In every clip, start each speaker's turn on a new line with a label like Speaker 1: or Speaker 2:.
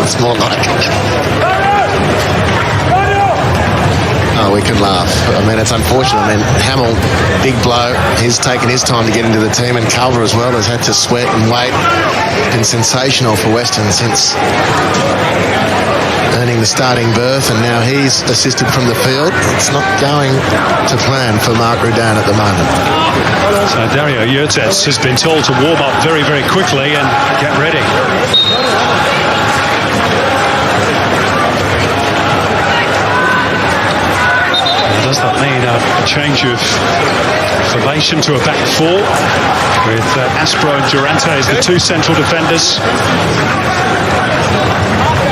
Speaker 1: It's more like... Oh, we can laugh. I mean, it's unfortunate. I mean, Hamill, big blow. He's taken his time to get into the team, and Culver as well has had to sweat and wait. Been sensational for Western since earning the starting berth, and now he's assisted from the field. It's not going to plan for Mark Rudan at the moment.
Speaker 2: So Dario Yurtets has been told to warm up very, very quickly and get ready. Does that mean a change of formation to a back four with Aspro and Durante as the two central defenders?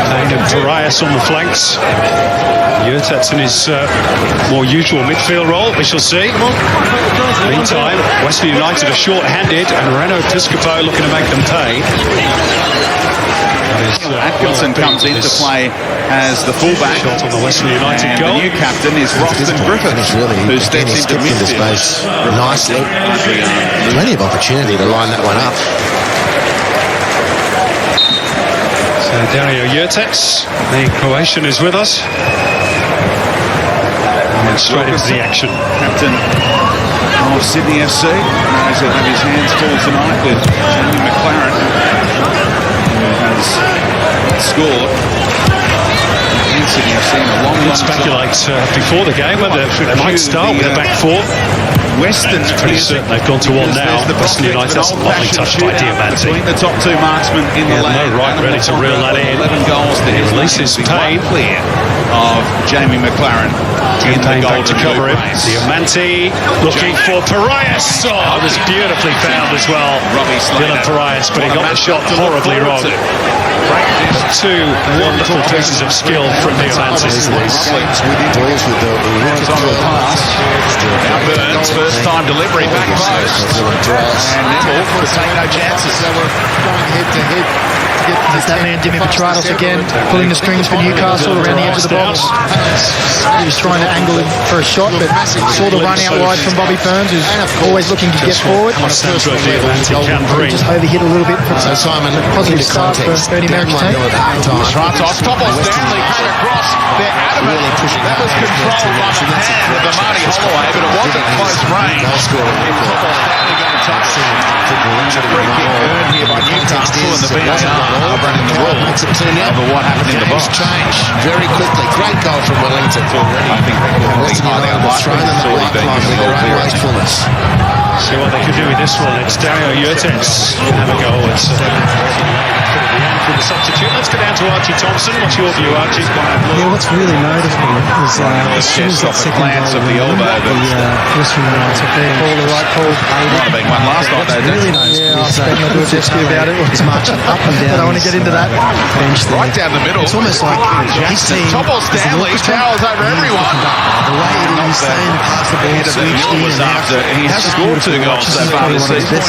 Speaker 2: Payne and Parias on the flanks. Yurtets in his more usual midfield role, we shall see. Meantime, Western United are short-handed and Reno Piscopo looking to make them pay.
Speaker 3: Atkinson comes into play as the fullback.
Speaker 2: Shot on the Western United
Speaker 3: and
Speaker 2: goal.
Speaker 3: The new captain is Roston Griffiths, who steps into
Speaker 1: space nicely. Plenty of opportunity to line that one up.
Speaker 2: So Dario Yurtets, the Croatian, is with us. And straight into the action.
Speaker 3: Captain of Sydney FC knows he'll have his hands full tonight with Jamie McLaren, who has scored. Sydney FC in a long
Speaker 2: speculate before the game whether they might start with a back four.
Speaker 3: Western's
Speaker 2: pretty certain they've gone to one now. Western United has lovely touched by Diamanti.
Speaker 3: Between the top two marksmen in the land.
Speaker 2: No right ready to reel that in.
Speaker 3: 11 goals to his
Speaker 2: releases Payne.
Speaker 3: Clear of Jamie McLaren in the goal
Speaker 2: to cover him. Diamanti looking for Parias. Oh, it was beautifully found as well. Dylan Parias, but he got the shot horribly wrong. Two wonderful pieces of skill from Diamanti.
Speaker 1: Balls with the
Speaker 3: horizontal pass. Now Burns, first time delivery back post. And Neville will take no chances.
Speaker 4: So we're going head to head. There's that man, Dimi Petratos again, pulling the strings for Newcastle around the edge of the box. He was trying to angle him for a shot, but saw the run out wide from Bobby Burns, who's always looking to get forward. Just overhit a little bit.
Speaker 1: So Simon,
Speaker 4: positive start for Ernie Merrick's team.
Speaker 3: Petratos, Topple Stanley cut across. They're adamant. That was controlled by the hand of the Marty Holloway, but it wasn't close range. Topple Stanley going to touch it. A free kick earned here by Newcastle and the VAR running the rules over what happened in the box.
Speaker 1: Change very quickly. Great goal from Wellington.
Speaker 3: I think they're highly unlikely to sort of being
Speaker 1: wastefulness.
Speaker 2: See what they can do with this one. It's Dario Yurtets can have a goal. It's from the substitute. Let's go down to Archie Thompson. What's your view, Archie?
Speaker 5: Yeah, what's really noticeable is as soon as that second goal
Speaker 3: of the elbow,
Speaker 5: Western United
Speaker 4: call the right call.
Speaker 3: Might have been one last night.
Speaker 5: Really noticeable.
Speaker 4: Yeah, I'll do a gesture about it.
Speaker 5: It's marching up and down.
Speaker 4: I don't want to get into that.
Speaker 3: Right down the middle.
Speaker 5: It's almost like his team.
Speaker 3: Topple Stanley towers over everyone.
Speaker 5: The way it is saying past the ball to reach in and out.
Speaker 3: He has scored 2 goals so far this season.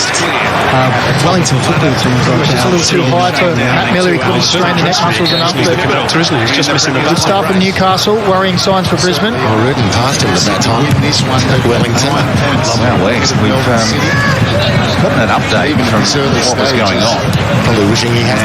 Speaker 5: Wellington football teams like
Speaker 4: just a little too high for Matt Miller. He couldn't strain the neck muscles enough.
Speaker 2: He's just missing the
Speaker 4: good start from Newcastle. Worrying signs for Brisbane.
Speaker 1: Well, Rudan passed him at that time. This one at Wellington.
Speaker 3: Well, we've gotten an update from what was going on.
Speaker 1: Probably wishing he had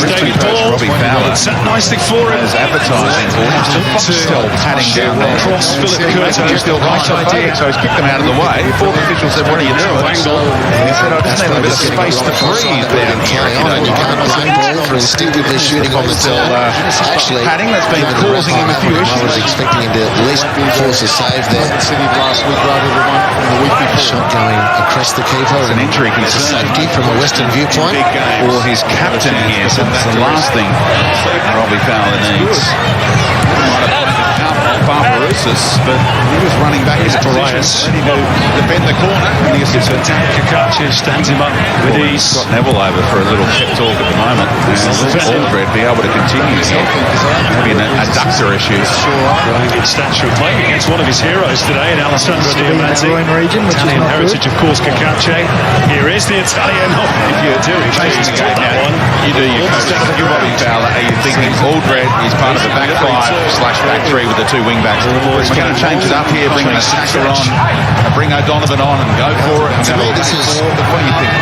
Speaker 3: Brisbane coach Robbie Fowler
Speaker 2: nicely for him.
Speaker 3: as advertising for him. Still patting down there.
Speaker 2: Cross Philip Curtin.
Speaker 3: Still right idea. So he's kicked them out of the way. Fourth official said, "What are you doing?" He said, "I just need a bit of space to breathe down here."
Speaker 1: You can't blame ball for instinctively shooting on the tail. Actually,
Speaker 3: padding that's been causing him a few issues.
Speaker 1: I was expecting him to at least force a save there.
Speaker 4: City last week rather than one from the week before.
Speaker 1: Shot going across the keeper.
Speaker 3: It's an injury
Speaker 1: It's a
Speaker 3: concern
Speaker 1: safety from a Western viewpoint.
Speaker 3: for his captain here. So that's the last thing Robbie Fowler needs. Might have played out Barbarousis, but he was running back his
Speaker 2: Parias.
Speaker 3: ready to defend the corner. And the assistant
Speaker 2: Kakachi stands him up with ease.
Speaker 3: got Neville over for a little pep talk at the moment. Alfred be able to continue here. Maybe an adductor issue.
Speaker 2: Growing in stature, playing against one of his heroes today in Alessandro Diamanti. Italian heritage, of course, Kakachi. Here is the Italian. If you're doing
Speaker 3: Changing the game now. You do your coach. You're Robbie Fowler. Are you thinking Aldred is part of the back 5/back 3 with the 2 wing backs? We're going to change it up here, bring Masaka on, bring O'Donovan on and go for it.
Speaker 1: To me, this is
Speaker 3: what do you think?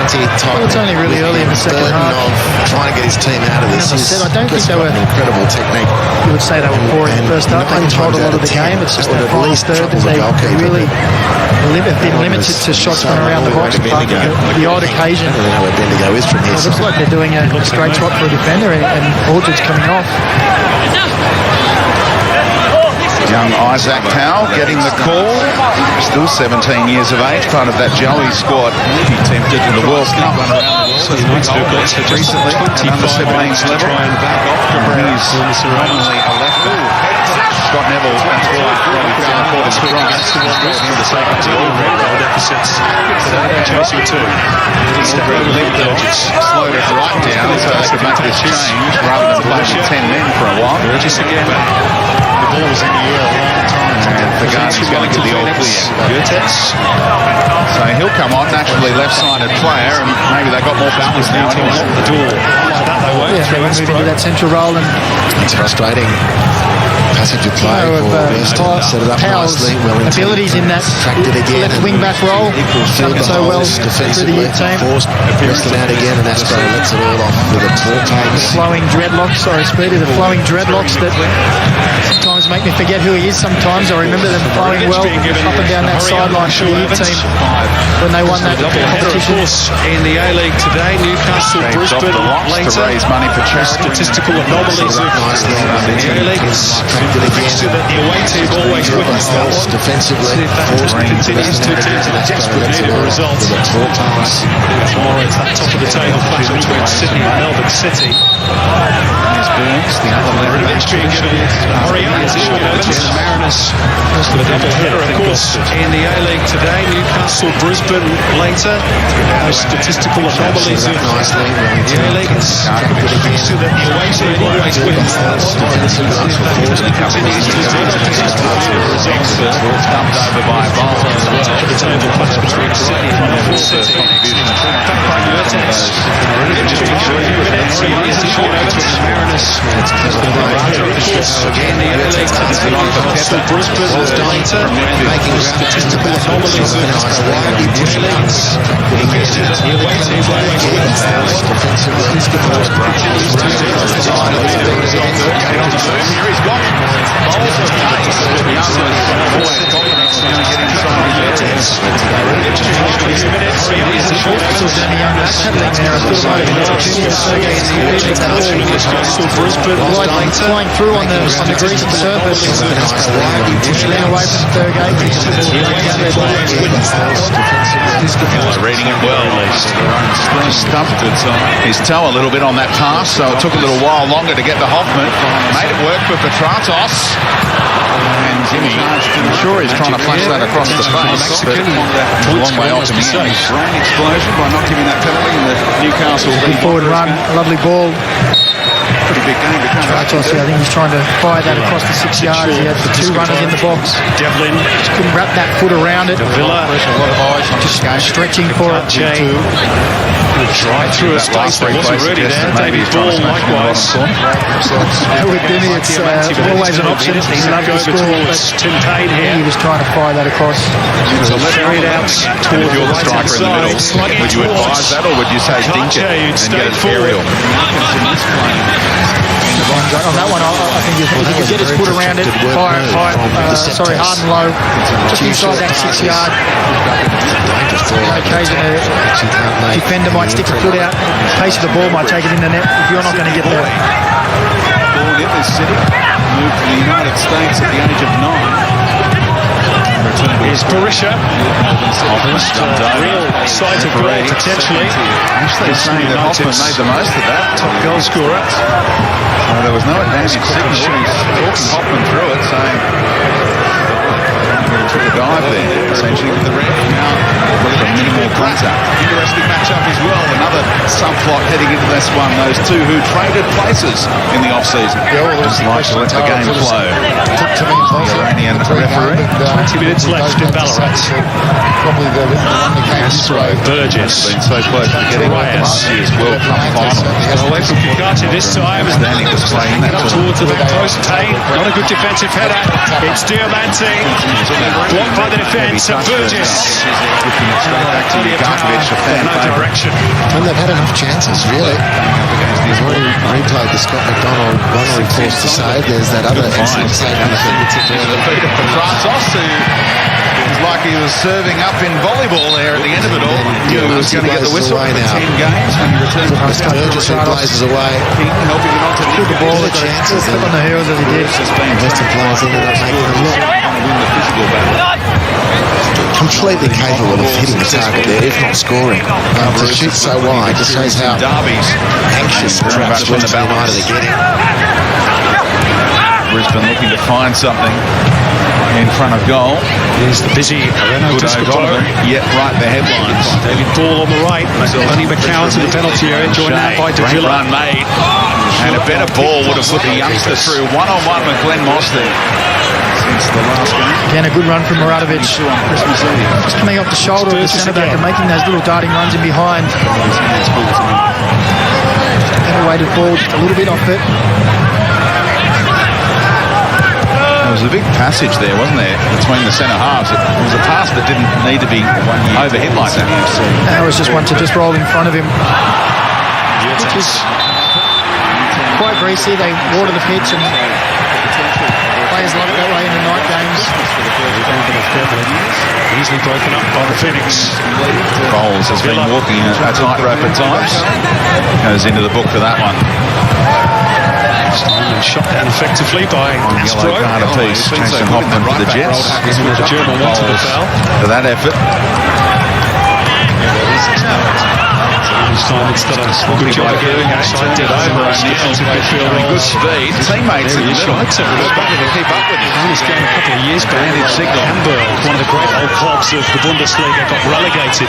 Speaker 1: Asante type.
Speaker 4: Well, it's only really early in the second half.
Speaker 1: Of trying to get his team out of this.
Speaker 4: As I said, I don't think they were
Speaker 1: incredible technique.
Speaker 4: You would say they were poor in the first half. They controlled a lot of the game. It's just that final third that they really have been limited to shots from around the box. Apart from the odd occasion.
Speaker 1: I don't know where Bendigo is from here.
Speaker 4: It looks like they're doing a straight spot for a defender, and Aldridge coming off.
Speaker 3: Young Isaac Powell getting the call. Still 17 years of age, part of that Joey squad. He tempted to the World Cup recently at under 17s level. He's normally a left back. Scott Neville and Robbie Fowler quick against the second goal deficits. Chasing two. Slowed it right down so they could make this change rather than play with 10 men for a while.
Speaker 2: Burgess again. The ball was in the air a long time.
Speaker 3: And Fagadi's going to the all clear. So he'll come on, naturally left-sided player, and maybe they got more balance now.
Speaker 2: The door.
Speaker 4: Yeah, they went into that central role, and
Speaker 1: It's frustrating. Passage of play set it up
Speaker 4: Powell's
Speaker 1: nicely.
Speaker 4: abilities in that left wing back role coming so well through the youth team.
Speaker 1: Wrestling out again, and Astro lets it all off with a poor pace.
Speaker 4: Flowing dreadlocks, sorry Speedy, the flowing dreadlocks that sometimes make me forget who he is sometimes. I remember them flowing well up and down that sideline for the youth team when they won that competition.
Speaker 2: In the A-League today, Newcastle, Brisbane, later.
Speaker 3: To raise money for charity.
Speaker 2: Statistical anomalies of the A-League. Fixture that the away team always wins that one.
Speaker 1: Defensively,
Speaker 2: If that continues to desperately need a result. Tomorrow it's that top of the table clash between Sydney and Melbourne City.
Speaker 3: There's Burns, the other left back.
Speaker 2: Mariners for the double header, of course, in the A-League today. Newcastle, Brisbane later. Those statistical anomalies of the A-League. It's a fixture that the away team always wins that one. Continues to desperately need a result.
Speaker 3: Stumped over by Bolton as well.
Speaker 2: Top of the table clash between Sydney and Melbourne City. Back by Yurtex. Just a few minutes. Mariners. In the A-League today. Newcastle, Brisbane later. Making statistical anomalies of the A-League. The away team always wins that one. Continues to desperately need a result.
Speaker 3: Here he's got it. Bowls of pace. The other always confidence going to get inside his areas.
Speaker 4: Flying through on the greasy surface. Then away from the third gate.
Speaker 3: Reading it well. Stumped his toe a little bit on that pass, so it took a little while longer to get to Hoffman. Made it work for Petratos. And Jimmy, I'm sure he's trying to flash that across the face, but a long way off in the end. Brain explosion by not giving that penalty in the Newcastle
Speaker 4: Forward run, a lovely ball.
Speaker 3: Pretty big game to come back.
Speaker 4: I think he's trying to fire that across the 6 yards. He had the two runners in the box.
Speaker 2: Devlin.
Speaker 4: Just couldn't wrap that foot around it.
Speaker 2: Villa.
Speaker 3: A lot of eyes on this game.
Speaker 4: Stretching for it.
Speaker 2: Drive through a space that wasn't really there. David Ball likewise.
Speaker 4: With Demi, it's always an option. He's loved to score, but
Speaker 2: Tim Payne here.
Speaker 4: he was trying to fire that across.
Speaker 3: So
Speaker 2: Carried out
Speaker 3: and if you're the striker in the middle, would you advise that, or would you say dink it and get an aerial?
Speaker 4: On that one, I think if he could get his foot around it, fire high, hard and low, just inside that 6 yard. On occasion, a defender might stick a foot out, pace of the ball might take it in the net if you're not going to get there.
Speaker 3: Born in this city, moved to the United States at the age of 9.
Speaker 2: Here's Barisha. Real sight of goal potentially.
Speaker 3: Actually saying that Hoffman made the most of that.
Speaker 2: Top goal scorer.
Speaker 3: There was no advantage signal. He's talking Hoffman through it, saying took a dive there, essentially with the red. Now, a minimal contact. Interesting matchup as well. Another sub clock heading into this one. Those two who traded places in the off-season. Just like to let the game flow. The Iranian referee.
Speaker 2: 20 minutes left in Ballarat.
Speaker 1: Probably the
Speaker 2: Castro, Burgess,
Speaker 3: Been so close to getting last year's World Cup final.
Speaker 2: away from Kagati this time.
Speaker 3: Standing display in that
Speaker 2: Up towards the back post. Payne, not a good defensive header. It's Diamante. Blocked by the defence of Burgess.
Speaker 3: Looking straight back to Ugarkovic, a fan
Speaker 2: No
Speaker 3: favourite.
Speaker 2: direction.
Speaker 1: And they've had enough chances, really. They've already replayed the Scott McDonald one or forced to save. There's that other excellent save on the fingertip there.
Speaker 3: The feet of Petrasos, who was like he was serving up in volleyball there at the end of it all. He was going to get the whistle for 10 games when he returned from the
Speaker 1: Burgess who blazes away.
Speaker 3: helping it onto
Speaker 4: Took the ball,
Speaker 1: The chances
Speaker 4: still
Speaker 1: there.
Speaker 4: on the heels as he did.
Speaker 1: Western players ended up making them look
Speaker 3: win the physical battle.
Speaker 1: completely capable of hitting the target there, if not scoring. To shoot so wide just shows how
Speaker 3: Derbies.
Speaker 1: anxious
Speaker 3: Very
Speaker 1: perhaps
Speaker 3: much on the
Speaker 1: Western United
Speaker 3: balance.
Speaker 1: are getting.
Speaker 3: Brisbane looking to find something in front of goal.
Speaker 2: Here's the busy Areno
Speaker 3: Good O'Donovan, yet right the headlines.
Speaker 2: David Ball on the right. Only McCowan to the penalty area. Joined now by De
Speaker 3: Great
Speaker 2: Villa.
Speaker 3: run made. And a better ball would have put the youngster through one-on-one with Glenn Moss there. Since the last game.
Speaker 4: Again, a good run from Muratovic.
Speaker 3: On Christmas Eve.
Speaker 4: Just coming off the shoulder of the
Speaker 2: Burgess
Speaker 4: centre back
Speaker 2: again.
Speaker 4: and making those little darting runs in behind. Better weighted ball, just a little bit off it.
Speaker 3: There was a big passage there, wasn't there, between the centre halves. It was a pass that didn't need to be overhit like that.
Speaker 4: That was just one to just roll in front of him. Which is quite greasy. They water the pitch and players love it that way in the night games.
Speaker 2: Easily broken up by the Phoenix.
Speaker 3: Bowles has been walking a tightrope at times. Goes into the book for that one.
Speaker 2: Shot down effectively by
Speaker 3: Yellow card apiece. Jason Hoffman for the Jets.
Speaker 2: The German wanted the foul.
Speaker 3: For that effort.
Speaker 2: This time it's done a good job of getting outside dead over.
Speaker 3: Good speed. Teammates in the middle. Struggling to keep up with him.
Speaker 2: This game a couple of years back. Hamburg, one of the great old clubs of the Bundesliga, got relegated.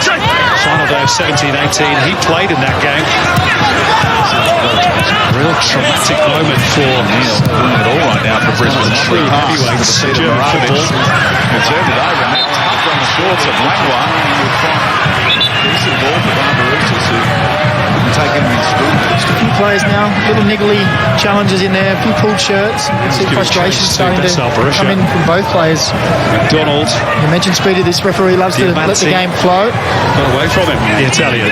Speaker 2: Final day of 17-18. He played in that game. Real traumatic moment for
Speaker 3: Neil doing it all right now for Brisbane.
Speaker 2: true heavyweights in German football.
Speaker 3: He turned it over and that tugged on the shorts of Langwa. Decent ball for Barbarouses who couldn't take him in school.
Speaker 4: Just a few players now, little niggly challenges in there, a few pulled shirts. You can see frustration starting to come in from both players.
Speaker 2: McDonald
Speaker 4: You mentioned Speedy, this referee loves to let the game flow.
Speaker 2: got away from him, the Italian.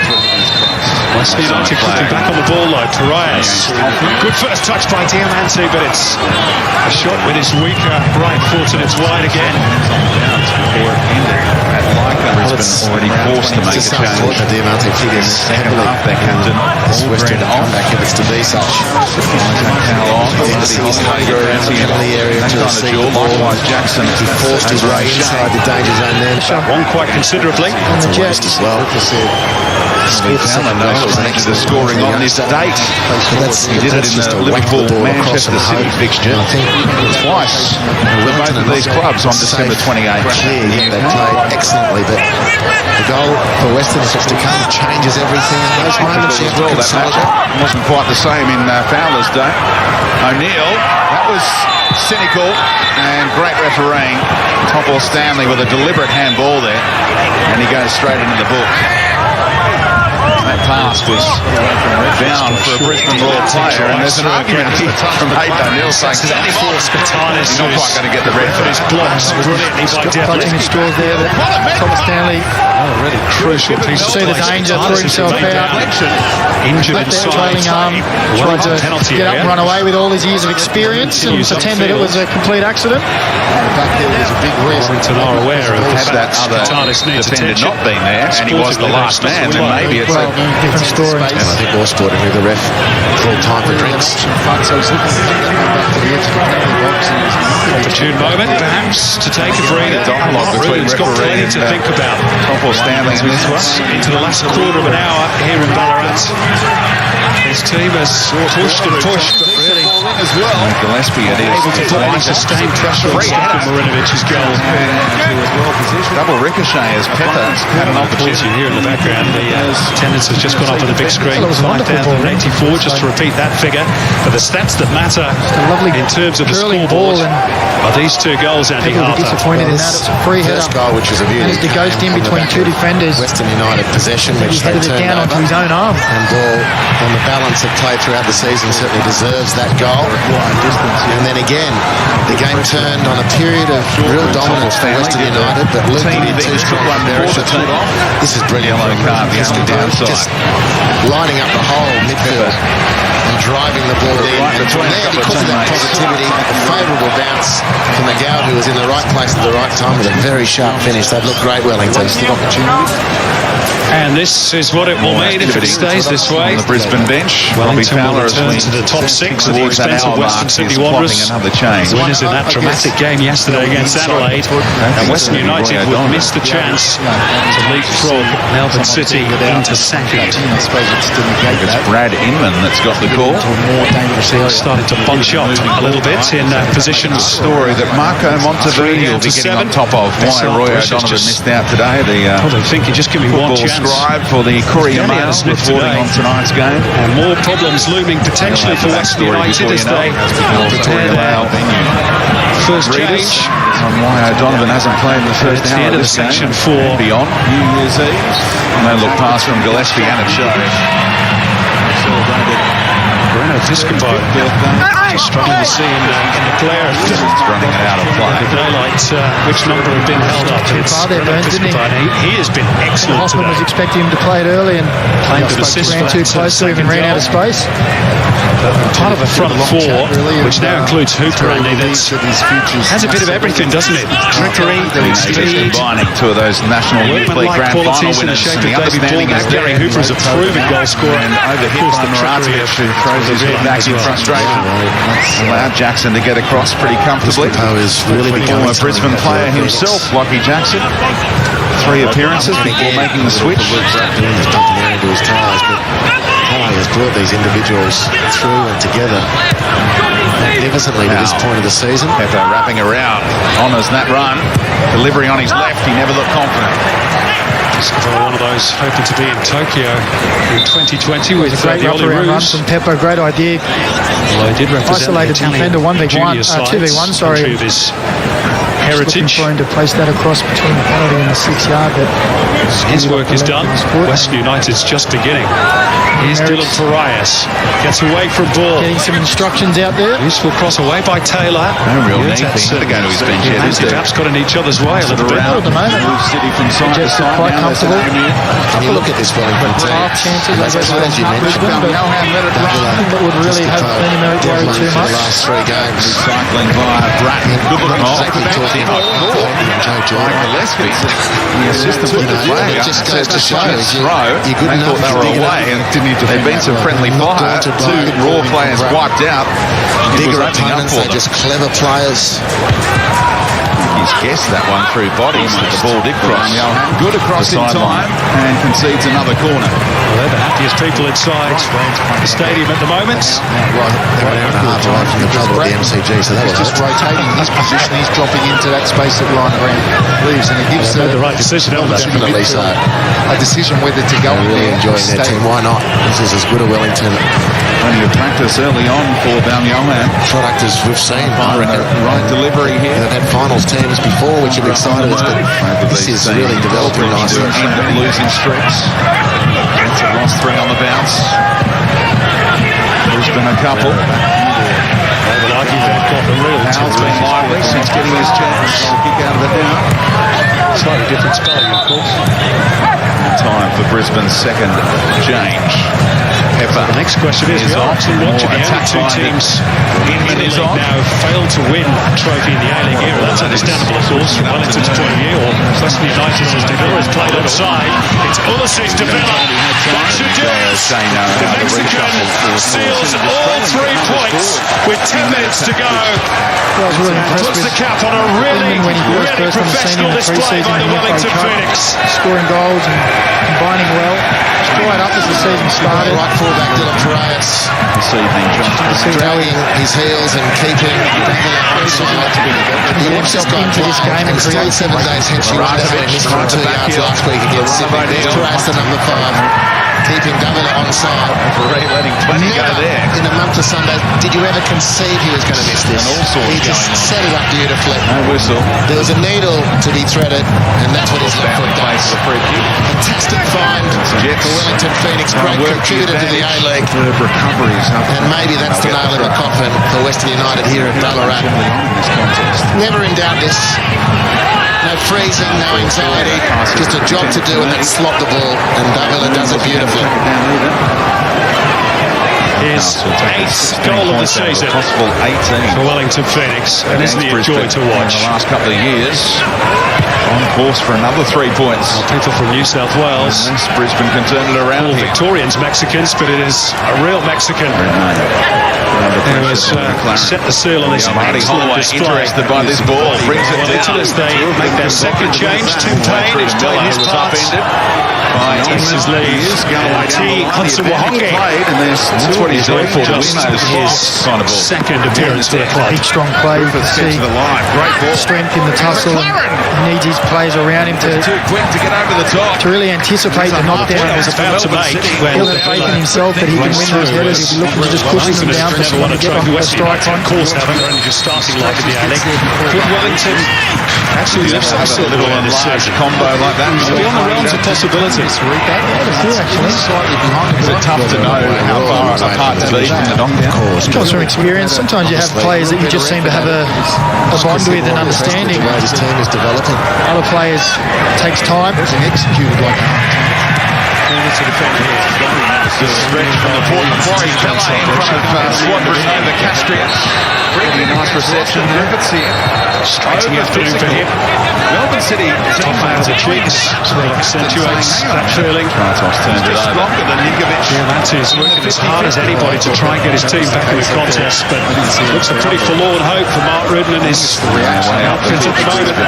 Speaker 2: Western United quickly back on the ball though. Torres. Good first touch by Diamante, but it's a shot with his weaker right foot and it's wide again.
Speaker 3: Before it ended. At Leica, Brisbane already forced to make a change.
Speaker 1: The Diamante figures
Speaker 3: Second half, their captain,
Speaker 1: this Western comeback if it's to be such. In the area to receive the ball.
Speaker 3: Likewise, Jackson
Speaker 1: He forced his way inside the danger zone then.
Speaker 2: Won quite considerably.
Speaker 4: On the Jets.
Speaker 1: As well.
Speaker 3: Fallon knows the scoring on this date. He did it in the Liverpool Manchester City fixture twice for both of these clubs on December 28th.
Speaker 1: They played excellently, but the goal for Western is to come changes everything. And those moments you have to console.
Speaker 3: That wasn't quite the same in Fowler's day. O'Neill, that was cynical and great refereeing. Topple Stanley with a deliberate handball there, and he goes straight into the book. That pass was down for a Brisbane Roar player, and there's an argument here from Hayden O'Neill saying he's not quite going to get the red for
Speaker 2: His blocks brilliantly by
Speaker 4: Clutching
Speaker 2: Devlin.
Speaker 4: his scores there, but Thomas Stanley
Speaker 2: Really crucial piece of
Speaker 4: see the
Speaker 2: play.
Speaker 4: danger, threw himself out.
Speaker 2: Injured
Speaker 4: Left that
Speaker 2: inside.
Speaker 4: trailing arm, tried to get up and run away with all his years of experience and pretend that it was a complete accident.
Speaker 1: Back there was a big risk.
Speaker 2: Warrington are aware of
Speaker 3: Had that other
Speaker 2: Katanis needs
Speaker 3: defender
Speaker 2: attention.
Speaker 3: not been there, and he was the last man, then maybe it's
Speaker 4: Well,
Speaker 3: a
Speaker 4: different story.
Speaker 1: And I think more sportingly, the ref called time for drinks.
Speaker 2: Opportune moment, perhaps, to take a breather.
Speaker 3: dialogue between
Speaker 2: Ruben's got
Speaker 3: referee
Speaker 2: plenty to
Speaker 3: and
Speaker 2: think about.
Speaker 3: Topple Stanley in this one.
Speaker 2: Into the last quarter of an hour here in Ballarat. His team has pushed and pushed, but really
Speaker 3: as well. Gillespie
Speaker 2: able to put any sustained pressure on Stockton Marinovic's goal.
Speaker 3: Double ricochet as Pepper had an opportunity.
Speaker 2: Here in the background, the attendance has just gone up on the big screen. 5,084, just to repeat that figure. But the stats that matter in terms of the scoreboard are these two goals, Andy
Speaker 4: People will be
Speaker 2: Harper.
Speaker 4: disappointed in that. It's a free header.
Speaker 1: First goal, which was a beauty,
Speaker 4: Managed to ghost in between two defenders.
Speaker 1: Western United possession,
Speaker 4: He
Speaker 1: which they
Speaker 4: headed it
Speaker 1: turned
Speaker 4: down
Speaker 1: over.
Speaker 4: onto his own arm.
Speaker 1: And ball on the balance of play throughout the season certainly deserves that goal. And then again, the game turned on a period of real dominance for Western United, but Luke did too strong for Beresford. This is brilliant. Just lining up the whole midfield and driving the ball in. And from there, because of that positivity, a favourable bounce from McGowan, who was in the right place at the right time with a very sharp finish. They've looked great, Wellington.
Speaker 2: And this is what it will mean if it stays this way.
Speaker 3: On the Brisbane bench,
Speaker 2: Wellington will return to the top six at the expense of Western Sydney Wanderers.
Speaker 3: change.
Speaker 2: Winners in that dramatic game yesterday against Adelaide. And Western United would miss the chance to leapfrog Melbourne City into second.
Speaker 3: It's Brad Inman that's got the call.
Speaker 2: Things started to bunch up a little bit in positions.
Speaker 3: Story that Marco Montevideo will be getting on top of. Why Roy O'Donovan missed out today. The
Speaker 2: Probably thinking, just give me one
Speaker 3: football
Speaker 2: chance.
Speaker 3: scribe for the Courier Mail reporting on tonight's game.
Speaker 2: And more problems looming potentially for Western United as they prepare their first change.
Speaker 3: On why O'Donovan hasn't played in the first
Speaker 2: It's the
Speaker 3: hour
Speaker 2: end of
Speaker 3: of
Speaker 2: the
Speaker 3: this
Speaker 2: section
Speaker 3: game.
Speaker 2: for
Speaker 3: Beyond New Year's Eve. No look pass from Gillespie and it shows.
Speaker 2: Breno Piscopo. Just struggling to see in the glare of
Speaker 3: Running it out of play.
Speaker 2: the daylight which number had been held up. It's
Speaker 4: far there,
Speaker 2: Breno
Speaker 4: Burns, didn't he?
Speaker 2: Piscopo, and he has been excellent
Speaker 4: Hoffman was
Speaker 2: today.
Speaker 4: expecting him to play it early and
Speaker 2: Claimed an assist
Speaker 4: ran
Speaker 2: for
Speaker 4: too
Speaker 2: that
Speaker 4: close to him and ran out of space.
Speaker 2: Part of a front four, which now includes Hooper, Andy, that has a bit of everything, doesn't it? Trickery, speed,
Speaker 3: Combining two of those National Youth League
Speaker 2: workmanlike
Speaker 3: Grand Final
Speaker 2: qualities in the
Speaker 3: winners.
Speaker 2: shape
Speaker 3: And the
Speaker 2: of David
Speaker 3: understanding
Speaker 2: Ballback.
Speaker 3: is
Speaker 2: Gary
Speaker 3: there.
Speaker 2: Hooper is a proven goal scorer.
Speaker 3: And overhit
Speaker 2: Of course,
Speaker 3: by
Speaker 2: the trickery
Speaker 3: Maratovich,
Speaker 2: of
Speaker 3: who throws his head back in frustration. Allowed Jackson to get across pretty comfortably.
Speaker 1: Piscopo is really becoming
Speaker 3: Former Brisbane player himself, Lockie Jackson. 3 appearances before making the switch.
Speaker 1: Dumping air into his tyres, but Kelly has brought these individuals through and together magnificently to this point of the season.
Speaker 3: Pepper wrapping around, honours that run. Delivery on his left, he never looked confident.
Speaker 2: Piscopo, one of those hoping to be in Tokyo in 2020 with
Speaker 4: Great
Speaker 2: the Ollie
Speaker 4: wraparound run
Speaker 2: Roos.
Speaker 4: from Pepper, great idea.
Speaker 2: Although he did represent
Speaker 4: Isolated
Speaker 2: the Italian
Speaker 4: defender, 1v1,
Speaker 2: junior sides,
Speaker 4: 2v1, sorry.
Speaker 2: country of his
Speaker 4: Looking
Speaker 2: heritage.
Speaker 4: for him to place that across between the penalty and the 6-yard, but
Speaker 2: His work is done. Western United's just beginning. Here's Dylan Parias. Gets away from ball.
Speaker 4: getting some instructions out there.
Speaker 2: Useful cross away by Taylor.
Speaker 3: No real need
Speaker 2: That's
Speaker 3: for him to go to his bench yet, is there?
Speaker 2: perhaps got in each other's way a little bit.
Speaker 4: Not at the moment.
Speaker 3: Move City from side to
Speaker 4: Just
Speaker 3: side.
Speaker 4: quite
Speaker 3: Now there's an
Speaker 4: comfortable.
Speaker 3: avenue.
Speaker 1: When you look at this Wellington team,
Speaker 4: Half chances,
Speaker 1: those
Speaker 4: I guess,
Speaker 1: players you
Speaker 4: against
Speaker 1: mentioned,
Speaker 4: Brisbane, but nothing that would really have any merit worry too
Speaker 1: for the
Speaker 4: much.
Speaker 1: last 3 games.
Speaker 3: Cycling via Bratton. Good looking
Speaker 1: Not
Speaker 3: off.
Speaker 1: exactly talking about Joe Jordan.
Speaker 3: Gillespie. The assistant put the flag
Speaker 1: it
Speaker 3: up.
Speaker 1: just goes to show
Speaker 3: Throw.
Speaker 1: you're good
Speaker 3: They
Speaker 1: enough
Speaker 3: thought they
Speaker 1: to
Speaker 3: were
Speaker 1: dig it
Speaker 3: away
Speaker 1: up.
Speaker 3: and they'd been some friendly
Speaker 1: Not
Speaker 3: fire.
Speaker 1: daunted by
Speaker 3: 2 raw players wiped out. It
Speaker 1: Bigger
Speaker 3: was opening up
Speaker 1: opponents,
Speaker 3: for
Speaker 1: they're
Speaker 3: them.
Speaker 1: just clever players.
Speaker 3: He's guessed that one through bodies that the ball did cross. Good across in time and concedes another corner.
Speaker 2: Well, they're the happiest people inside the stadium at the moment.
Speaker 1: Right, they're an hour and a half away from the trouble at the MCG, so that was
Speaker 6: Just rotating his position, he's dropping into that space that Ryan Grant leaves, and it gives
Speaker 2: Made the right decision, haven't they?
Speaker 1: definitely so.
Speaker 6: a decision whether to go
Speaker 1: They're
Speaker 6: in
Speaker 1: really
Speaker 6: there,
Speaker 1: enjoying their
Speaker 6: stay
Speaker 1: team. Why not? This is as good a Wellington
Speaker 3: Plenty of practice early on for Balyohan.
Speaker 1: product as we've seen. I reckon.
Speaker 3: Right delivery here.
Speaker 1: They've had finals teams before, which have excited us, but this is really developing nicely.
Speaker 3: End up losing strips. Jensen lost 3 on the bounce. There's been a couple.
Speaker 2: I would argue they've got the real
Speaker 3: Hal's been lively since getting his chance. Kick out of it now.
Speaker 2: slightly different spelling, of course.
Speaker 3: Time for Brisbane's second change. Pepper.
Speaker 2: The next question is what to watch. The only 2 teams in the league now failed to win a trophy in the A-League era. That's understandable, of course, from Wellington's point of view, or Western United's as De Villa has played onside. It's Ulis's De Villa. That should do it. The Mexican steals all 3 points with 10 minutes to go.
Speaker 4: I was really impressed
Speaker 2: Puts
Speaker 4: with
Speaker 2: the cap on a really,
Speaker 4: when he was
Speaker 2: really
Speaker 4: first on the scene
Speaker 2: professional
Speaker 4: in the
Speaker 2: display
Speaker 4: pre-season
Speaker 2: by
Speaker 4: in
Speaker 2: the
Speaker 4: the FA
Speaker 2: Wellington
Speaker 4: Cup,
Speaker 2: Phoenix.
Speaker 4: scoring goals and combining well. Right up as the season started.
Speaker 1: Right fullback Dylan Parias
Speaker 3: this evening, John.
Speaker 1: dragging his heels and keeping onside. He watched this guy
Speaker 4: into this game and
Speaker 1: still
Speaker 4: create
Speaker 1: 7 days hence you wonder how he missed from 2 yards last week against Sydney. Parias, the number 5. Keeping Davila onside.
Speaker 3: Referee letting plenty go there.
Speaker 1: In a month of Sundays, did you ever conceive he was going to miss this?
Speaker 3: And all sorts
Speaker 1: He just
Speaker 3: going on.
Speaker 1: set it up beautifully.
Speaker 3: No whistle.
Speaker 1: There was a needle to be threaded, and that's what his left foot does. Fantastic find for Wellington Phoenix. Great contributor to the A-League.
Speaker 3: Recoveries up.
Speaker 1: And maybe that's the nail in the coffin for Western United here at Ballarat. Never in doubt this. No freezing, no anxiety, just a job to do, and then slot the ball, and Davila does it beautifully.
Speaker 2: His 8th goal of the season
Speaker 3: Possible 18.
Speaker 2: for Wellington Phoenix, and isn't he a joy to watch?
Speaker 3: In the last couple of years, on course for another 3 points.
Speaker 2: People from New South Wales,
Speaker 3: Unless Brisbane can turn it around
Speaker 2: all
Speaker 3: here.
Speaker 2: Victorians Mexicans, but it is a real Mexican who has set the seal on this
Speaker 3: Marty
Speaker 2: excellent
Speaker 3: Holloway
Speaker 2: display.
Speaker 3: interested by this ball, brings it
Speaker 2: Wellington
Speaker 3: down.
Speaker 2: as they make their second change. Tim Payne has played his
Speaker 3: was
Speaker 2: part.
Speaker 3: upended by
Speaker 2: Texas leads. T. Hudson-Wahonge.
Speaker 3: And that's what he's doing for
Speaker 2: Just his
Speaker 3: kind of ball.
Speaker 2: second appearance for the club.
Speaker 4: Big strong play. See
Speaker 3: To the line, great ball.
Speaker 4: strength in the tussle. He needs his players around him to
Speaker 3: Too quick to get over the top.
Speaker 4: really anticipate the knockdown.
Speaker 2: He was about to make when
Speaker 4: He'll have faith in himself that he can win those headers. He'll be looking to just push them down for someone to get on the strike line.
Speaker 2: Of course, haven't they're only just starting life in the A-League. Could Wellington actually lift some
Speaker 3: Have a little enlarged combo like that.
Speaker 2: beyond the realms of possibilities?
Speaker 3: Is it tough to know how far apart to be from the knockdown?
Speaker 4: Comes from experience. Sometimes you have players that you just seem to have a bond with and understanding.
Speaker 1: The way his team is developing.
Speaker 4: Other players takes time.
Speaker 1: Executed like
Speaker 2: To defend here.
Speaker 3: Stretch from the Port Macquarie fella in front of Squadron over Castria. Really nice reception. Griffiths here.
Speaker 2: Striking afternoon for him.
Speaker 3: Melbourne City
Speaker 2: Top man of the cheeks. That accentuates that feeling.
Speaker 3: Kratos turned it over. Longer than Ninkovic.
Speaker 2: That is working as hard as anybody to try and get his team back in the contest, but looks a pretty forlorn hope for Mark Rudden and his outfit at the moment.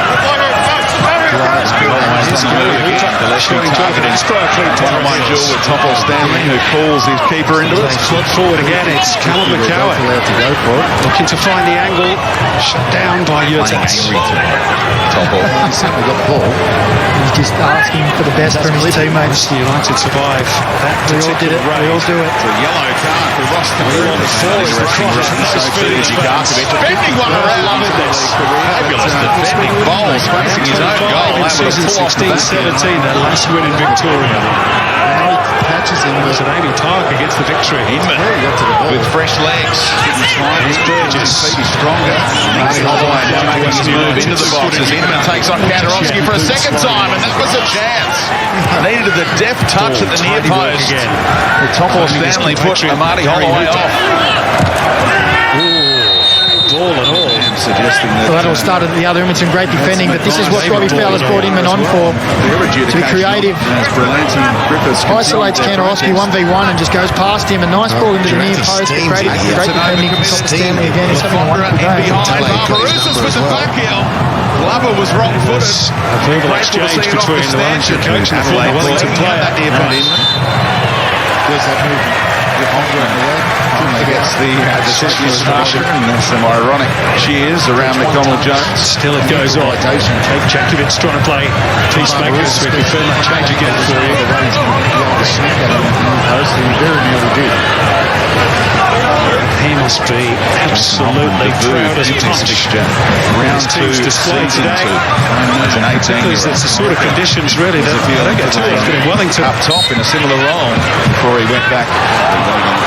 Speaker 2: Showing confidence.
Speaker 3: One duel with Topol Stanley, who calls his keeper into it.
Speaker 2: Slot forward again. It's Callum McCowan looking to find the angle. Shut down by Yurtas.
Speaker 3: Topol.
Speaker 1: We got the ball.
Speaker 4: He's just asking for the best from his teammates.
Speaker 2: Manchester United survive that
Speaker 4: We all did it. We all do it.
Speaker 3: A yellow card for Ross the Group. Bending one around. Fabulous defending bowls facing his own goal.
Speaker 2: Season 16-17, their last win in Victoria.
Speaker 1: Patches in
Speaker 2: Was it Amy Tark against the victory?
Speaker 3: Inman with fresh legs. His Burgess. Feet is stronger. Marty Holloway now making his move into the box as Inman takes on Kandarovski for a second time, and that was a chance. Needed the deft touch at the near post.
Speaker 2: Again.
Speaker 3: The Topol Stanley put Marty Holloway off.
Speaker 2: Ball and all.
Speaker 3: Suggesting
Speaker 4: Well, that all started at the other Edmonton. Great defending, but this is what Robbie Fowler's brought Inman on for. To be creative. Isolates Kandarovski 1v1 and just goes past him. A nice ball into the near post. Great defending from Topol Stanley again. He's having a wonderful game.
Speaker 3: Behind Barbarousas with the back heel. Glover was wrong-footed.
Speaker 2: A verbal exchange between the Wellington coach and the Wellington player.
Speaker 1: There's that move with Honda in the way.
Speaker 3: Gets the starter, and there's some ironic cheers around McDonald-Jones.
Speaker 2: Still it goes on. Kate Jakovic trying to play peacemakers. We confirm that change again for you.
Speaker 1: Very nearly did.
Speaker 2: He must be absolutely proud as punch.
Speaker 3: Round two,
Speaker 2: Display
Speaker 3: season
Speaker 2: today.
Speaker 3: 2. As an 18-year-old.
Speaker 2: It's the sort of conditions really that they don't get too often in Wellington.
Speaker 3: Up top in a similar role before he went back.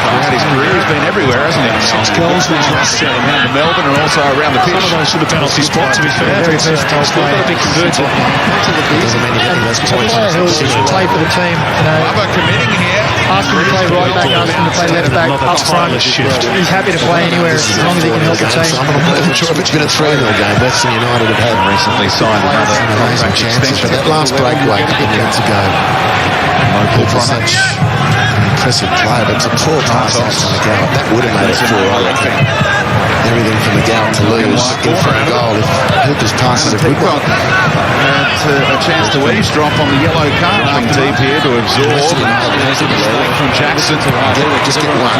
Speaker 3: Throughout his career, he's been everywhere, hasn't he?
Speaker 2: 6 goals with
Speaker 3: Around Melbourne and also around the pitch.
Speaker 2: some of those from the penalty spot, to be fair.
Speaker 4: Very versatile
Speaker 2: Still got to be converted.
Speaker 1: Doesn't mean you're getting those points.
Speaker 4: Player who'll play for the team.
Speaker 3: Glover committing here.
Speaker 4: Ask him to play right back, ask him to play left back, up front. He's happy to play anywhere as long as he can help the team.
Speaker 1: I'm not sure if it's been a 3-0 game. Western United have had
Speaker 3: Recently signed another
Speaker 1: amazing chances, but that last breakaway a couple of minutes ago,
Speaker 3: local
Speaker 1: for
Speaker 3: product.
Speaker 1: such impressive player, but it's a poor pass out to McGowan. That would have made it 4, I reckon. Everything for McGowan to lose in front of goal if Hooper's pass is a good one.
Speaker 3: A chance to eavesdrop on the yellow card. Nothing deep here to absorb. From Jackson.
Speaker 1: Just get one.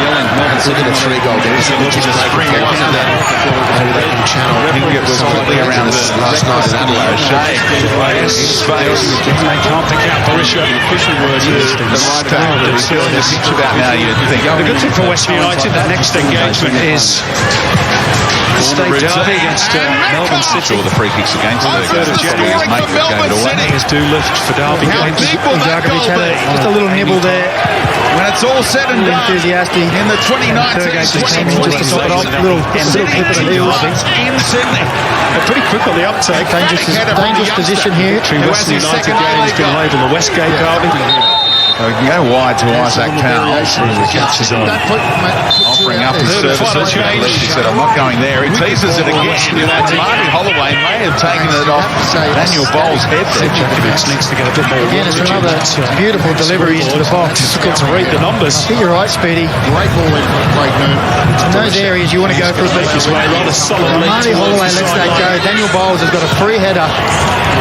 Speaker 1: Look at a 3-goal deficit, which is great. Maybe they can channel.
Speaker 3: It was quickly around
Speaker 1: last night in Adelaide.
Speaker 2: They can't pick out Barisha. The official word is the
Speaker 3: pitch about now. You think
Speaker 2: the good thing for Western United, that next engagement is the state derby against Melbourne City.
Speaker 3: The free kicks against the
Speaker 2: 3rd of January. Players do lift for derby games.
Speaker 4: Djokovic had just a little nibble there.
Speaker 3: When it's all said and done,
Speaker 4: Enthusiastic
Speaker 3: in the 2019-20
Speaker 4: just to top it off, a little clip of the heels.
Speaker 3: in Sydney.
Speaker 2: They're pretty quick on the uptake.
Speaker 4: Dangerous position here.
Speaker 2: Western United game has been labelled the Westgate derby.
Speaker 3: We can go wide to Isaac Powell. Offering up his services. He said, I'm not going there. He teases it again. Marty Holloway may have taken it off Daniel Bowles' head.
Speaker 2: Djokovic needs to get a bit more.
Speaker 4: Again, it's another beautiful delivery into the box.
Speaker 2: Difficult to read the numbers.
Speaker 4: I think you're right, Speedy.
Speaker 6: Great ball in for a great move.
Speaker 4: In those areas, you want to go for a beat.
Speaker 2: Rather solid.
Speaker 4: Marty Holloway lets that go. Daniel Bowles has got a free header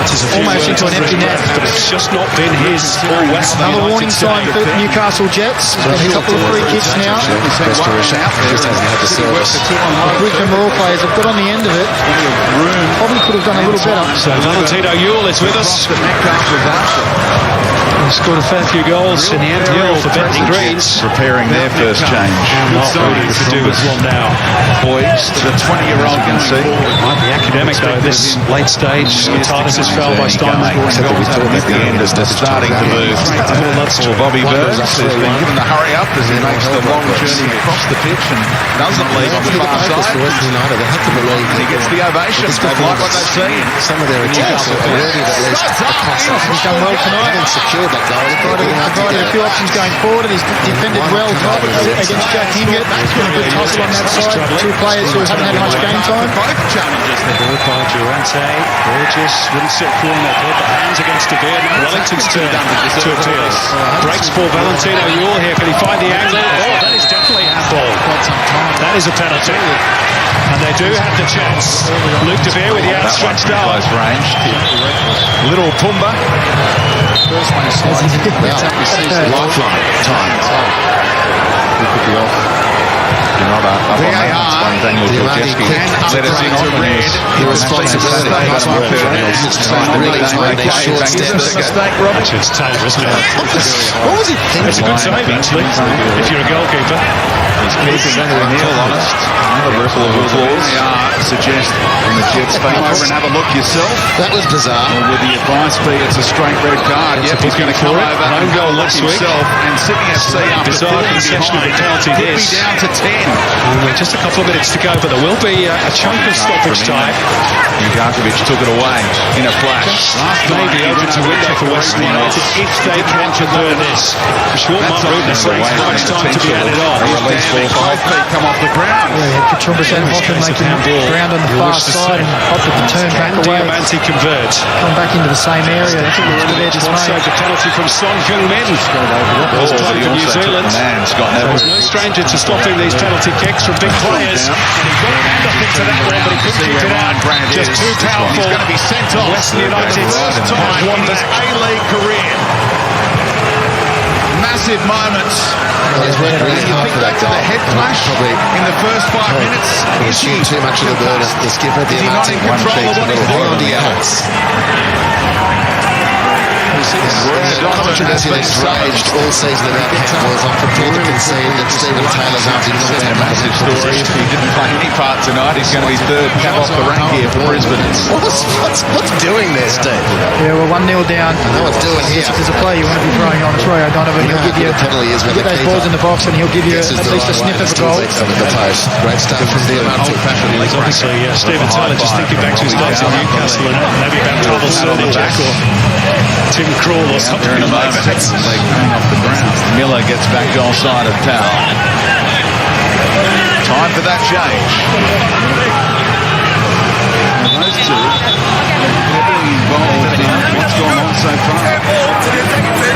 Speaker 4: almost into an empty net.
Speaker 2: But it's just not been his all Western
Speaker 4: Another warning
Speaker 2: United
Speaker 4: sign for Newcastle Jets. A couple of free kicks now.
Speaker 1: Restoration just hasn't had the service.
Speaker 4: The Brisbane Roar players have got on the end of it. Probably could have done a little better.
Speaker 2: So Valentino Ewell is with us. He scored a fair few goals in the NPL for Bentley Greens.
Speaker 3: Preparing their first change.
Speaker 2: Not really to do with one now.
Speaker 3: Poised, the 20-year-old can see.
Speaker 2: Might be academic though, this late stage. Tardis is fouled by Steinman.
Speaker 3: Except that we thought at the end as they're starting to move. For Bobby Burns, who's been given the hurry up as he makes the long journey across the pitch and doesn't leave on the far side. And he gets the ovation. They like what they've seen.
Speaker 1: Some of their attacks are worthy of at least a pass.
Speaker 4: He's done well tonight.
Speaker 1: Having secured that goal,
Speaker 4: Provided a few options going forward, and he's defended well against Jack Hingett. He's been a good tussle on that side. Two players who haven't had much game time.
Speaker 3: Both challenges there.
Speaker 2: Ball by Durante. Burgess wouldn't sit cool in that ball, but hands against De Beer. Now Wellington's turn to appeal. Breaks for Valentino Ewell here. Can he find the angle? Oh, that is definitely handball. That is a penalty. And they do have the chance. Luke De Beer with the outstretched arm.
Speaker 3: Close range. Little Pumba.
Speaker 6: First one is
Speaker 1: lifeline time.
Speaker 6: He could be off.
Speaker 3: You're not up on that. It's one Daniel Georgieski. Let us in on red.
Speaker 1: The responsibility. Really trying these short steps.
Speaker 2: It's Taylor, isn't it?
Speaker 1: What was he thinking?
Speaker 2: It's a good save, actually, if you're a goalkeeper.
Speaker 3: He's keeping Neil honest. Another ripple of applause. Suggest from the Jets. Go over and have a look yourself.
Speaker 1: That was bizarre.
Speaker 3: Or would the advice be it's a straight red card? Yep, he's going to come over and
Speaker 2: goal
Speaker 3: look
Speaker 2: last week.
Speaker 3: himself. And Sydney FC after
Speaker 2: Bizarre
Speaker 3: falling
Speaker 2: concession of
Speaker 3: behind
Speaker 2: a penalty
Speaker 3: could be
Speaker 2: this.
Speaker 3: down to 10.
Speaker 2: Just a couple of minutes to go, but there will be a chunk of stoppage time.
Speaker 3: Djokovic took it away in a flash.
Speaker 2: Maybe open to Huyndai for Western United if they can convert this. For sure, Mark Rutten says how much time to be added on.
Speaker 3: Release ball. 5 feet come off the ground.
Speaker 4: Yeah, he had Katumbas and Hoffman making ground on the far side, and Hoffman to turn back away.
Speaker 2: Diamanti convert.
Speaker 4: Come back into the same area. I think we're there just
Speaker 2: Also the penalty from Son Heung-min. Was time for New Zealand. Was no stranger to stopping these penalty kicks from big players. He got a hand up into that one, but he couldn't keep it out. Just too powerful.
Speaker 3: He's going to be sent off.
Speaker 2: Western United
Speaker 3: First time in his A-League career. Massive moments.
Speaker 1: He's worked really hard for that goal.
Speaker 3: The head clash in the first 5 minutes.
Speaker 1: He assumed too much of the burden. The skipper, the
Speaker 3: not in control of what he's doing?
Speaker 1: Controversy that's raged all season about handballs. I'm prepared to concede that Stephen Taylor's arms ignored
Speaker 3: A massive story. If he didn't play any part tonight, he's going to be third cap off the rank here for Brisbane.
Speaker 1: What's doing there, Steve?
Speaker 4: Yeah, we're 1-0 down.
Speaker 1: I know what's doing here.
Speaker 4: If there's a player you want to be throwing on, it's Roy O'Donovan. He'll give you
Speaker 1: penalty is when
Speaker 4: get those balls in the box, and he'll give you at least a sniff of a goal.
Speaker 1: The post. Great stuff from Diamante.
Speaker 2: Obviously, Stephen Taylor just thinking back to his days in Newcastle and maybe about trouble on back or Tim Krul or something.
Speaker 3: In a moment, leg coming off the ground. Miller gets back goal side of Powell. Time for that change. And those two heavily involved in what's gone on so so far.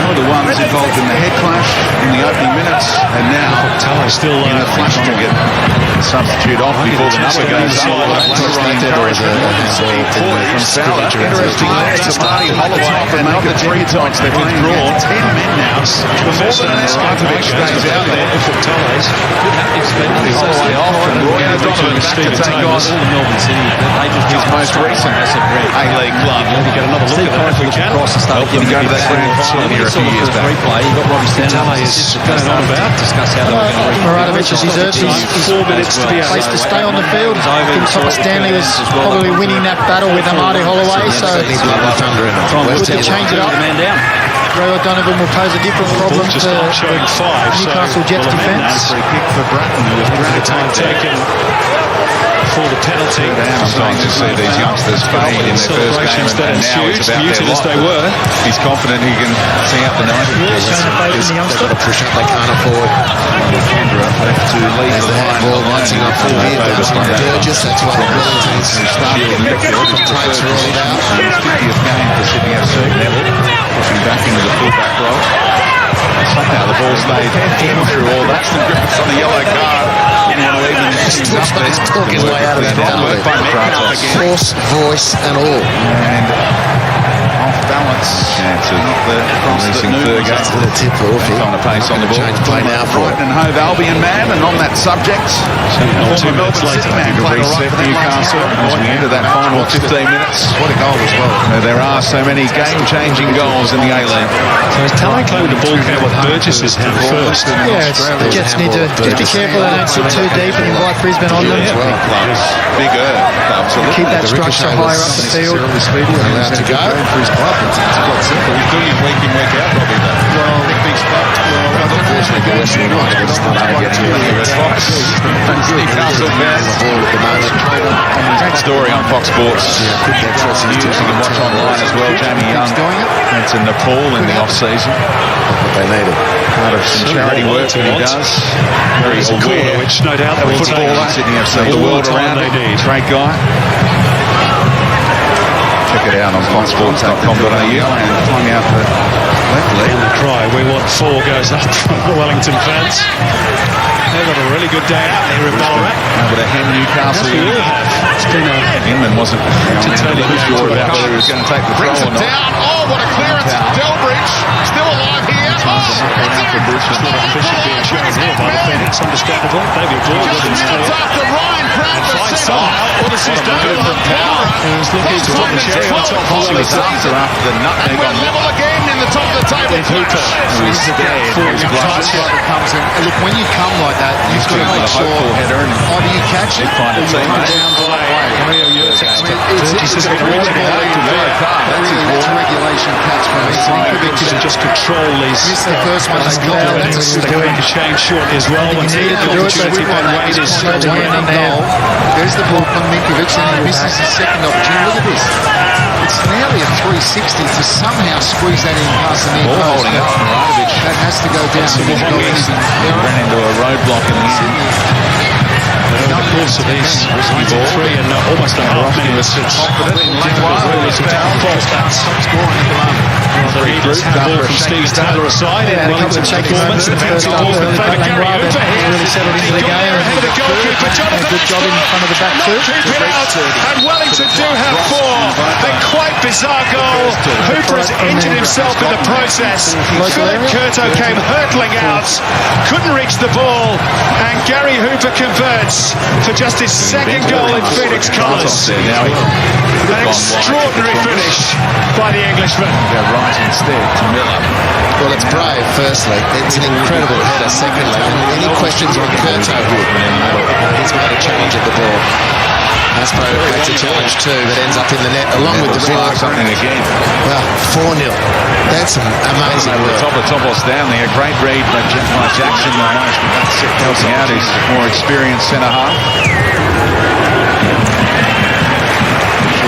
Speaker 3: One of the ones involved in the head clash in the opening minutes, and now
Speaker 2: still
Speaker 3: in the flash to get substitute off before the number goes up. Interesting there to Marty Holloway, and not the three times they've withdrawn. 10 men now. Rakovic stays out there. Holloway off, and Roy O'Donovan back to take on his most recent A-League club.
Speaker 2: We'll get another look at that if we can.
Speaker 3: Help them go to that grand final here a few years back.
Speaker 2: Huyndai is going on about.
Speaker 4: Maradovic has deserved his
Speaker 2: 4 minutes to be
Speaker 4: place to stay on the field. I think Thomas Stanley was probably winning that battle with Marty Holloway, so good to change it up. Ray O'Donovan will pose a different problem to Newcastle Jets defence.
Speaker 3: Free kick for Bratton, who was dragged
Speaker 2: Time taken for the penalty.
Speaker 3: Sometimes you see these youngsters fade in their first game, and now it's about their
Speaker 2: as they were.
Speaker 3: He's confident he can see out the 90.
Speaker 1: They've got to push up, they can't afford.
Speaker 3: Kendra left to lead
Speaker 1: There's
Speaker 3: the
Speaker 1: the
Speaker 3: line.
Speaker 1: handball lancing up full here. Burgess, that's why Wellington's types are all about.
Speaker 3: 50th game for Sydney FC. Neville pushing back into the full-back role. Somehow the ball stayed in through all that. Griffiths on the yellow card.
Speaker 1: He's talking his way out of that penalty. Force, voice and all.
Speaker 3: And off balance. To knock the cross that Newman
Speaker 1: That's to the tip for Orphy.
Speaker 3: on a pace on the ball.
Speaker 1: Change play now for
Speaker 3: Brighton and Hove Albion man, and on that subject,
Speaker 2: Not 2 minutes
Speaker 3: Melbourne
Speaker 2: later,
Speaker 3: City man played a right for Newcastle as we enter that final 15 minutes.
Speaker 1: What a goal as well.
Speaker 3: There are so many game-changing goals in the A-League.
Speaker 2: So is Talon claiming the ball came with Burgess's hand first?
Speaker 4: Yeah, the Jets need to just be careful they don't sit too deep and invite Brisbane on them.
Speaker 3: Bigger clubs.
Speaker 4: Keep that structure higher up the field.
Speaker 1: Allowed to go.
Speaker 6: For his club, it's quite simple.
Speaker 3: He's doing it week in, week out, probably, though. Big spot.
Speaker 1: Unfortunately, Western United is not able to get to it.
Speaker 3: Fox. Newcastle fans. Great story on Fox Sports. News you can watch online as well. Jamie Young went to Nepal in the off-season.
Speaker 1: What they needed.
Speaker 3: Part of some charity work that he does. Very aware.
Speaker 2: Which no doubt they will take.
Speaker 3: Footballer, Sydney FC, the
Speaker 2: all
Speaker 3: world
Speaker 2: the time
Speaker 3: around
Speaker 2: they
Speaker 3: him.
Speaker 2: need.
Speaker 3: Great guy. Check it out on foxsports.com.au and flung out the left leg.
Speaker 2: The cry, we want 4 goes up from the Wellington fans. They've got a really good day out there in Ballarat.
Speaker 3: Able to hem Newcastle.
Speaker 2: We all have. It's been a
Speaker 3: Inman wasn't
Speaker 2: totally
Speaker 3: sure about whether he was going to take the throw or not.
Speaker 7: Down. Oh, what a clearance. Delbridge still alive here.
Speaker 2: fishing being shown here by the Phoenix. Understandable. David Ball with his
Speaker 7: After Ryan Grant
Speaker 2: finds somehow. All this is done from Power. Who's looking to put the cherry on top of the
Speaker 3: After the nutmeg on
Speaker 7: level again in the top of the table.
Speaker 2: With Hooper.
Speaker 3: Who's scared. His glasses.
Speaker 6: Comes in. Look, when you come like that, you've got to make sure either you catch it or you come down the right way. It's a regulation catch from
Speaker 2: Ninkovic can just control these.
Speaker 6: Missed the first one.
Speaker 2: They can make a change shortly as well. When
Speaker 4: He needed to do it, but
Speaker 2: Ben Wade is
Speaker 6: There's the ball from Ninkovic, and he misses his second opportunity. Look at this. It's nearly a 360 to somehow squeeze that in past the near
Speaker 3: Ball
Speaker 6: post.
Speaker 3: holding up from Radovic.
Speaker 6: That has to go down.
Speaker 3: Ran into a roadblock in the end.
Speaker 2: Of course, of these 3 and almost a half minutes. It's difficult really to fault that. Rather needless handball from Steve Taylor aside in Wellington's performance. The penalty ball in favour of Gary Hooper here.
Speaker 4: Really settled into the game.
Speaker 2: Ahead of the goalkeeper, Jonathan.
Speaker 4: Good job in front of the back too.
Speaker 2: Keep it out, and Wellington do have 4. A quite bizarre goal. Hooper has injured himself in the process. Philip Curto came hurtling out, couldn't reach the ball, and Gary Hooper converts for just his second goal in Phoenix colours. An extraordinary finish by the Englishman.
Speaker 3: Go right instead to Miller.
Speaker 1: Well, it's brave, firstly. It's an incredible header, secondly. And any questions on Curto here? He's made a change at the ball. Aspo makes a challenge too, that ends up in the net along with the red.
Speaker 3: Something again.
Speaker 1: Well, 4-0. That's some amazing
Speaker 3: Over the
Speaker 1: work.
Speaker 3: top of down there. Great read by Jackson. Helping out his more experienced centre half.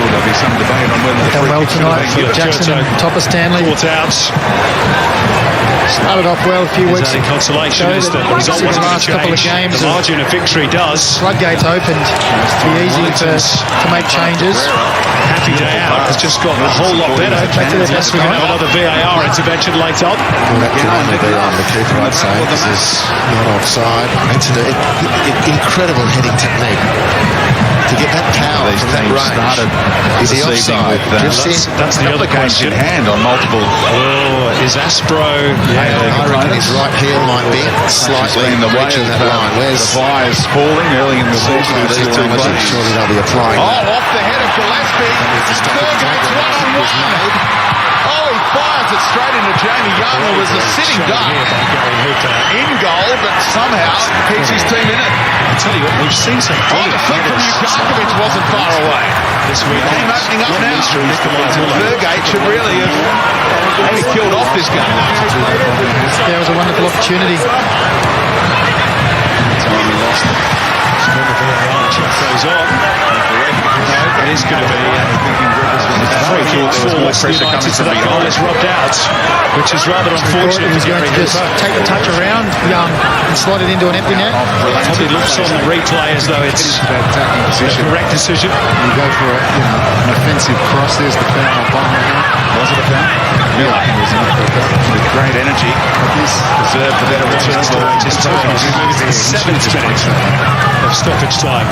Speaker 3: There'll be some debate on whether the
Speaker 4: Done
Speaker 3: free
Speaker 4: well
Speaker 3: kick should have
Speaker 4: tonight
Speaker 3: been
Speaker 4: for
Speaker 3: given.
Speaker 4: Jackson and Topper Stanley.
Speaker 2: Caught out.
Speaker 4: Started off well a few weeks
Speaker 2: His only consolation
Speaker 4: ago,
Speaker 2: is that the
Speaker 4: but
Speaker 2: result
Speaker 4: in the
Speaker 2: wasn't
Speaker 4: last
Speaker 2: to
Speaker 4: couple of
Speaker 2: change.
Speaker 4: games,
Speaker 2: The margin of victory does.
Speaker 4: floodgates opened. It's too easy to make changes.
Speaker 2: Happy day out has just gotten a whole lot better.
Speaker 4: Back to their best
Speaker 2: We're going to
Speaker 4: tonight.
Speaker 2: have another VAR intervention later on.
Speaker 1: Well, that can only be on the keeper, I'd say. This is not offside. It's an incredible heading technique. To get that power
Speaker 3: These
Speaker 1: from that
Speaker 3: teams
Speaker 1: range.
Speaker 3: started
Speaker 1: Is he
Speaker 3: this evening
Speaker 1: offside?
Speaker 3: with
Speaker 1: Drifts in.
Speaker 2: That's the other
Speaker 3: games
Speaker 2: question.
Speaker 3: in hand on multiple.
Speaker 2: Oh, is Aspro?
Speaker 1: I reckon his right heel might be slightly
Speaker 3: in the way
Speaker 1: reaching
Speaker 3: of
Speaker 1: that line. Where's
Speaker 3: the fires falling early in the season.
Speaker 1: Surely they'll be applying
Speaker 7: Oh,
Speaker 1: that.
Speaker 7: off the head of Gillespie. Thurgate's one-on-one. Oh, he fires it straight into Jamie Young, who was a sitting duck. In goal, but somehow keeps his team in it.
Speaker 2: I tell you what, we've seen some
Speaker 7: Oh, the flick from Jukovic wasn't far away.
Speaker 2: this week.
Speaker 7: Game opening up now. Thurgate should really have maybe killed off this game.
Speaker 4: There was a wonderful opportunity.
Speaker 2: Goes on. It is going to be free kick for West United, so that goal is rubbed out, which is rather unfortunate
Speaker 4: He was
Speaker 2: for
Speaker 4: going
Speaker 2: Gary
Speaker 4: to just
Speaker 2: Hooper.
Speaker 4: take the touch around Young and slot it into an empty net.
Speaker 2: Probably looks on the replay as though it's
Speaker 6: That attacking
Speaker 2: the
Speaker 6: position.
Speaker 2: correct decision.
Speaker 6: You go for an offensive cross. There's the foul on bottom of that.
Speaker 3: Was it a foul?
Speaker 6: Yeah, I think it was
Speaker 3: With great energy. Deserved the better return ball.
Speaker 2: Just the 7th minute of stoppage time.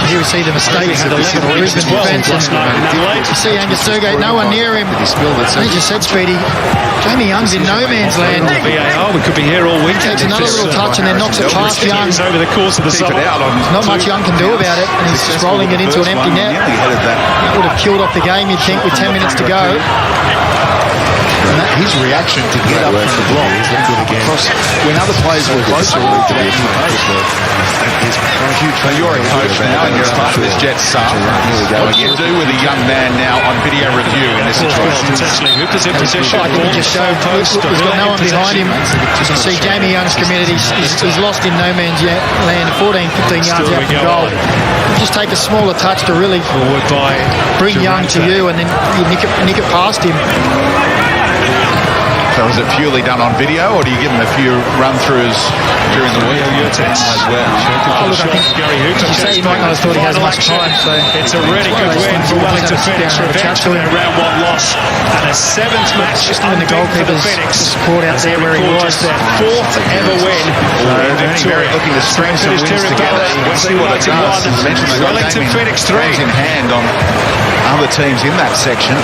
Speaker 4: Here we see the mistakes of the
Speaker 2: Brisbane
Speaker 4: Brisbane
Speaker 2: well
Speaker 4: defence.
Speaker 2: last night in Adelaide.
Speaker 4: You see Angus Thurgate, no one near him.
Speaker 6: He spilled it.
Speaker 4: I think you said, Speedy, Jamie Young's in no man's land.
Speaker 2: VAR, we could be here all week.
Speaker 4: Takes another little touch and then knocks it past Young.
Speaker 2: Over the course of the summer.
Speaker 4: Not much Young can do about it, and he's just rolling it into an empty net. That would have killed off the game, you'd think, with 10 minutes to go.
Speaker 6: His reaction to get up from the block across when other players were closer to that
Speaker 3: So you're a coach now and you're a part of this Jets sub. What do you do with a young man now on video review in this situation?
Speaker 2: Potentially Hooper's in position.
Speaker 4: I think he just showed, look, he's got no one behind him. You can see Jamie Young's committed. He's lost in no man's land, 14, 15 yards out from goal. You just take a smaller touch to really
Speaker 2: Forward by
Speaker 4: bring Young to you, and then you nick it past him.
Speaker 3: So is it purely done on video, or do you give him a few run-throughs during the week as well?
Speaker 4: Oh, look, I think
Speaker 2: Gary Hooper.
Speaker 4: you say he might not have thought he has much time, so
Speaker 2: It's a really good win for Wellington Phoenix. Revenge for their round 1 loss and a 7th match
Speaker 4: just doing the
Speaker 2: unbeaten for the
Speaker 4: goalkeeper's
Speaker 2: Phoenix.
Speaker 4: support out there where he was.
Speaker 2: Just their 4th ever win in Victoria.
Speaker 3: Looking to string some
Speaker 2: Finished
Speaker 3: wins
Speaker 2: here in
Speaker 3: together.
Speaker 2: Dallas.
Speaker 3: We'll see what it does. As mentioned, they've got
Speaker 2: Wellington
Speaker 3: game
Speaker 2: Phoenix 3.
Speaker 3: in hand on other teams in that section.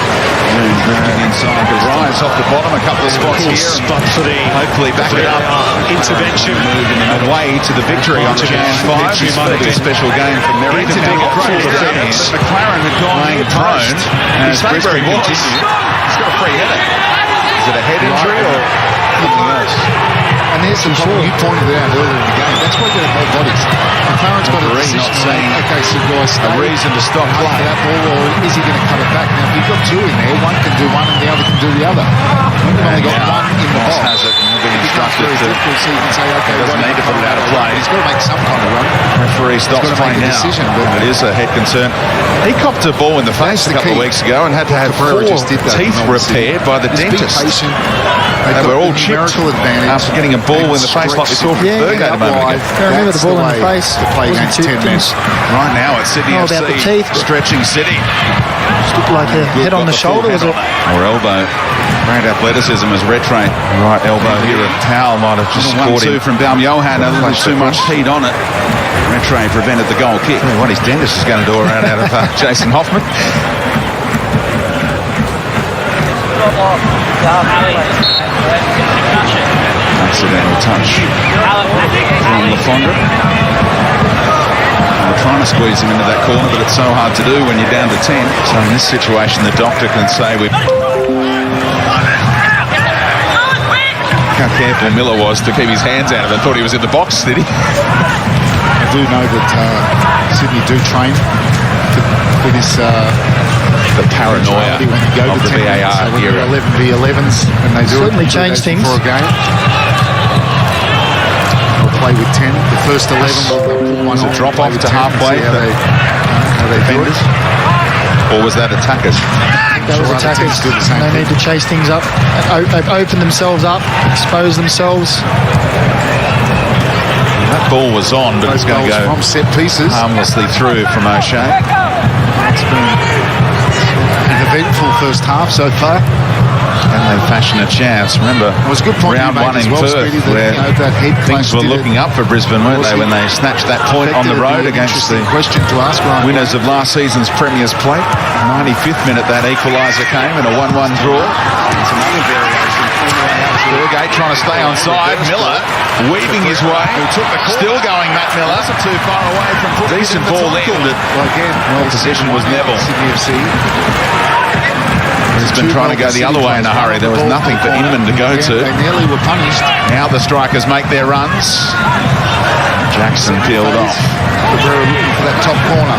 Speaker 3: Moving inside the rise off the bottom, a couple of spots here.
Speaker 2: But for the
Speaker 3: Hopefully back it up.
Speaker 2: intervention.
Speaker 3: Moving away to the victory on Jan 5. This will be a special game for Merritt.
Speaker 2: Need to dig it through the Phoenix.
Speaker 3: But McLaren had gone playing prone. As Brisbane continued. He's got a free header. Is it a head injury or something else?
Speaker 6: And there's the problem. You pointed it out earlier in the game. That's why you got to hold bodies. McLaren's got a
Speaker 3: Referee
Speaker 6: decision.
Speaker 3: not saying
Speaker 6: Okay, so do I stay?
Speaker 3: a reason to stop
Speaker 6: after
Speaker 3: play.
Speaker 6: that ball, or is he going to cut it back? Now, if you've got two in there, one can do one and the other can do the other. You've only got one in the box.
Speaker 3: Has it and will be
Speaker 6: It becomes
Speaker 3: instructed
Speaker 6: very
Speaker 3: to.
Speaker 6: difficult, so you can say, okay,
Speaker 3: Doesn't
Speaker 6: one
Speaker 3: need to put it out of play.
Speaker 6: He's got to make some kind of run.
Speaker 3: Referee stops
Speaker 6: He's got to
Speaker 3: play
Speaker 6: make a
Speaker 3: now.
Speaker 6: decision, but
Speaker 3: It is a head concern. He copped a ball in the face
Speaker 6: That's
Speaker 3: a
Speaker 6: the
Speaker 3: couple of
Speaker 6: key.
Speaker 3: weeks ago and had to have
Speaker 6: Cabrera
Speaker 3: 4
Speaker 6: just did that,
Speaker 3: teeth
Speaker 6: obviously.
Speaker 3: repaired by the
Speaker 6: Just be
Speaker 3: dentist.
Speaker 6: patient.
Speaker 3: They
Speaker 6: They've
Speaker 3: were
Speaker 6: got
Speaker 3: all
Speaker 6: the
Speaker 3: chipped
Speaker 6: numerical advantage.
Speaker 3: after getting a ball in the face like we saw from
Speaker 4: Yeah,
Speaker 3: Thurgate a moment ago.
Speaker 4: I remember the ball in the face.
Speaker 6: To play
Speaker 4: Wasn't
Speaker 6: against
Speaker 4: too
Speaker 6: 10 men.
Speaker 3: Right now it's Sydney
Speaker 4: Oh, about the
Speaker 3: FC
Speaker 4: teeth.
Speaker 3: stretching City.
Speaker 4: Looked like a head on the shoulder, was it?
Speaker 3: Or elbow. Great athleticism as Retre. Right elbow here. A towel might have just scored him. From Baum Johan. There's too much heat on it. Retre prevented the goal kick. What his dentist is going to do around out of Jason Hoffman. Accidental touch from LaFondra. We're trying to squeeze him into that corner, but it's so hard to do when you're down to 10. So in this situation, the doctor can say with how careful Miller was to keep his hands out of it. Thought he was in the box, did he?
Speaker 6: I do know that Sydney do train for this
Speaker 3: The paranoia
Speaker 6: when you go
Speaker 3: of
Speaker 6: to
Speaker 3: the
Speaker 6: 10 minutes,
Speaker 3: VAR
Speaker 6: so when
Speaker 3: era.
Speaker 6: you're 11v11s and they do
Speaker 4: Certainly
Speaker 6: it
Speaker 4: changed things.
Speaker 6: for a game. They'll play with 10. The first 11 will pull one
Speaker 3: Was it
Speaker 6: on,
Speaker 3: drop
Speaker 6: play
Speaker 3: off
Speaker 6: with
Speaker 3: to
Speaker 6: 10 and
Speaker 3: halfway
Speaker 6: see how
Speaker 3: that
Speaker 6: they do it.
Speaker 3: Or was that attackers?
Speaker 4: That was attackers. They need to chase things up, open themselves up, expose themselves.
Speaker 7: That ball was on, but it's going to go
Speaker 6: from set pieces.
Speaker 7: harmlessly through from O'Shea.
Speaker 6: It's been an eventful first half so far.
Speaker 7: And they fashion a chance. Remember,
Speaker 6: it was a good point
Speaker 7: round one in Perth, where things were looking up for Brisbane, weren't they, when they snatched that point on the road against the
Speaker 6: question to ask,
Speaker 7: winners of last season's Premier's Plate. 95th minute, that equaliser came in a 1-1 draw. It's another variation. Burgate trying to stay on side. Miller weaving his way. Still going, Matt Miller. Too far away from decent ball in. Well, possession was Neville. He's been trying to go the other way in a hurry. There was nothing for Inman to go to.
Speaker 6: They nearly were punished.
Speaker 7: Now the strikers make their runs. Jackson peeled off.
Speaker 6: Cabrera looking for that top corner.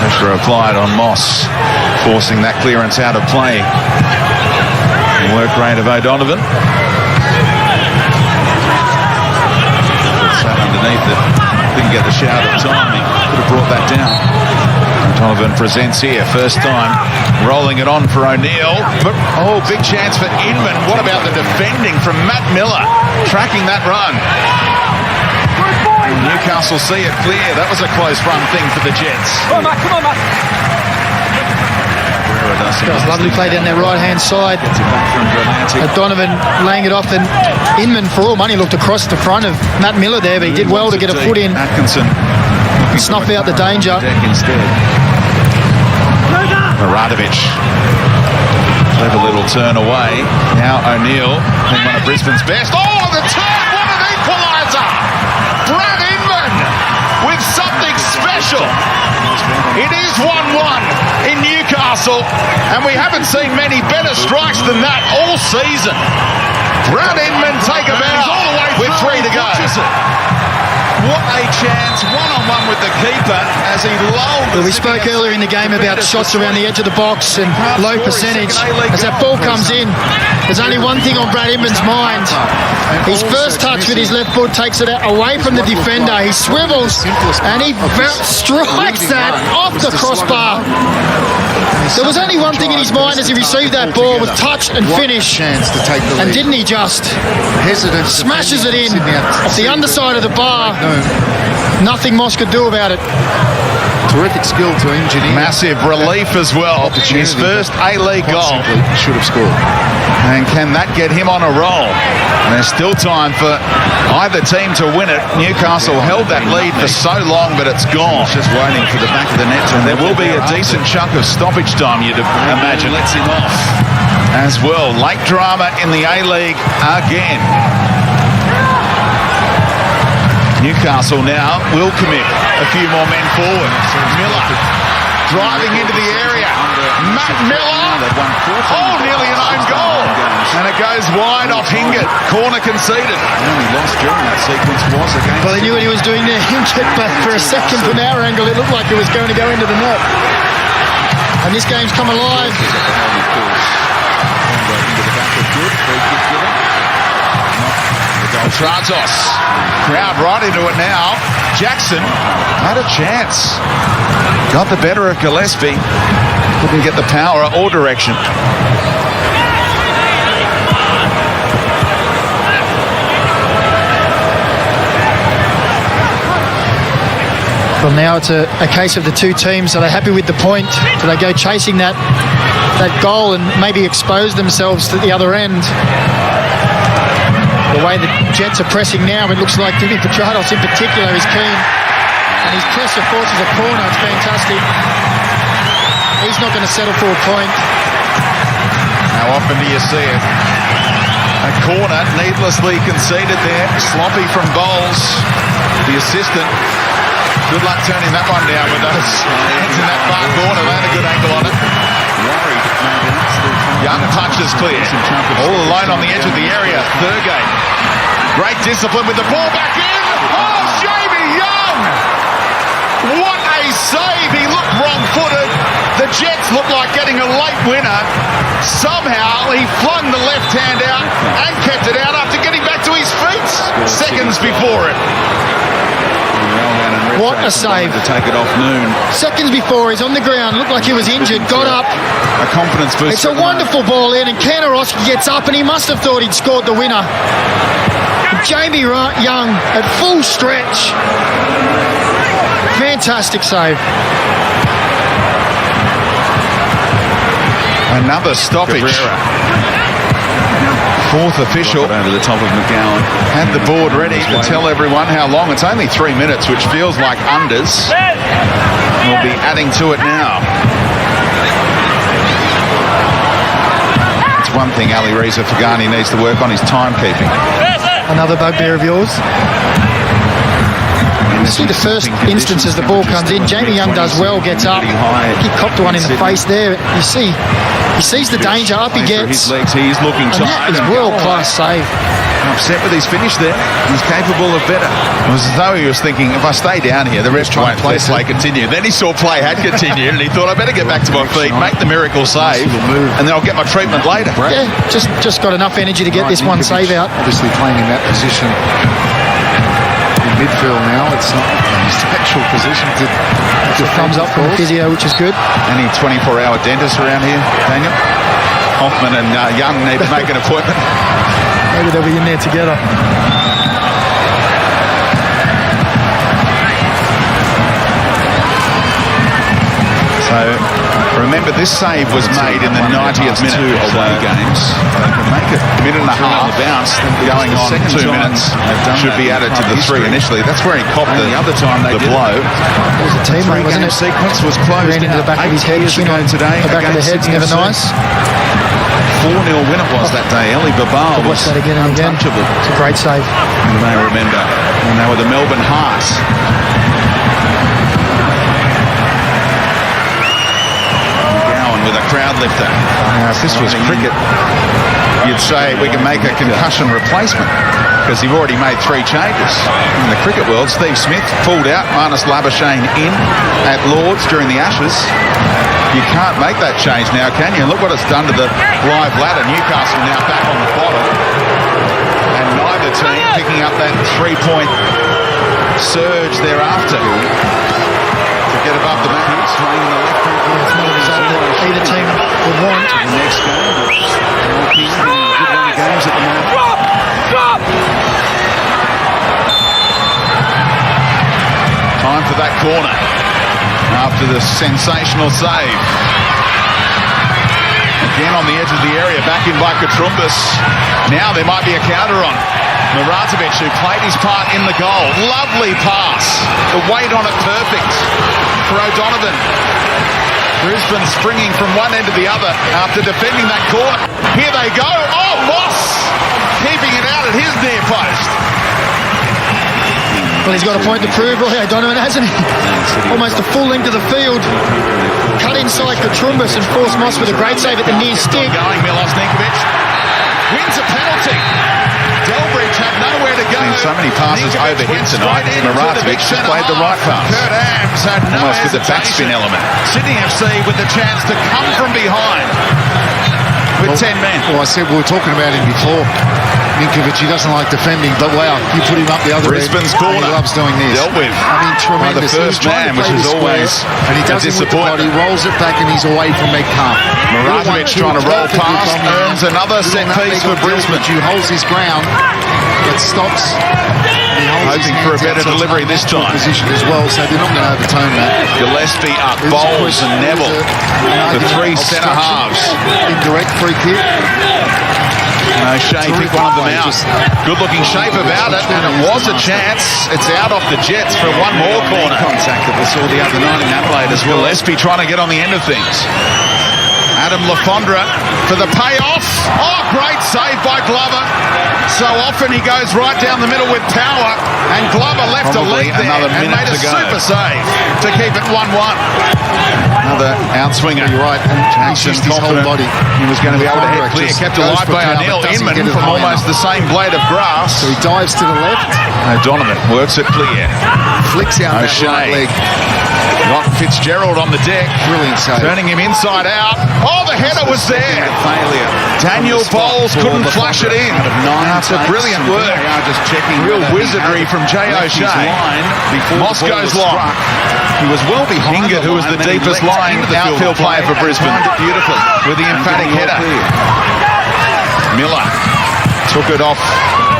Speaker 7: Pressure applied on Moss, forcing that clearance out of play. The work rate of O'Donovan. Sat underneath it. Didn't get the shout of timing. Could have brought that down. O'Donovan presents here. First time rolling it on for O'Neill. But, big chance for Inman. What about the defending from Matt Miller? Tracking that run. Newcastle see it clear. That was a close run thing for the Jets.
Speaker 4: That was lovely play down their right-hand side. O'Donovan laying it off, and Inman, for all money, looked across the front of Matt Miller there, but he did well to get a foot in.
Speaker 7: Atkinson
Speaker 4: snuff out the danger.
Speaker 7: Instead. Maradovic. Clever little turn away. Now O'Neill, one of Brisbane's best. Oh, the turn! What an equaliser! Brad Inman with something special. It is 1-1 in Newcastle, and we haven't seen many better strikes than that all season. Brad Inman take a bow with 3 to go. What a chance, one-on-one with the keeper as he lulled.
Speaker 4: Well, we spoke earlier in the game about shots around the edge of the box and low percentage. As that ball comes in, there's only one thing on Brad Inman's mind. His first touch with his left foot takes it away from the defender. He swivels and he strikes that off the crossbar. There was only one thing in his mind as he received that ball, was touch and finish. And didn't he just? Smashes it in off the underside of the bar. Nothing Moss could do about it.
Speaker 6: Terrific skill to engineer.
Speaker 7: Massive relief as well. His first A-League goal.
Speaker 6: Should have scored.
Speaker 7: And can that get him on a roll? And there's still time for either team to win it. Newcastle held that lead for so long, but it's gone. Just waiting for the back of the net. And there will be a decent chunk of stoppage time, you'd imagine. Lets him off as well. Late drama in the A-League again. Newcastle now will commit a few more men forward. Miller driving into the area. Matt Miller. Oh, nearly an own goal. And it goes wide off Hingett. Corner conceded. The only loss during that sequence was against...
Speaker 4: Well, he knew what he was doing there, Hingett, but for a second from our angle, it looked like it was going to go into the net. And this game's come alive.
Speaker 7: Tratos, crowd right into it now. Jackson had a chance. Got the better of Gillespie. Couldn't get the power or direction.
Speaker 4: Well, now it's a case of the two teams. Are they happy with the point? Do they go chasing that goal and maybe expose themselves to the other end? The way the Jets are pressing now, it looks like Dimi Petratos in particular is keen. And his pressure forces a corner. It's fantastic. He's not going to settle for a point.
Speaker 7: How often do you see it? A corner needlessly conceded there. Sloppy from Bowles, the assistant. Good luck turning that one down with those hands in that far corner. They had a good angle on it. Young punches clear. All alone on the edge of the area. Thurgate. Great discipline with the ball back in. Oh, Jamie Young! What a save! He looked wrong-footed. The Jets looked like getting a late winner. Somehow he flung the left hand out and kept it out after getting back to his feet seconds before it.
Speaker 4: What a save.
Speaker 7: To take it off Noon.
Speaker 4: Seconds before, he's on the ground, looked like he was injured, got up.
Speaker 7: A confidence boost.
Speaker 4: It's a wonderful ball in, and Kanarowski gets up, and he must have thought he'd scored the winner. Jamie Young at full stretch. Fantastic save.
Speaker 7: Another stoppage. Fourth official. Over the top of McGowan. Had the board ready to tell everyone how long. It's only 3 minutes, which feels like unders. We'll be adding to it now. It's one thing Ali Reza Fagani needs to work on, his timekeeping.
Speaker 4: Another bugbear of yours. You see the first instance as the ball comes in, Jamie Young does well, gets up. He copped one in the face there. You see, he sees the danger, up he gets.
Speaker 7: His legs, he's looking
Speaker 4: And
Speaker 7: tight.
Speaker 4: that is world-class save.
Speaker 7: I'm upset with his finish there. He's capable of better. It was as though he was thinking, if I stay down here, the rest won't let play continue. Then he saw play had continued, and he thought, I better get back to my feet, make the miracle save, and then I'll get my treatment later.
Speaker 4: Yeah, just got enough energy to get this one save out.
Speaker 6: Obviously playing in that position in midfield now. It's not his actual position to
Speaker 4: Thumbs up from the physio, which is good.
Speaker 7: Any 24-hour dentist around here, Daniel? Hoffman and Young need to make an appointment.
Speaker 4: Maybe they'll be in there together.
Speaker 7: So remember, this save was made in the 90th minute. Two away games. They can make it a minute and a half. The bounce going on 2 minutes should be added to the 3 initially. That's where he copped the other time the blow.
Speaker 4: It was a teammate, wasn't it?
Speaker 7: Sequence was closed.
Speaker 4: Ran into the back of his head. Chin on
Speaker 7: today.
Speaker 4: The back of the head's never nice.
Speaker 7: 4-0 win it was that day. Eli Babal was
Speaker 4: Watch that again and again.
Speaker 7: untouchable.
Speaker 4: It's a great save.
Speaker 7: You may remember when they were the Melbourne Hearts. With a crowd lifter. Now, if this was cricket, you'd say we can make a concussion replacement because you've already made 3 changes. In the cricket world, Steve Smith pulled out, Marnus Labuschagne in at Lords during the Ashes. You can't make that change now, can you? And look what it's done to the live ladder. Newcastle now back on the bottom. And neither team picking up that 3-point surge thereafter. To get above the map, swaying in the left.
Speaker 4: It's not a result that either team would want.
Speaker 7: The next game, good run of games at the moment. Time for that corner after the sensational save. Again on the edge of the area, back in by Katrumbis. Now there might be a counter on. Muratovic, who played his part in the goal. Lovely pass. The weight on it perfect for O'Donovan. Brisbane springing from one end to the other after defending that corner. Here they go. Oh, Moss keeping it out at his near post.
Speaker 4: Well, he's got a point to prove, Roy O'Donovan, hasn't he? Almost a full length of the field. Cut inside Katrumbis and forced Moss with a great save at the near stick.
Speaker 7: Going Milos Ninkovic wins a penalty. Delbridge had nowhere to go. So many passes overhit tonight. Muratovic just played the right pass. Kurt Ams had no almost with the backspin element. Sydney FC with the chance to come from behind with 10 men.
Speaker 6: Well, I said we were talking about him before. Ninkovic, he doesn't like defending, but wow, you put him up the other end.
Speaker 7: Brisbane's corner.
Speaker 6: He loves doing this.
Speaker 7: Dealt with.
Speaker 6: I mean, tremendous.
Speaker 7: By the first man, which is always
Speaker 6: and he does it with the body, rolls it back, and he's away from Metcalf.
Speaker 7: Muratovic trying to roll past, earns another set piece for Brisbane.
Speaker 6: He holds his ground, but stops.
Speaker 7: Hoping for a better delivery this time.
Speaker 6: Position as well, so they're not going to overturn that.
Speaker 7: Gillespie up, Bowles and Neville, the 3 centre halves.
Speaker 6: Indirect free kick.
Speaker 7: O'Shea picked one of them out. Good-looking shape about it, and it was a chance. It's out off the Jets for one more corner. Contact that we saw the other night in Adelaide as well. Gillespie trying to get on the end of things. Adam Lafondra for the payoff. Oh, great save by Glover. So often he goes right down the middle with power, and Glover left a lead there and made a super save to keep it 1-1. Another outswinger.
Speaker 6: You're right. And
Speaker 7: Jackson
Speaker 6: his whole body.
Speaker 7: He was going to be able to head clear. Kept alive by O'Neill. Inman from almost the same blade of grass.
Speaker 6: So he dives to the left.
Speaker 7: O'Donovan works it clear.
Speaker 6: Flicks out that right leg.
Speaker 7: Got Fitzgerald on the deck.
Speaker 6: Brilliant save.
Speaker 7: Turning him inside out. Oh, the header was there. Failure. Daniel Bowles couldn't flash it in. Out of 9 It's a brilliant work.
Speaker 3: They are just checking.
Speaker 7: Real wizardry from Jay O'Shea. Moscow's lock. He was well behind Hingert, who was the deepest lying outfield player for Brisbane.
Speaker 3: Beautifully
Speaker 7: With the emphatic header. Miller took it off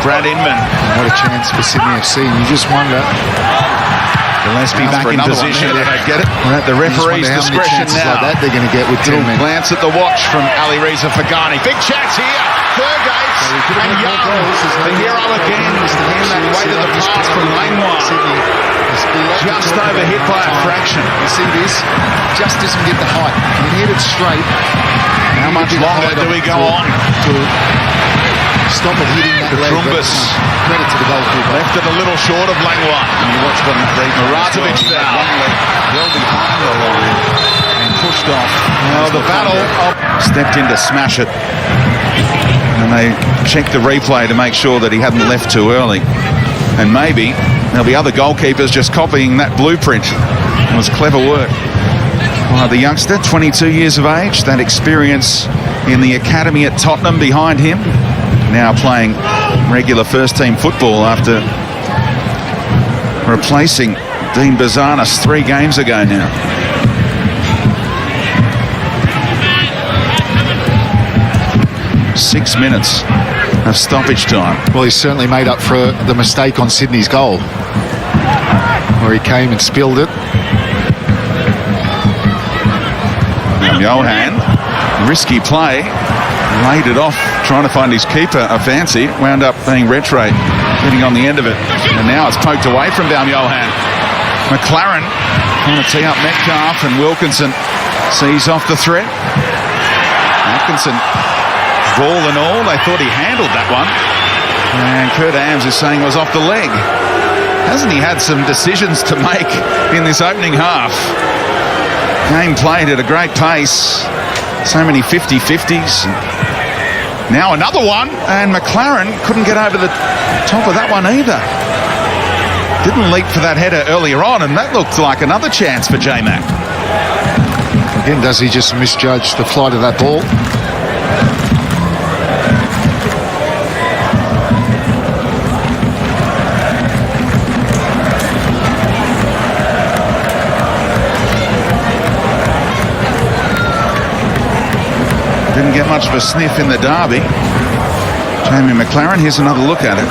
Speaker 7: Brad Inman.
Speaker 6: What a chance for Sydney FC. You just wonder.
Speaker 7: Gillespie back in position. They don't get it. At the referee's discretion now.
Speaker 6: Like that they're going to get with 10 men.
Speaker 7: Glance at the watch from Ali Reza Fagani. Big chance here. Thurgates and Young. The hero again. That way to the pass from Langlois. Just overhit by a fraction.
Speaker 6: You see this? Just doesn't get the height. You hit it straight.
Speaker 7: How much longer do we go on?
Speaker 6: To stop it hitting that leg.
Speaker 7: Trumbus.
Speaker 6: Credit to the goalkeeper.
Speaker 7: Left it a little short of Langlois. And you watch them break. Marazovic foul.
Speaker 3: Well behind the line and pushed off.
Speaker 7: Well, the battle stepped in to smash it. And they checked the replay to make sure that he hadn't left too early. And maybe there'll be other goalkeepers just copying that blueprint. It was clever work. Well, the youngster, 22 years of age, that experience in the academy at Tottenham behind him, now playing regular first-team football after replacing Dean Bazanis 3 games ago now. Six minutes of stoppage time.
Speaker 6: Well, he's certainly made up for the mistake on Sydney's goal, where he came and spilled it.
Speaker 7: Now Johan, risky play, laid it off, trying to find his keeper a fancy, wound up being Retray, getting on the end of it. And now it's poked away from Dam Johan. McLaren trying to tee up Metcalf, and Wilkinson sees off the threat. Atkinson, ball and all, they thought he handled that one. And Kurt Ams is saying it was off the leg. Hasn't he had some decisions to make in this opening half? Game played at a great pace. So many 50-50s. Now another one, and McLaren couldn't get over the top of that one either. Didn't leap for that header earlier on, and that looked like another chance for J-Mac.
Speaker 6: Again, does he just misjudge the flight of that ball?
Speaker 7: Didn't get much of a sniff in the derby. Jamie McLaren, here's another look at it.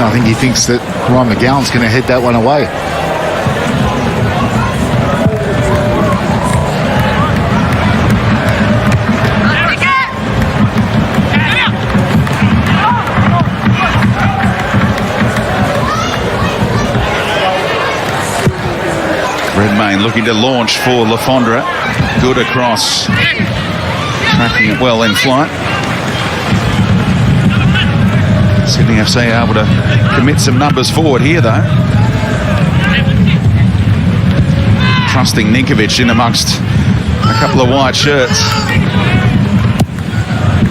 Speaker 6: I think he thinks that Ryan McGowan's going to head that one away.
Speaker 7: Redmayne looking to launch for Lafondra. Good across. Tracking it well in flight. Sydney FC able to commit some numbers forward here, though. Trusting Ninkovic in amongst a couple of white shirts.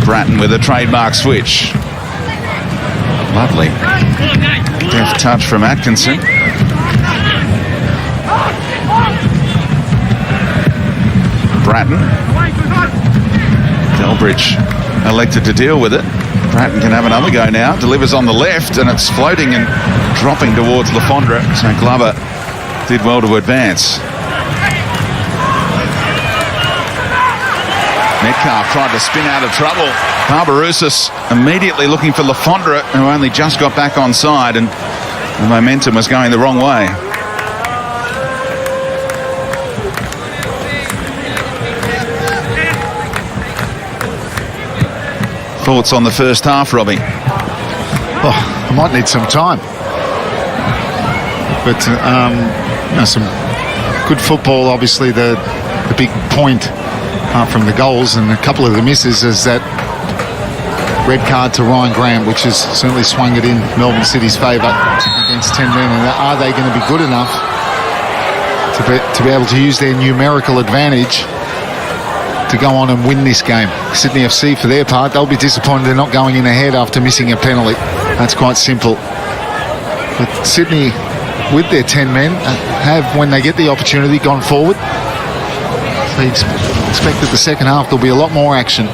Speaker 7: Bratton with a trademark switch. Lovely. Deft touch from Atkinson. Bratton. Delbridge elected to deal with it. Bratton can have another go now. Delivers on the left, and it's floating and dropping towards Lafondra. So Glover did well to advance. Metcalf tried to spin out of trouble. Barbarousis immediately looking for Lafondra, who only just got back on side, and the momentum was going the wrong way. Thoughts on the first half, Robbie?
Speaker 6: Oh, I might need some time. But some good football, obviously the big point from the goals and a couple of the misses is that red card to Ryan Graham, which has certainly swung it in Melbourne City's favour against 10 men. And are they going to be good enough to be able to use their numerical advantage to go on and win this game? Sydney FC, for their part, they'll be disappointed they're not going in ahead after missing a penalty. That's quite simple. But Sydney, with their 10 men, have, when they get the opportunity, gone forward. They expect that the second half there'll be a lot more action.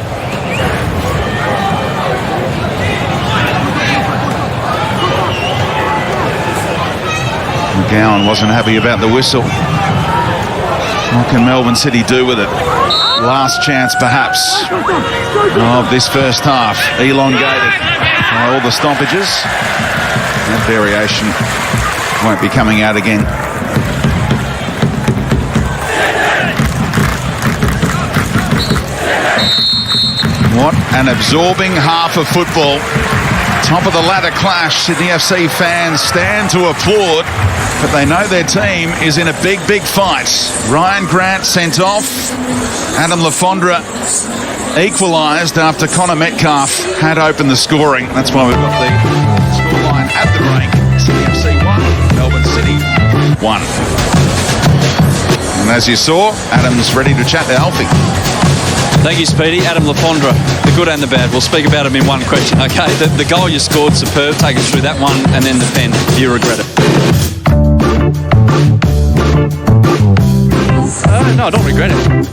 Speaker 7: Gowan wasn't happy about the whistle. What can Melbourne City do with it? Last chance, perhaps, of this first half. Elongated by all the stoppages. That variation won't be coming out again. What an absorbing half of football. Top of the ladder clash. Sydney FC fans stand to applaud, but they know their team is in a big, big fight. Ryan Grant sent off. Adam Lafondra equalised after Connor Metcalf had opened the scoring. That's why we've got the scoreline at the break. Sydney FC 1, Melbourne City 1. And as you saw, Adam's ready to chat to Alfie.
Speaker 8: Thank you, Speedy. Adam Lafondra, the good and the bad. We'll speak about him in one question, okay? The goal you scored, superb. Take us through that one and then the pen. Do you regret it? No, I don't regret it.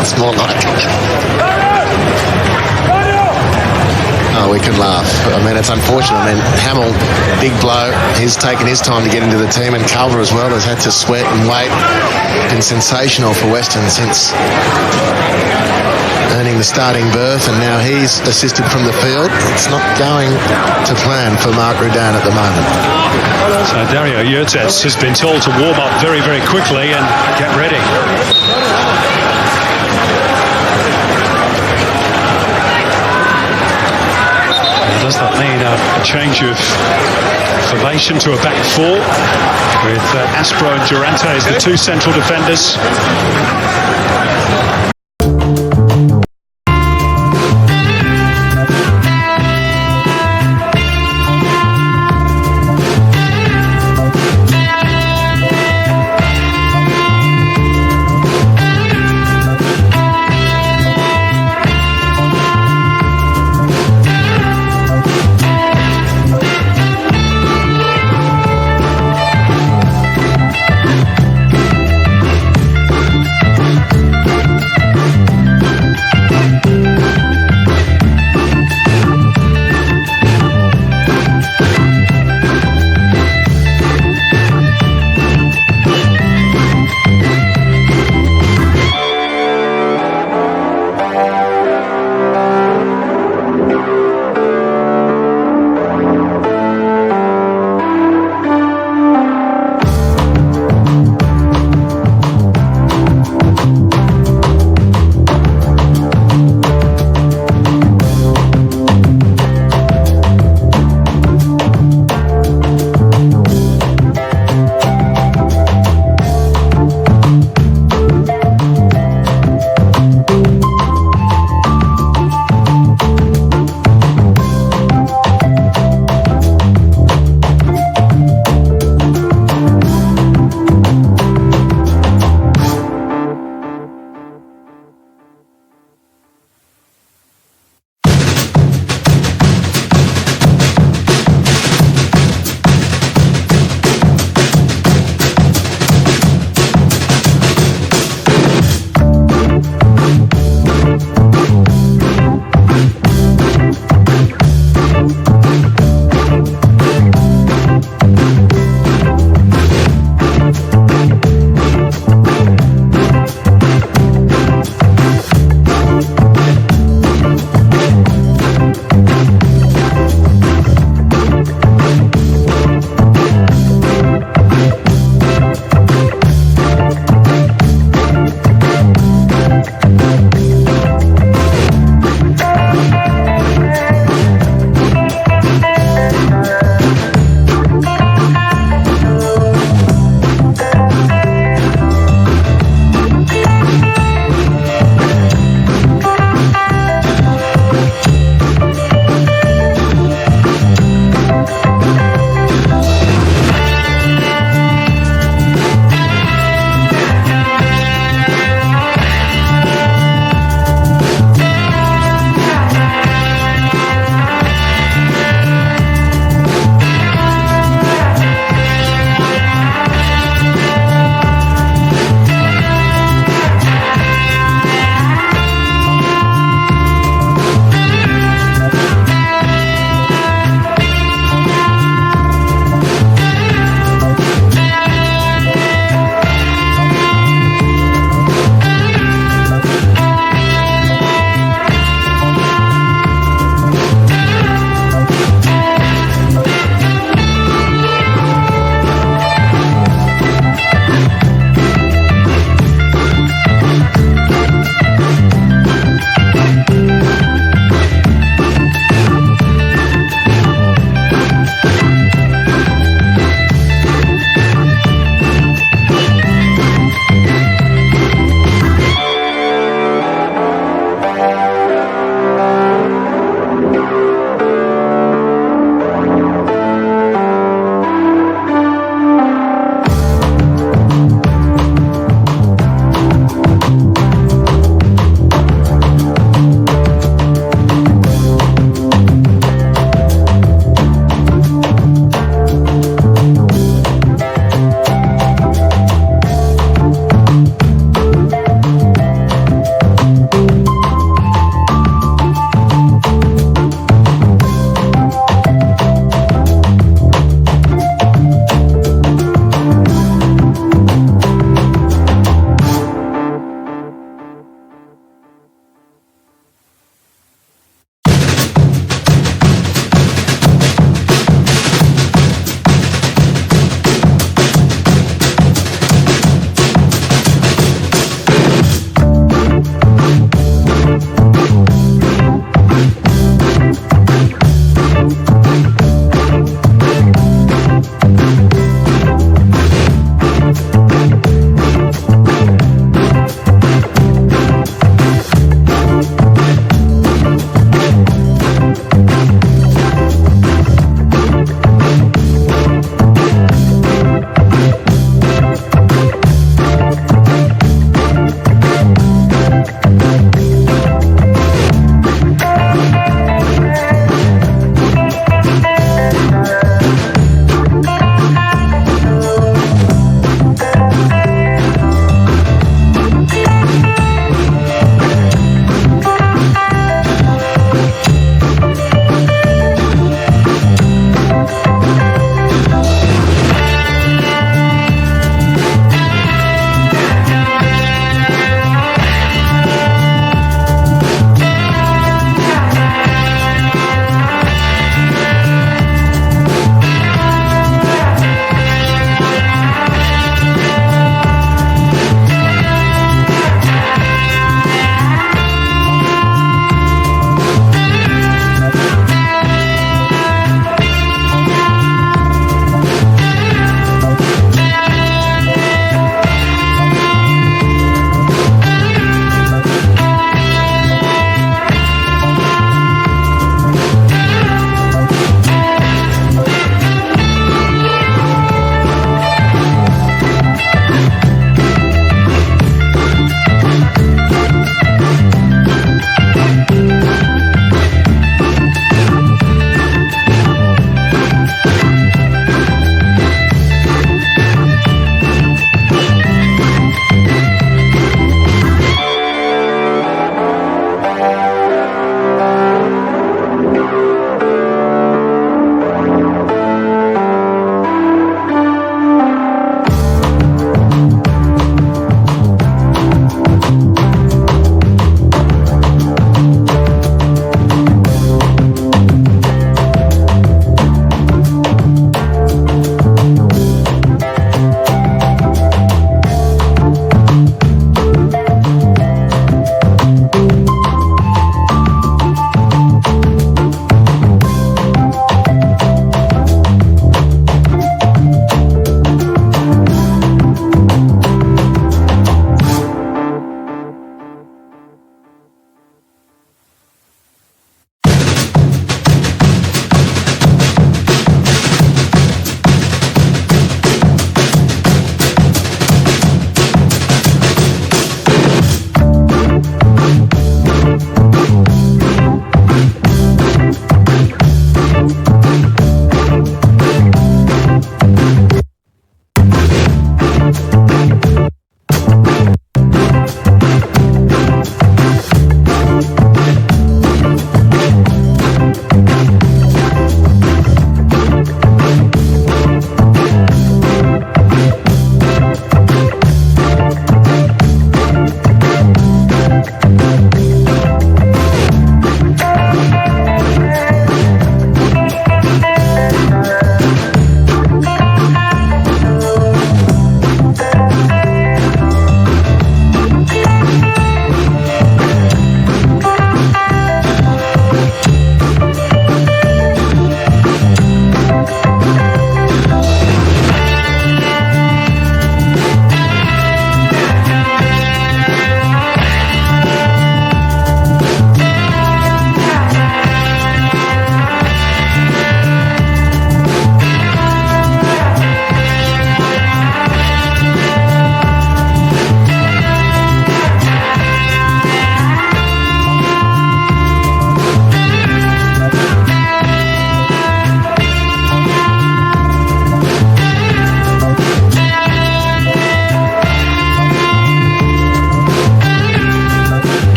Speaker 1: It's more like... Oh, we can laugh. I mean, it's unfortunate. I mean, Hamill, big blow. He's taken his time to get into the team, and Culver as well has had to sweat and wait. Been sensational for Western since earning the starting berth, and now he's assisted from the field. It's not going to plan for Mark Rudan at the moment.
Speaker 2: So Dario Yurtets has been told to warm up very, very quickly and get ready. Does that mean a change of formation to a back four with Aspro and Durante as the two central defenders?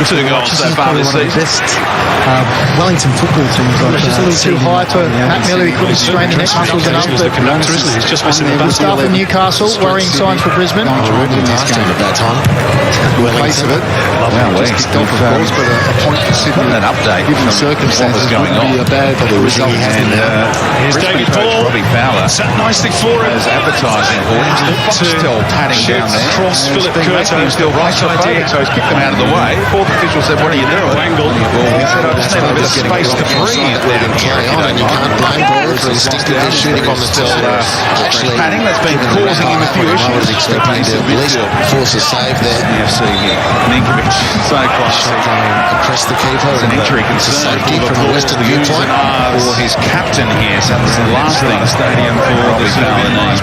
Speaker 7: 2 goals so far this season.
Speaker 5: Best Wellington football teams.
Speaker 4: Just a little too high for Matt Miller. He couldn't strain the neck muscles enough.
Speaker 2: The conductor, isn't he? He's just missing the back.
Speaker 4: Start from Newcastle, worrying signs for Brisbane.
Speaker 1: Last game at that time.
Speaker 6: Face of it.
Speaker 7: Well, we
Speaker 6: Just kicked off, of course, but a point for Sydney.
Speaker 7: an update
Speaker 6: Given the
Speaker 7: from
Speaker 6: circumstances,
Speaker 7: what was going
Speaker 6: wouldn't be a bad result.
Speaker 7: And
Speaker 2: Here's
Speaker 7: Brisbane
Speaker 2: David
Speaker 7: coach
Speaker 2: Ball.
Speaker 7: Robbie Fowler
Speaker 2: Sat nicely for him.
Speaker 7: has advertising for him. The Foxtel padding down there.
Speaker 2: Cross
Speaker 7: And it's
Speaker 2: Philip
Speaker 7: been
Speaker 2: Curto.
Speaker 7: making him still
Speaker 2: Right
Speaker 7: claustrophobic,
Speaker 2: idea.
Speaker 7: so he's kicked them out of the way. Fourth official said, "What are you doing?"
Speaker 2: Angle.
Speaker 7: He said, "I just need a bit of space to breathe down here."
Speaker 1: And you can't blame Ball for instinctively shooting on the tell. Actually,
Speaker 7: padding that's been causing him a few
Speaker 1: I would
Speaker 7: issues.
Speaker 1: expect him to at least force a save there.
Speaker 7: FC here. Ninkovic so close.
Speaker 1: Across the keeper.
Speaker 7: An injury concern
Speaker 1: Safety from a Western viewpoint.
Speaker 7: for his captain here. So that's the last thing stadium for Robbie Fowler needs.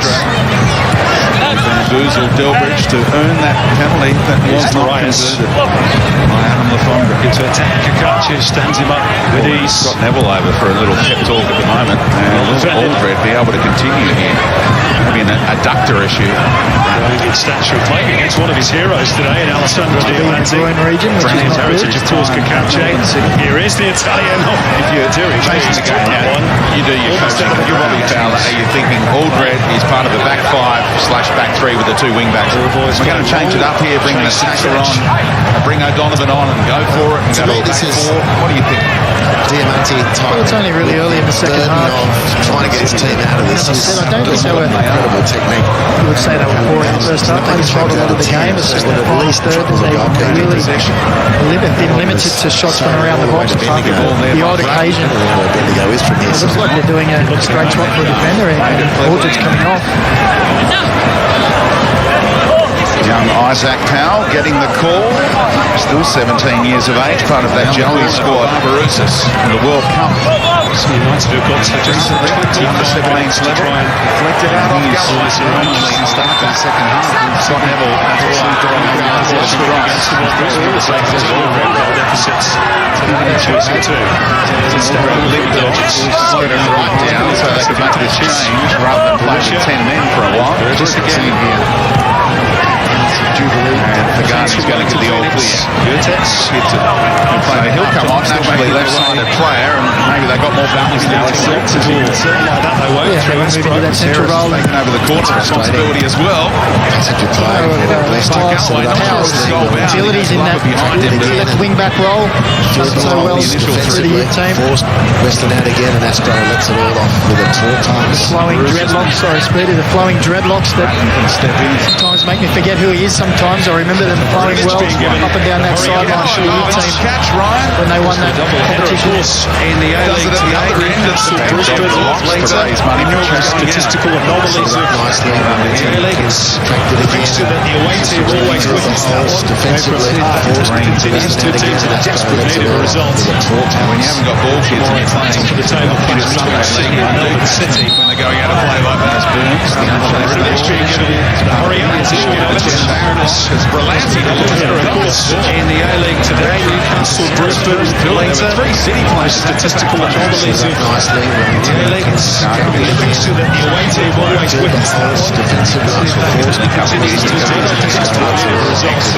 Speaker 7: Bamboozled Delbridge to earn that penalty that was not converted by Adam Lafondra.
Speaker 2: To attack Kakachi, stands him up with ease.
Speaker 7: Got Neville over for a little pep talk at the moment. And will Aldred be able to continue here? Maybe an adductor issue.
Speaker 2: Growing in stature, playing against one of his heroes today in Alessandro Diamanti.
Speaker 4: Groin region, which is
Speaker 2: Brilliant
Speaker 4: not
Speaker 2: heritage,
Speaker 4: good.
Speaker 2: of course, Kakachi. Here is the Italian.
Speaker 7: If you're chasing the game now, you do your coaching. If you're Robbie Fowler, are you thinking Aldred is part of the back 5/back 3 with the 2 wing backs? We're going to change it up here, bring an attacker on, bring O'Donovan on and go for it and go to
Speaker 1: me,
Speaker 7: a back
Speaker 1: this is-
Speaker 7: 4. What do you think?
Speaker 1: Diamanti
Speaker 4: Well, it's only really early in the second
Speaker 1: burden
Speaker 4: half.
Speaker 1: of trying to get his team out of this.
Speaker 4: As I said, I don't think they were.
Speaker 1: Incredible technique.
Speaker 4: You would say they were poor in the first half. They controlled a lot of the game. It's just in the final third that they really been limited to shots from around the box. Apart from the odd occasion.
Speaker 1: Where Bendigo is from here.
Speaker 4: It looks like they're doing a straight shot for a defender and Aldridge coming off.
Speaker 7: Young Isaac Powell getting the call. Still 17 years of age, part of that Joey squad. Barusis in the World Cup.
Speaker 2: United have got to just
Speaker 7: On the 17th level. Deflected out of Galloway.
Speaker 6: And start the second half.
Speaker 7: Scott Neville actually throwing out
Speaker 2: against the goal deficits.
Speaker 7: Get him right down so they can make this change rather than play with 10 men for a while.
Speaker 6: Just again here. Jubilee.
Speaker 7: And Fagani's going to get the all clear. He'll come on, naturally left-sided player, and maybe they got more balance now.
Speaker 4: Yeah, they move into that central role.
Speaker 7: Taking over the corner responsibility as well.
Speaker 1: Passenger play.
Speaker 4: Powell's abilities in that left wing back role. Done so well for the youth team.
Speaker 1: Forced Western out again, and Astro lets it all off with a tall pass.
Speaker 4: Flowing dreadlocks, sorry, Speedy, the flowing dreadlocks that sometimes make me forget who he is sometimes. I remember them flowing well up and down that sideline for the youth team
Speaker 7: Catch, Ryan.
Speaker 4: when they won that competition.
Speaker 2: In the
Speaker 7: Does it at the other end. It's
Speaker 2: Brisbane
Speaker 7: raise money for
Speaker 2: statistical anomalies of
Speaker 1: Nicely
Speaker 2: the Air League. It's
Speaker 1: tracked it
Speaker 2: fixture
Speaker 1: again.
Speaker 2: that the away team always wins that one.
Speaker 1: Defensively, forced
Speaker 2: Continues two teams in a desperate need of a result.
Speaker 7: When you haven't got ball kids and you're playing
Speaker 2: To the table clash between Sydney and Melbourne City.
Speaker 7: when they're going out to play like that.
Speaker 2: It's being given the hurry up position in Mariners.
Speaker 7: Berlanti
Speaker 2: Of course, in the A-League today, Newcastle, Brisbane, later. Statistical anomalies of
Speaker 1: nicely.
Speaker 2: the A-League. It's the fixture that the away team always wins that one. Continues to deliver results.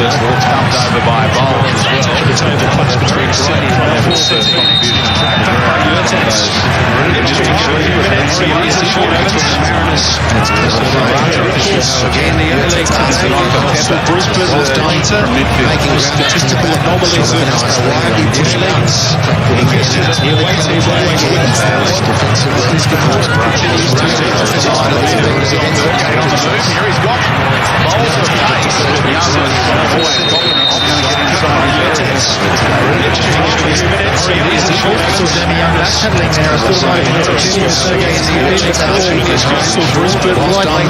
Speaker 7: Pumped over by a bowl as well.
Speaker 2: The table clash between Sydney and Melbourne City. Back by Urtex. Just a few minutes, short Evans. Mariners. In the A-League today, Newcastle, Brisbane, later.
Speaker 1: Making
Speaker 2: Statistical anomalies of the A-League. The fixture that the away team always wins that one. Continues to deliver results.
Speaker 7: Getting on the move here. He's got bowls of pace. Young is always going to get inside the Urtex.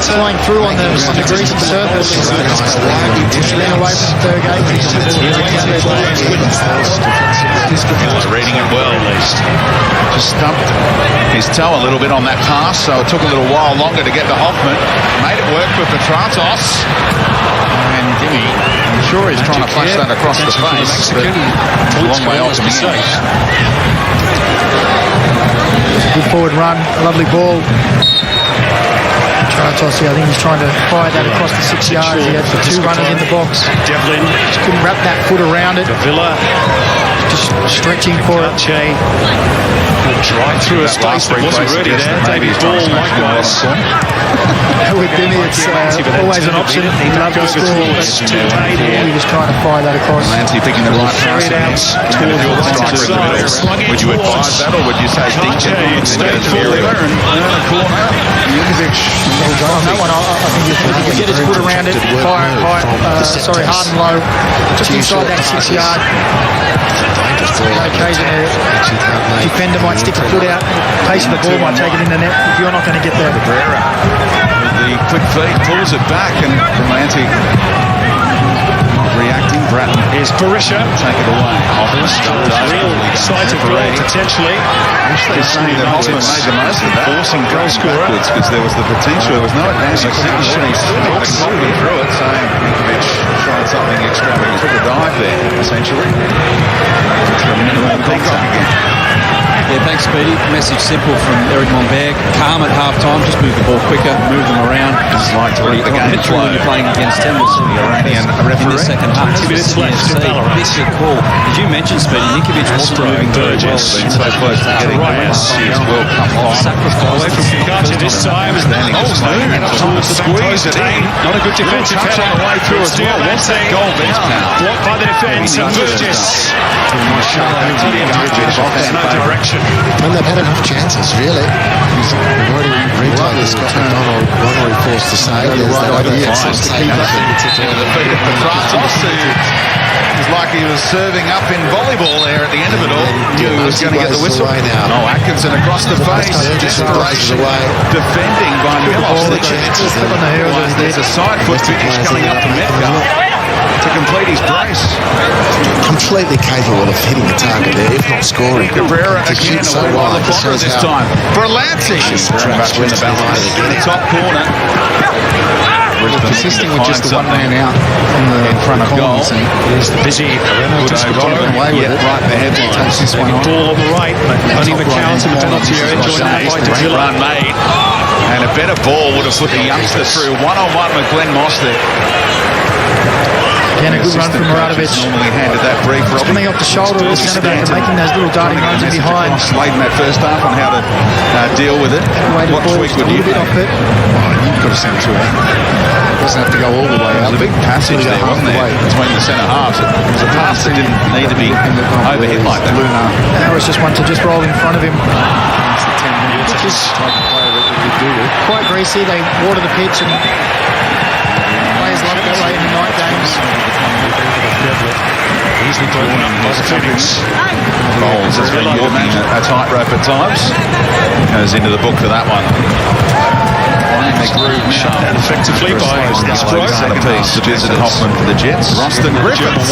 Speaker 4: Flying through on the greasy surface. Then away from the third gate.
Speaker 7: Reading it well, at least. Just stumped his toe a little bit on that pass, so it took a little while longer to get to Hoffman. Made it work for Petratos. And Dimmy, I'm sure he's trying to flash that across the face, but a long way off from the end.
Speaker 4: Good forward run, lovely ball. Tratos, I think he's trying to fire that across the 6 yards. He had two runners in the box.
Speaker 2: Devlin.
Speaker 4: Just couldn't wrap that foot around it.
Speaker 2: Villa.
Speaker 4: Just stretching for it.
Speaker 2: Drive through a space that wasn't really there. David Ball, likewise.
Speaker 4: With Dimmy, it's always an option. He loves to score. He was trying to fire that across.
Speaker 3: Lanty picking the right passing Would you advise that, or would you say dink it instead of area? Corner.
Speaker 4: On that one, I think if he can get his foot around it, hard and low, just inside that 6 yard. Occasion the defender might stick a foot out, pace of the ball might take it in the net if you're not going to get there.
Speaker 3: Cabrera with the quick feet pulls it back, and Lanty reacting. Bratton
Speaker 2: is Barisha.
Speaker 3: Take it away.
Speaker 2: Real sight of goal potentially.
Speaker 3: Just saying that Hoffman made the most of that.
Speaker 2: Forcing goal scorer.
Speaker 3: Because there was the potential. There was no advantage. Through it, saying Ninkovic tried something extravagant. Took a dive there, essentially.
Speaker 8: Yeah, thanks, Speedy. Message simple from Eric Monberg. Calm at half-time, just move the ball quicker, move them around.
Speaker 3: Just like to let the game flow.
Speaker 8: When you're playing against them, we'll see the
Speaker 3: Iranian referee.
Speaker 8: in the second half.
Speaker 2: 20 minutes left in Ballarat.
Speaker 8: This is a call. Did you mention, Speedy, Ninkovic wasn't moving very well.
Speaker 3: Been so close to getting the World Cup final.
Speaker 2: Away from Fukati this time. Towards the squeeze it in. Not a good defensive header.
Speaker 3: On the way through as well. What's that goal bench now?
Speaker 2: Blocked by the defence and Burgess. There's no direction.
Speaker 1: And they've had enough chances, really. We've already replayed the Scott McDonald one where he forced to save.
Speaker 3: The was like he was serving up in volleyball there at the end of it all. Knew he was going to get the whistle.
Speaker 1: Now.
Speaker 3: Oh, Atkinson across the face. Desperation
Speaker 1: away.
Speaker 3: Defending by Millos. There's a side foot finish coming up from Metcalf to complete his brace.
Speaker 1: Completely capable of hitting the target there, if not scoring.
Speaker 3: Cabrera again
Speaker 1: so
Speaker 3: away by
Speaker 1: wide.
Speaker 3: the blocker this time. For Lanty. Very much in the balance. In the top corner.
Speaker 6: Consistent with just the one man out in front of goal.
Speaker 2: Here's the busy
Speaker 6: Away with it.
Speaker 3: Right, the headline.
Speaker 6: Takes this one on.
Speaker 2: Ball on the right. Only McCown to the penalty area. Joined out by
Speaker 3: Great
Speaker 2: Villa.
Speaker 3: run made. And a better ball would have put the youngster through. One-on-one with Glenn Moss there.
Speaker 4: Again, a good run from Muradovic.
Speaker 3: Normally handed that brief.
Speaker 4: Coming off the shoulder of the centre back and making those little darting runs in behind.
Speaker 3: Late in that first half on how to deal with it. What tweak would you make?
Speaker 6: You've got to send it to her. Doesn't have to go all the way
Speaker 3: There
Speaker 6: up.
Speaker 3: was a big passage there, wasn't there, between the centre halves. It was a pass that didn't need to be overhit like that.
Speaker 4: Now it's just one to just roll in front of him.
Speaker 6: Which is the type of player that we could do with.
Speaker 4: Quite greasy. They water the pitch and players like that way in the night games.
Speaker 2: Easily broken up by the Phoenix.
Speaker 3: Bowles has been walking a tightrope at times. Goes into the book for that one.
Speaker 2: Shut down effectively by Spro.
Speaker 3: Second piece to visit Hoffman for the Jets. Roston Griffiths.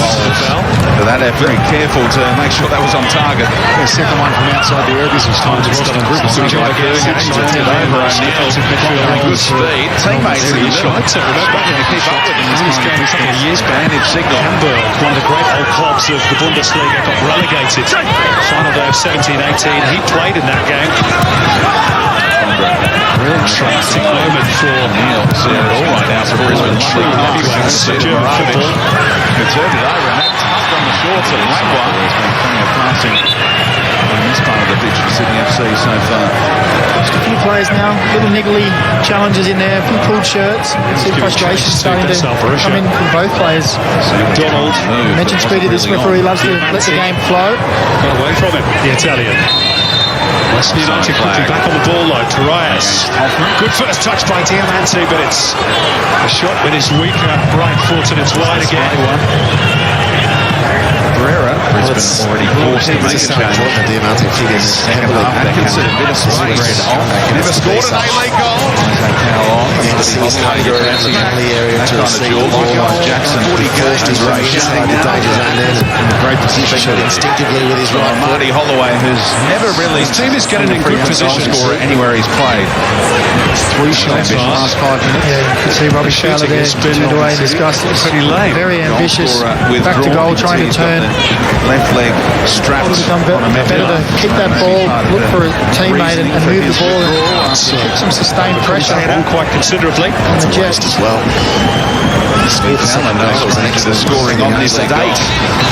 Speaker 3: For that effort, very careful to make sure that was on target.
Speaker 6: The second one from outside the area this time to Roston Griffiths.
Speaker 3: Good speed. Teammates in the middle.
Speaker 2: Remember,
Speaker 3: Keep up with him.
Speaker 2: this game a couple of years back.
Speaker 3: Signal.
Speaker 2: Hamburg, one of the great old clubs of the Bundesliga, got relegated. Final day of 17-18. He played in that game. Real traumatic moment for
Speaker 3: Neil. See it all right now for Brisbane.
Speaker 2: true heavyweights of German football.
Speaker 3: Who turned it over and that tucked on the shorts of Langwa. There's been plenty of passing on this part of the pitch for Sydney FC so far.
Speaker 4: Just a few players now, little niggly challenges in there, a few pulled shirts. See frustration starting to come in from both players.
Speaker 2: Donald
Speaker 4: Mentioned Speedy, this referee loves to let the game flow.
Speaker 2: got away from him, the Italian. Western United quickly back on the ball though. Parias. Good first touch by Diamante, but it's a shot with his weaker right foot and it's wide again.
Speaker 3: Pereira, Brisbane already forced to make a change.
Speaker 1: Diamante figures heavily.
Speaker 3: Atkinson, a bit of space. Never scored an A-League goal. That kind of George Jackson. 40 games.
Speaker 1: Great position instinctively with his right foot.
Speaker 3: Marty Holloway, who's never really
Speaker 2: His team is getting in good position.
Speaker 3: scorer anywhere he's played.
Speaker 6: 3 shots in the last 5 minutes.
Speaker 4: Yeah, you could see Robbie Fowler there turned away in disgust. It was
Speaker 2: pretty lame.
Speaker 4: very ambitious.
Speaker 3: Goal scorer
Speaker 4: Back to
Speaker 3: withdrawn.
Speaker 4: goal, trying to turn.
Speaker 7: left leg strapped
Speaker 4: Would have done better to kick that ball, look for a teammate and move the ball and put some sustained pressure
Speaker 2: Down quite considerably.
Speaker 4: on the Jets.
Speaker 1: as well.
Speaker 7: Allen was an excellent scoring on this date.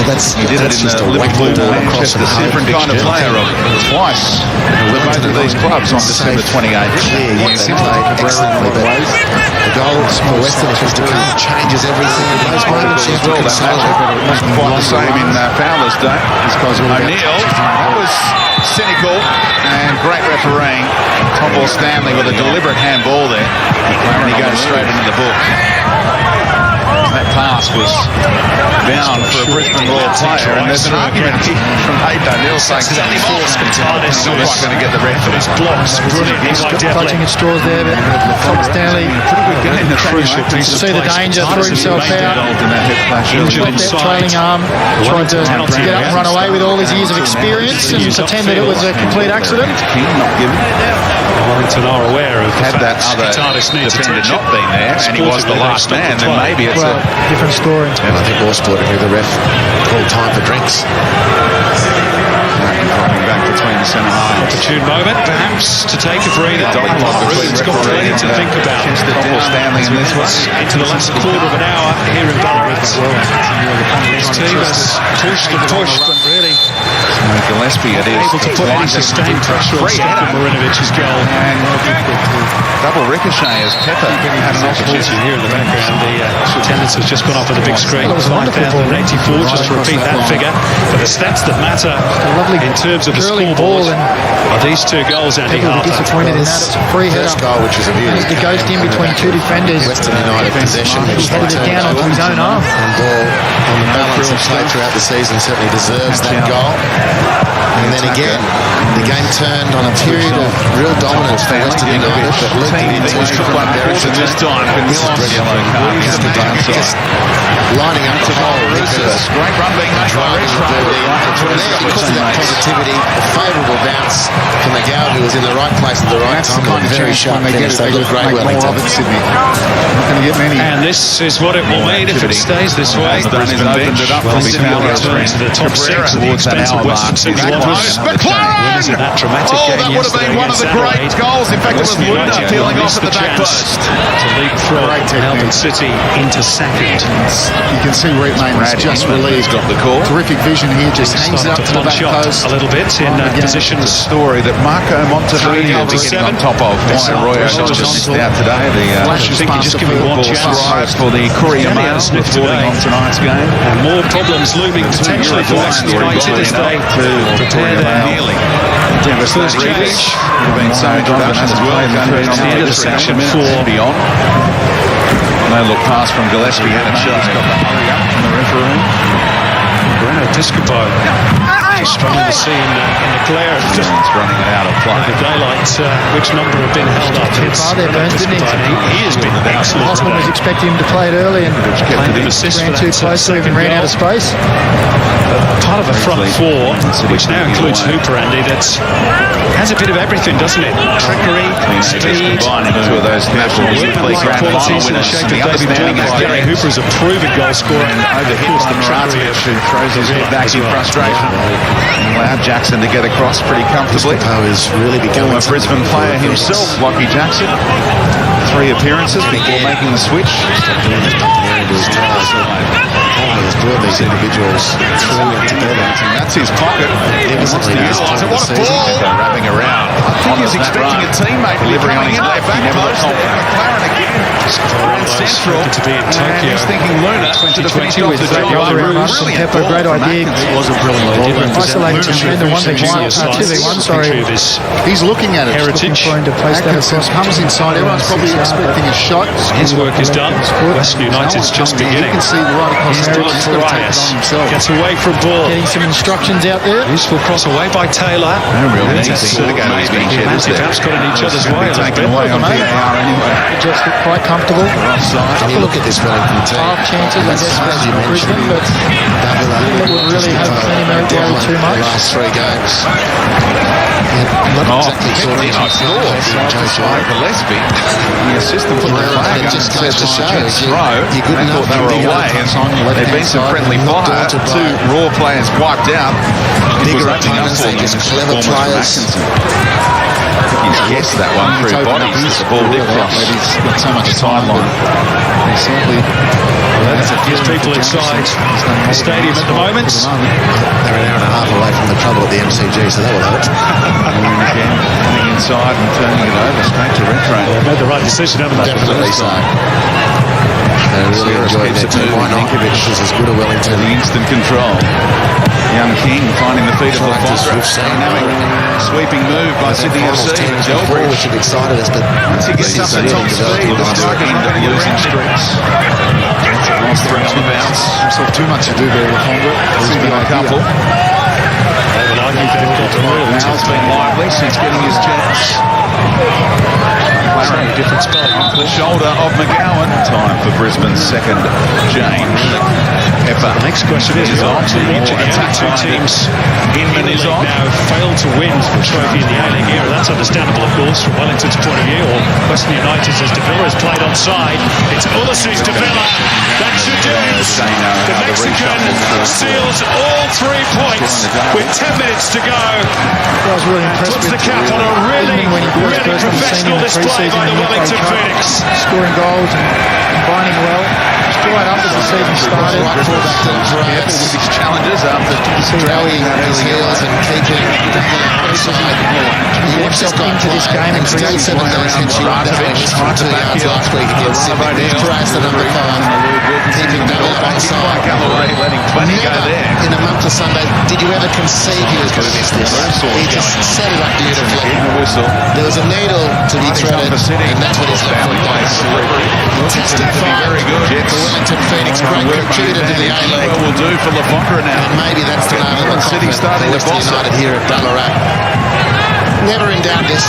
Speaker 1: But that's
Speaker 7: He did it in
Speaker 1: just
Speaker 7: the
Speaker 1: a whack
Speaker 7: Liverpool
Speaker 1: ball across
Speaker 7: Manchester,
Speaker 1: the
Speaker 7: different kind of player of twice with both of these clubs on December 28th.
Speaker 1: Clear, yes, he played excellently, but the goal for Western if it's to come changes everything in those moments. You
Speaker 7: Well, that wasn't quite the same in Fowler's day. O'Neill, that was cynical and great refereeing. Tomball Stanley with a deliberate handball there, and he goes straight into the book. That pass was bound for a Brisbane Royal player, and there's an argument from Hayden O'Neill saying send him off. He's not quite going to get the red for his
Speaker 2: blocks. Brilliant.
Speaker 4: Clutching at straws there, but Tom Stanley,
Speaker 2: Crucial piece of
Speaker 4: see the
Speaker 2: play.
Speaker 4: danger, threw himself out.
Speaker 7: in that head clash.
Speaker 2: Injured
Speaker 4: Left that
Speaker 2: inside.
Speaker 4: trailing arm, tried to get up and run away with all his years of experience and pretend that it was a complete accident.
Speaker 7: King not given.
Speaker 2: Warrington are aware of the
Speaker 7: Had that
Speaker 2: fact
Speaker 7: other
Speaker 2: Guitarist needs
Speaker 7: defender
Speaker 2: attention.
Speaker 7: not been there, and he was the last man, then maybe it's
Speaker 4: Well, different story.
Speaker 1: And I think all sporting the ref called time for drinks.
Speaker 7: dropping back between the centre half.
Speaker 2: Opportune moment, perhaps, to take a breather. He's got plenty to think about.
Speaker 7: Tomball Stanley in this one.
Speaker 2: Into the last quarter of an hour here in Ballarat. His team has pushed and pushed, but really
Speaker 7: Gillespie, it is
Speaker 2: able to put any sustained pressure on Stefan Marinovic's goal.
Speaker 7: Double ricochet as Pepper had an opportunity.
Speaker 2: Here in the background, the attendance has just gone up on the big screen. 5,084, just to repeat that figure. But the stats that matter in terms of the scoreboard are these two goals, Andy
Speaker 4: People will be
Speaker 2: Harper.
Speaker 4: disappointed in that. It's a free header.
Speaker 1: First goal, which was a beauty.
Speaker 4: Managed to ghost in between two defenders.
Speaker 1: Western United possession, which
Speaker 4: Headed it down onto his own arm.
Speaker 1: and ball on the balance of play throughout the season certainly deserves that goal. And then again, the game turned on a period of real dominance for Western United, but looked into
Speaker 7: one quarter this time.
Speaker 1: This is brilliant. Just lining up the whole because
Speaker 7: Great run being made by
Speaker 1: because of that positivity, a favourable bounce from McGowan, who was in the right place at the right
Speaker 6: That's the
Speaker 1: time.
Speaker 6: kind of
Speaker 1: Very
Speaker 6: chance
Speaker 1: sharp
Speaker 6: when they get
Speaker 1: finish.
Speaker 6: it,
Speaker 1: They
Speaker 6: they
Speaker 1: look
Speaker 6: just
Speaker 1: great,
Speaker 6: make more
Speaker 1: Wellington.
Speaker 6: of it, Sydney. Not going to get many.
Speaker 2: And this is what it will mean if it stays this way.
Speaker 7: Brisbane opened it up.
Speaker 2: Wellington will return to the top six at the expense of Western Sydney Wanderers. Winners in that dramatic
Speaker 7: Oh,
Speaker 2: game
Speaker 7: that would have
Speaker 2: yesterday
Speaker 7: been one of the
Speaker 2: against
Speaker 7: great
Speaker 2: Adelaide.
Speaker 7: goals. In fact, it was
Speaker 2: Western
Speaker 7: Luna
Speaker 2: United
Speaker 7: peeling
Speaker 2: will
Speaker 7: off
Speaker 2: miss
Speaker 7: at the back
Speaker 2: chance
Speaker 7: post.
Speaker 2: to leapfrog Melbourne City into second.
Speaker 6: You can see Reed Lane was just relieved.
Speaker 7: Got the call.
Speaker 6: Terrific vision here, just hangs it up to the back post.
Speaker 2: A little bit in positions.
Speaker 7: Story that Marco Montevino is getting on top of. Why Arroyo just missed out today. The
Speaker 6: Flashes
Speaker 2: I think
Speaker 6: past
Speaker 2: just
Speaker 6: the
Speaker 2: give me one
Speaker 6: football
Speaker 2: chance.
Speaker 6: side.
Speaker 7: for the Courier
Speaker 2: Danny
Speaker 7: Mail
Speaker 2: Smith
Speaker 7: reporting
Speaker 2: today.
Speaker 7: on tonight's game.
Speaker 2: And more problems looming potentially for Western United as they prepare their first change.
Speaker 7: Would have been so introductions as well.
Speaker 2: At the end of the section for
Speaker 7: beyond. No look pass from Gillespie had a shot. Got the hurry up from the referee.
Speaker 2: Breno Piscopo just struggling to see in the glare of
Speaker 7: It's running it out of play.
Speaker 2: the daylight which number have been held up. It's
Speaker 4: Far there, Burns, didn't he?
Speaker 2: He has been excellent
Speaker 4: Hoffman was
Speaker 2: today.
Speaker 4: expecting him to play it early and
Speaker 2: Played him assist for
Speaker 4: ran too
Speaker 2: that
Speaker 4: close to him and ran out of space.
Speaker 2: Part of a front four, which now includes Hooper, Andy, that has a bit of everything, doesn't it? Trickery, speed,
Speaker 7: Combining two of those National League grand final
Speaker 2: qualities in the
Speaker 7: winners.
Speaker 2: shape
Speaker 7: The
Speaker 2: of David
Speaker 7: understanding is
Speaker 2: Gary
Speaker 7: Gary
Speaker 2: Hooper is a proven goal scorer.
Speaker 7: and overhit
Speaker 2: Of course,
Speaker 7: by
Speaker 2: the trickery
Speaker 7: Maratovich,
Speaker 2: of
Speaker 7: who throws his head back in frustration. And allowed Jackson to get across pretty comfortably.
Speaker 1: Piscopo is really becoming
Speaker 7: Former Brisbane player himself, Lockie Jackson. 3 appearances before making the switch.
Speaker 1: Has brought these individuals through and together.
Speaker 7: And that's his pocket.
Speaker 1: Magnificently
Speaker 7: He wants to
Speaker 1: this
Speaker 7: utilise it.
Speaker 1: time
Speaker 7: What a
Speaker 1: of the
Speaker 7: ball! Wrapping around. I think he's expecting a teammate delivering on his left back post. McLaren again. Grand Central.
Speaker 2: To be in
Speaker 7: And
Speaker 2: Tokyo.
Speaker 7: he's thinking Luna should have finished off the
Speaker 4: Great
Speaker 7: job.
Speaker 4: goal around Russ and
Speaker 7: Brilliant
Speaker 4: Pepper,
Speaker 7: ball
Speaker 4: great
Speaker 7: from
Speaker 4: idea.
Speaker 7: Atkins.
Speaker 1: It was a brilliant ball.
Speaker 4: Isolated him in the 1v1, 2v1, sorry.
Speaker 6: He's looking at it.
Speaker 4: Looking for him to place that
Speaker 6: Atkinson
Speaker 4: across.
Speaker 6: comes inside. Everyone's probably expecting a shot.
Speaker 2: His work is done. Western United's just
Speaker 6: You
Speaker 2: beginning.
Speaker 6: can see right across
Speaker 2: He's
Speaker 6: there.
Speaker 2: Dylan
Speaker 6: He's got to take it
Speaker 2: Farias.
Speaker 6: on himself.
Speaker 2: Gets away from ball.
Speaker 4: Getting some instructions out there.
Speaker 2: Useful cross away by Taylor.
Speaker 7: No real
Speaker 2: And
Speaker 7: need
Speaker 2: that's
Speaker 7: to go to his bench yet, is there?
Speaker 2: Perhaps got in each other's way. a little
Speaker 7: Taken
Speaker 2: bit.
Speaker 7: away on VAR anyway.
Speaker 4: The Jets look quite comfortable.
Speaker 1: When you look at this Wellington team,
Speaker 4: Half chances, I guess,
Speaker 1: as you
Speaker 4: for
Speaker 1: mentioned,
Speaker 4: Brisbane, but
Speaker 1: Davila,
Speaker 4: that would really have Kenny Merritt worried too
Speaker 1: the
Speaker 4: much.
Speaker 1: last 3 games. Not exactly sort of
Speaker 7: Gillespie, the assistant from the flag
Speaker 1: It just
Speaker 7: says
Speaker 1: goes to
Speaker 7: the
Speaker 1: show
Speaker 7: Jets
Speaker 1: you-
Speaker 7: throw.
Speaker 1: you're good
Speaker 7: They
Speaker 1: enough,
Speaker 7: thought they were
Speaker 1: you'll be
Speaker 7: away.
Speaker 1: able to
Speaker 7: And there'd been some friendly Stanley Fire, two Raw players wiped out.
Speaker 1: Bigger opponents, they just clever players.
Speaker 7: He's guessed that one through bodies. The ball did cross.
Speaker 6: He's got so much sideline. He certainly
Speaker 2: There's people inside the stadium at the moment.
Speaker 1: They're an hour and a half away from the trouble at the MCG, so that will help.
Speaker 7: Again, coming inside and turning it over straight to Retro.
Speaker 2: Made the right decision, haven't they?
Speaker 1: Definitely so. They really enjoyed their team. Why not? This is as good a Wellington.
Speaker 7: The instant control. Young King finding the feet of the Fondra. Dynamic sweeping move by Sydney FC.
Speaker 1: Before, which had excited us, but
Speaker 7: Once he gets up to top speed, the striker end up losing streaks. Lost three on the bounce.
Speaker 6: himself too much to do there with Honda.
Speaker 7: He's been a couple. Mal's been lively since getting his chance.
Speaker 2: Very different spell.
Speaker 7: Off the shoulder of McGowan. Time for Brisbane's second change. Pepper.
Speaker 2: The next question is on to the two teams
Speaker 7: Inman is on.
Speaker 2: now failed to win the trophy in the A-League era. That's understandable, of course, from Wellington's point of view, or Western United's, as De Villa has played onside. It's Ulysses De Villa. That should do it. The Mexican seals all 3 points with 10 minutes to go.
Speaker 4: I was really impressed
Speaker 2: Puts
Speaker 4: with
Speaker 2: the cap on a really professional display by the Wellington Phoenix.
Speaker 4: Scoring goals and combining well. Right up as the season started.
Speaker 7: Careful with his challenges after
Speaker 1: dragging his heels and keeping outside.
Speaker 4: He gets himself into this game and
Speaker 1: still
Speaker 4: creates
Speaker 1: 7 days since you won from 2 yards last week against Sydney. Tries the number 5, keeping that up onside.
Speaker 7: letting plenty go there.
Speaker 1: In a month of Sunday, did you ever conceive he was going to miss this? He just set it up beautifully. There was a needle to be threaded, and that's what he's left on place. Fantastic fight.
Speaker 7: Very good.
Speaker 1: Wellington Phoenix, great contributor to the A-League.
Speaker 7: Will do for La Fondra now.
Speaker 1: And maybe that's the nail in the
Speaker 7: City
Speaker 1: coffin
Speaker 7: starting
Speaker 1: for
Speaker 7: to
Speaker 1: Western
Speaker 7: boss it.
Speaker 1: United here at Ballarat. Never in doubt this.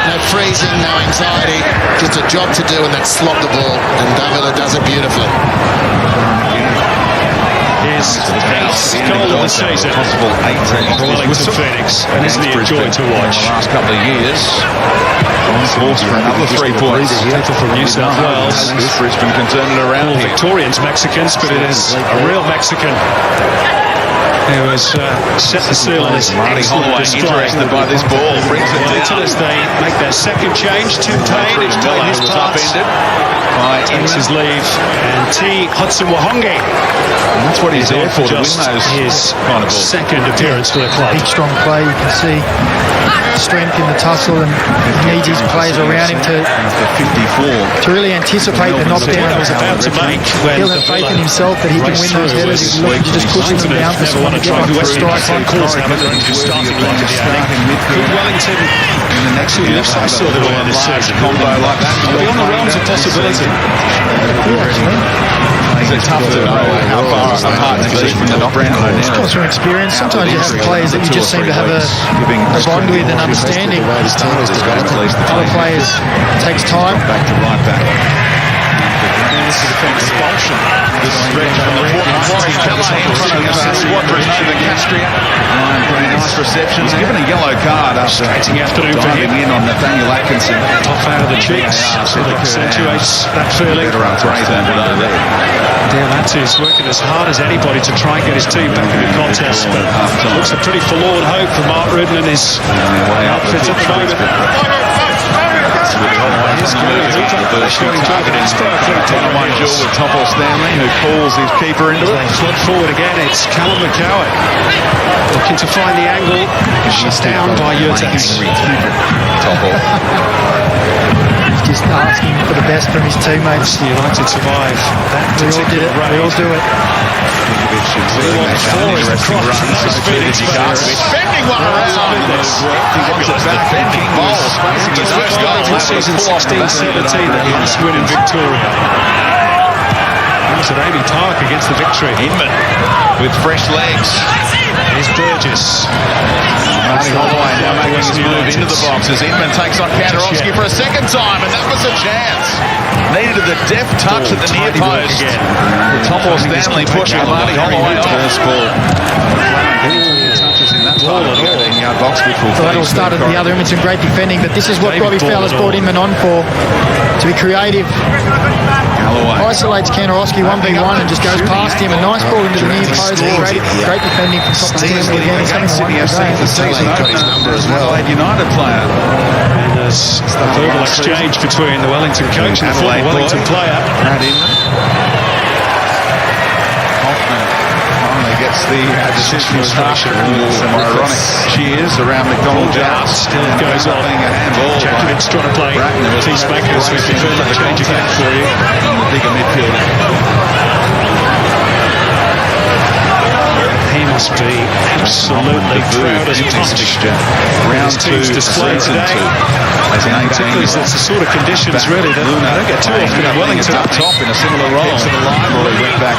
Speaker 1: No freezing, no anxiety, just a job to do, and that's slot the ball, and Davila does it beautifully.
Speaker 2: His 8th goal of the season.
Speaker 7: Possible 8
Speaker 2: for Wellington Phoenix, and isn't he a joy to watch?
Speaker 7: In the last couple of years. Forced for another 3 points.
Speaker 2: People from New South Wales.
Speaker 7: Brisbane can turn it around here.
Speaker 2: Victorians Mexicans, but it is a real Mexican who has set the seal on this
Speaker 7: Marty
Speaker 2: excellent
Speaker 7: Holloway
Speaker 2: display.
Speaker 7: interested by this ball. Brings it
Speaker 2: Wellington,
Speaker 7: down.
Speaker 2: as they make their second change, Tim Payne, who's played his part, takes his leave, and T. Hudson Wahonge.
Speaker 7: And that's what he's there for, to win
Speaker 2: Just
Speaker 7: those
Speaker 2: his
Speaker 7: kind of balls.
Speaker 2: second appearance for the club.
Speaker 4: Big, strong play. You can see strength in the tussle, and he needs his players around him to
Speaker 7: After 54.
Speaker 4: really anticipate the knockdown.
Speaker 2: He was about to make when
Speaker 4: He'll have faith in himself that he can win those headers. He's looking to just push them down for someone to get on the strike.
Speaker 2: on course, haven't they? Just starting line of the A-League. Could Wellington actually lift some silverware this season?
Speaker 7: Combo like that.
Speaker 2: Are we on the realms of possibility?
Speaker 7: It's tough to know how far apart to be from the knockdown.
Speaker 4: Of course, from experience, sometimes you have players that you just seem to have a bond with and understanding.
Speaker 1: The way this team is developing.
Speaker 4: Other players, it takes time.
Speaker 7: Back to right back.
Speaker 2: This is expulsion.
Speaker 7: This stretch from the Warren Keller in front of Squadron Nova Castria. Nice reception. He's given a yellow card after
Speaker 2: Frustrating afternoon for him.
Speaker 7: diving in on Nathaniel Atkinson.
Speaker 2: Tough out of the cheeks. So that accentuates that feeling.
Speaker 7: Better upgrade than over there.
Speaker 2: Diamante is working as hard as anybody to try and get his team back in the contest, but looks a pretty forlorn hope for Mark Rudden and his outfit at the moment.
Speaker 7: He's targeting one duel with Topol Stanley, who pulls his keeper into it.
Speaker 2: Flip forward again, it's Callum McCowan looking to find the angle, shut down by Yurtas.
Speaker 7: Topol.
Speaker 4: Just asking for the best from his teammates.
Speaker 2: The United survive that
Speaker 4: We all did it. We all do it.
Speaker 7: Bending one around. He wants it back. Bending ball. Spacing his first goal.
Speaker 2: This season 16-17, the last win in Victoria. He was at Amy Park against the Victory.
Speaker 7: Inman with fresh legs.
Speaker 2: Here's Burgess.
Speaker 7: Marty Holloway now making his move into the box as Inman takes on Kandarovski for a second time, and that was a chance. Needed a deft touch at the near post. Topol Stanley put Marty Holloway off. First ball. Touches in that part of the 18-yard box, which will
Speaker 4: Well, that all started at the other end with some great defending, but this is what Robbie Fowler's brought Inman on for, to be creative.
Speaker 7: Holloway.
Speaker 4: Isolates Kanarowski 1v1 and just goes past him. A nice ball into the near post. Great defending from top to tail again. He's having
Speaker 7: Sydney
Speaker 4: a
Speaker 7: FC
Speaker 4: wonderful
Speaker 7: the
Speaker 4: day.
Speaker 7: season opener as well. Adelaide United player.
Speaker 2: And there's a verbal exchange between the Wellington coach and the former Wellington player.
Speaker 7: Brad Inman. Hoffman finally gets the decision frustration. Some ironic cheers around McDonald House.
Speaker 2: Still goes on.
Speaker 7: Being a handball.
Speaker 2: Djokovic trying to play peacemaker as we confirm that change again for you.
Speaker 7: And the bigger midfielder.
Speaker 2: He must be absolutely proud as punched.
Speaker 7: Round two,
Speaker 2: display
Speaker 7: season
Speaker 2: today.
Speaker 7: 2. As an 18,
Speaker 2: It's the sort of conditions really that I don't get too often in Wellington.
Speaker 7: Up top in a similar role. To the line, well, he went back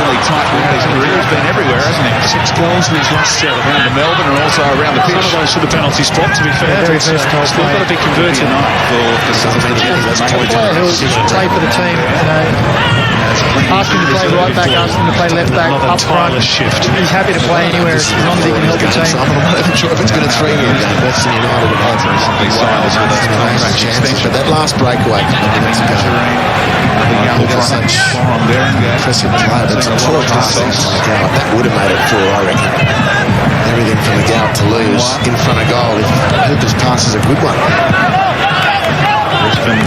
Speaker 7: really tight throughout his career. He's been everywhere, hasn't he?
Speaker 2: 6 goals in his last 7.
Speaker 7: Around the Melbourne and also around the pitch.
Speaker 2: Some of those for the penalty spot, to be fair.
Speaker 4: Very
Speaker 2: It's
Speaker 4: versatile
Speaker 2: still got to be converted.
Speaker 7: For some of the
Speaker 4: A player who'll play for the team, ask him to play right back, ask him to play left back, up front.
Speaker 2: Shift.
Speaker 4: He's happy to play anywhere as long as he can help the team.
Speaker 1: I'm not even sure if it's been a 3-year game. Western United have had
Speaker 7: Recently signed with a contract extension.
Speaker 1: But that last breakaway a couple of minutes ago,
Speaker 7: The young front forum there.
Speaker 1: impressive player, but it's poor passing from McGowan. That would have made it 4, I reckon. Everything for McGowan to lose in front of goal if Hooper's pass is a good one.
Speaker 7: Brisbane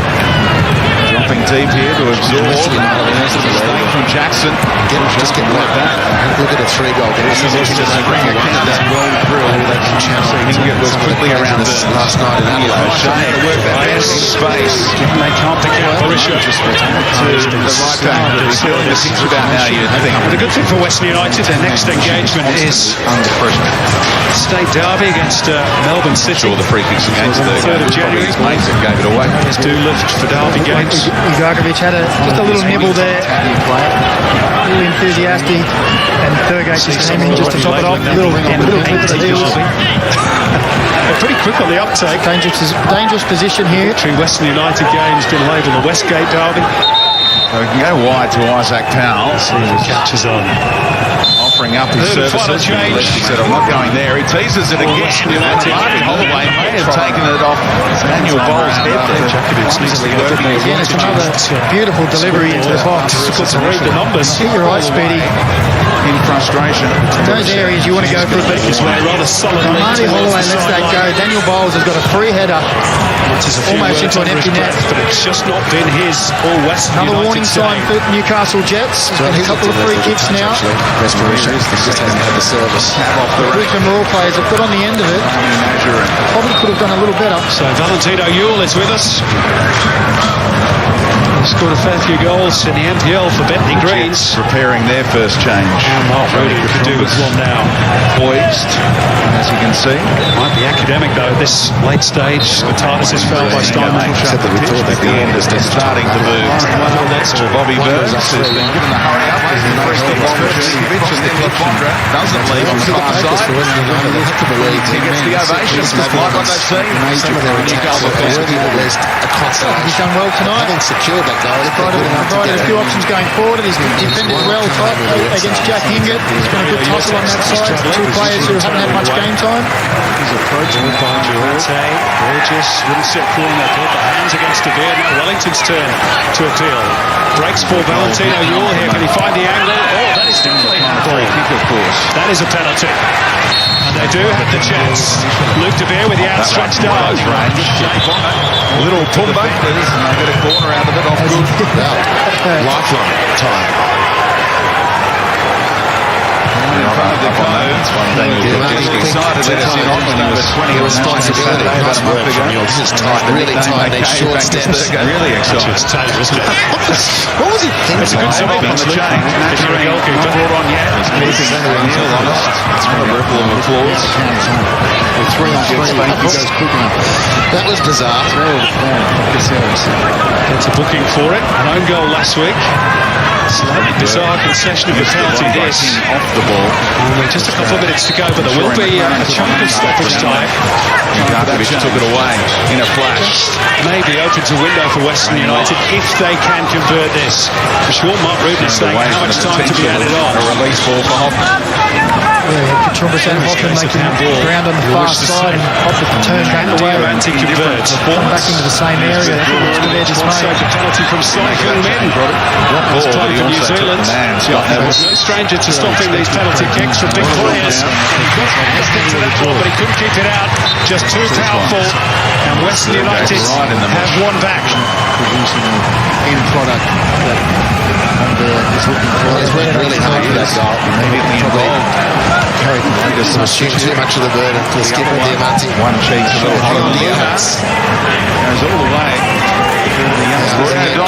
Speaker 7: dropping deep here to absorb. From Jackson.
Speaker 1: Just get right back. Look at a 3-goal.
Speaker 7: This is just a ring of that roll through. Hingett was quickly around the
Speaker 1: last night in Adelaide.
Speaker 7: Shane to work that man in space.
Speaker 2: They can't pick out Barisha.
Speaker 7: To the right back. Killing the pitch about now, you'd think.
Speaker 2: The good thing for Western United, their next engagement is
Speaker 7: Under pressure.
Speaker 2: State Derby against Melbourne City.
Speaker 7: Sure, the free kicks against the
Speaker 2: 3rd of January.
Speaker 7: his mates that gave it away.
Speaker 2: Players do lift for Derby games.
Speaker 4: Ugarkovic had just a little nibble there. Really enthusiastic. And Thurgate just came in just to top it off. Little clip of the heels.
Speaker 2: They're pretty quick on the uptake.
Speaker 4: Dangerous position here.
Speaker 2: Western United games been labelled the Westgate Derby.
Speaker 7: So we can go wide to Isaac Powell.
Speaker 2: Catches on.
Speaker 7: Offering up his
Speaker 2: Third and final
Speaker 7: services.
Speaker 2: change.
Speaker 7: He said, I'm not going there. He teases it again. Martin Holloway may have taken it off Daniel Bowles' head there.
Speaker 4: Again, it's another beautiful delivery into the box.
Speaker 2: Difficult to read the numbers.
Speaker 4: Get your right, Speedy.
Speaker 7: In frustration.
Speaker 4: Those areas you want to go for a bit.
Speaker 2: Rather solidly.
Speaker 4: Marty Holloway lets that go. Daniel Bowles has got a free header almost into an empty net.
Speaker 2: But it's just not been his all Western
Speaker 4: Another
Speaker 2: United
Speaker 4: warning sign for Newcastle Jets.
Speaker 1: So
Speaker 4: And a couple of free kicks now.
Speaker 1: Respiration. Just hasn't had the service.
Speaker 7: Off the rack.
Speaker 4: Brisbane Roar players have got on the end of it. Probably could have done a little better.
Speaker 2: So Valentino Ewell is with us. Scored a fair few goals in the NPL for Bentley Greens.
Speaker 7: Preparing their first change.
Speaker 2: And Mark Rudy could do with one now.
Speaker 7: Poised, as you can see.
Speaker 2: Might be academic though, this late stage. Matthias is fouled by Steinman.
Speaker 1: Except that we thought
Speaker 7: At the end, it's starting to move. Bobby Burns has been given the hurry up. He's pressed the ball to Djokovic, and then Lafondra doesn't leave on the far side. He gets the ovation. Like what they've seen. Newcastle
Speaker 4: He's done well tonight.
Speaker 1: Having secured that goal,
Speaker 4: Provided a few options going forward. He's defended well tight against Jack Hingett. He's been a good tussle on that side. 2 players who haven't had much game time.
Speaker 2: He's approaching by Durante. Burgess wouldn't sit cool in that ball, but hands against De Beer. Now Wellington's turn to appeal. Breaks for Valentino Ewell here. Can he find the angle? Oh, that is definitely handball.
Speaker 7: kick, of course.
Speaker 2: That is a penalty. And they do have the chance. Luke De Beer with the outstretched arm.
Speaker 7: Little pullbackers, and they get a corner out of it off good.
Speaker 1: lifeline time.
Speaker 7: In front of the cones. Decided to let us in on when he was 20 on
Speaker 1: Responsibility.
Speaker 7: National Saturday about a month ago.
Speaker 1: This is tight, really tight. These short steps.
Speaker 7: Really exciting.
Speaker 2: It's Taylor, isn't it?
Speaker 1: What was he thinking?
Speaker 2: It's a good save
Speaker 7: on the change.
Speaker 2: If you're a goalkeeper.
Speaker 7: Brought on yet. Keeping O'Neill honest. It's not a ripple of applause.
Speaker 1: 3 on 3. That was bizarre.
Speaker 2: Gets a booking for it. An own goal last week. Slightly bizarre concession of the penalty this.
Speaker 7: Off the ball.
Speaker 2: Just a couple of minutes to go, but there will be a chunk of stoppage time.
Speaker 7: Ugarkovic took it away in a flash.
Speaker 2: Maybe opens a window for Western United if they can convert this. I'm sure Mark Ruben is saying how much time to be added on.
Speaker 7: A release ball for Hoffman.
Speaker 4: Katumbas and Hoffman making ground on the far side and Hoffman turn back away.
Speaker 2: Diamanti converts.
Speaker 4: Come back into the same area. It's to their dismay.
Speaker 2: A penalty from Cycling Men. It's played for New Zealand. No stranger to stopping these penalty kicks from big players. And he got to that one, but he couldn't keep it out. Just too powerful. And Western United have won back.
Speaker 6: Producing an end product that is looking for.
Speaker 1: Well, he's worked really hard for that goal.
Speaker 6: Immediately involved.
Speaker 1: Just assumed too much of the burden for the skipper, Diamanti.
Speaker 3: One cheek's a little hot on the goes all the way.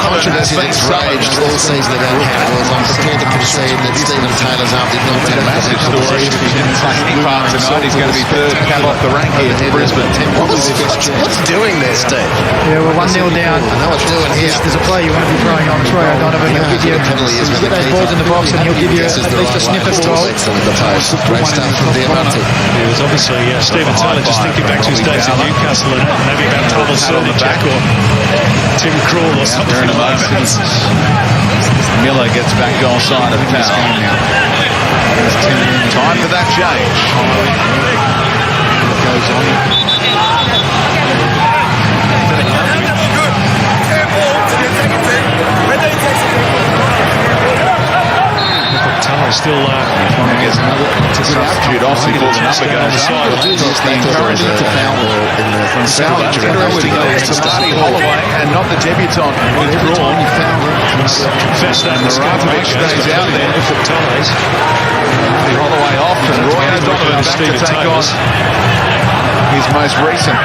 Speaker 1: Controversy that's raged all season about handballs. I'm prepared to concede that Stephen Taylor's arm did not take
Speaker 3: Massive story. If he didn't play any part tonight, he's going to be third cab off the rank here in Brisbane.
Speaker 1: What's doing there, Steve?
Speaker 4: Yeah, we're 1-0 down.
Speaker 1: I know what's doing here.
Speaker 4: There's a play you want to be throwing on Troy O'Donovan. He'll give you get those balls in the box and he'll give you at least a sniff of a goal.
Speaker 1: Great stuff from Diamanti.
Speaker 2: It was obviously Stephen Taylor just thinking back to his days in Newcastle and maybe about Pavel Srnicek or Tim Krul or something like that.
Speaker 3: Miller gets back goal side of Powell. Time for that change.
Speaker 6: Goes on.
Speaker 2: Taylor still
Speaker 3: Gets another substitute off before the number goes up. Holloway and not the debutant withdrawn.
Speaker 2: confessed that
Speaker 3: Marakovic stays out there. Holloway off and Roy O'Donovan back to take on his most recent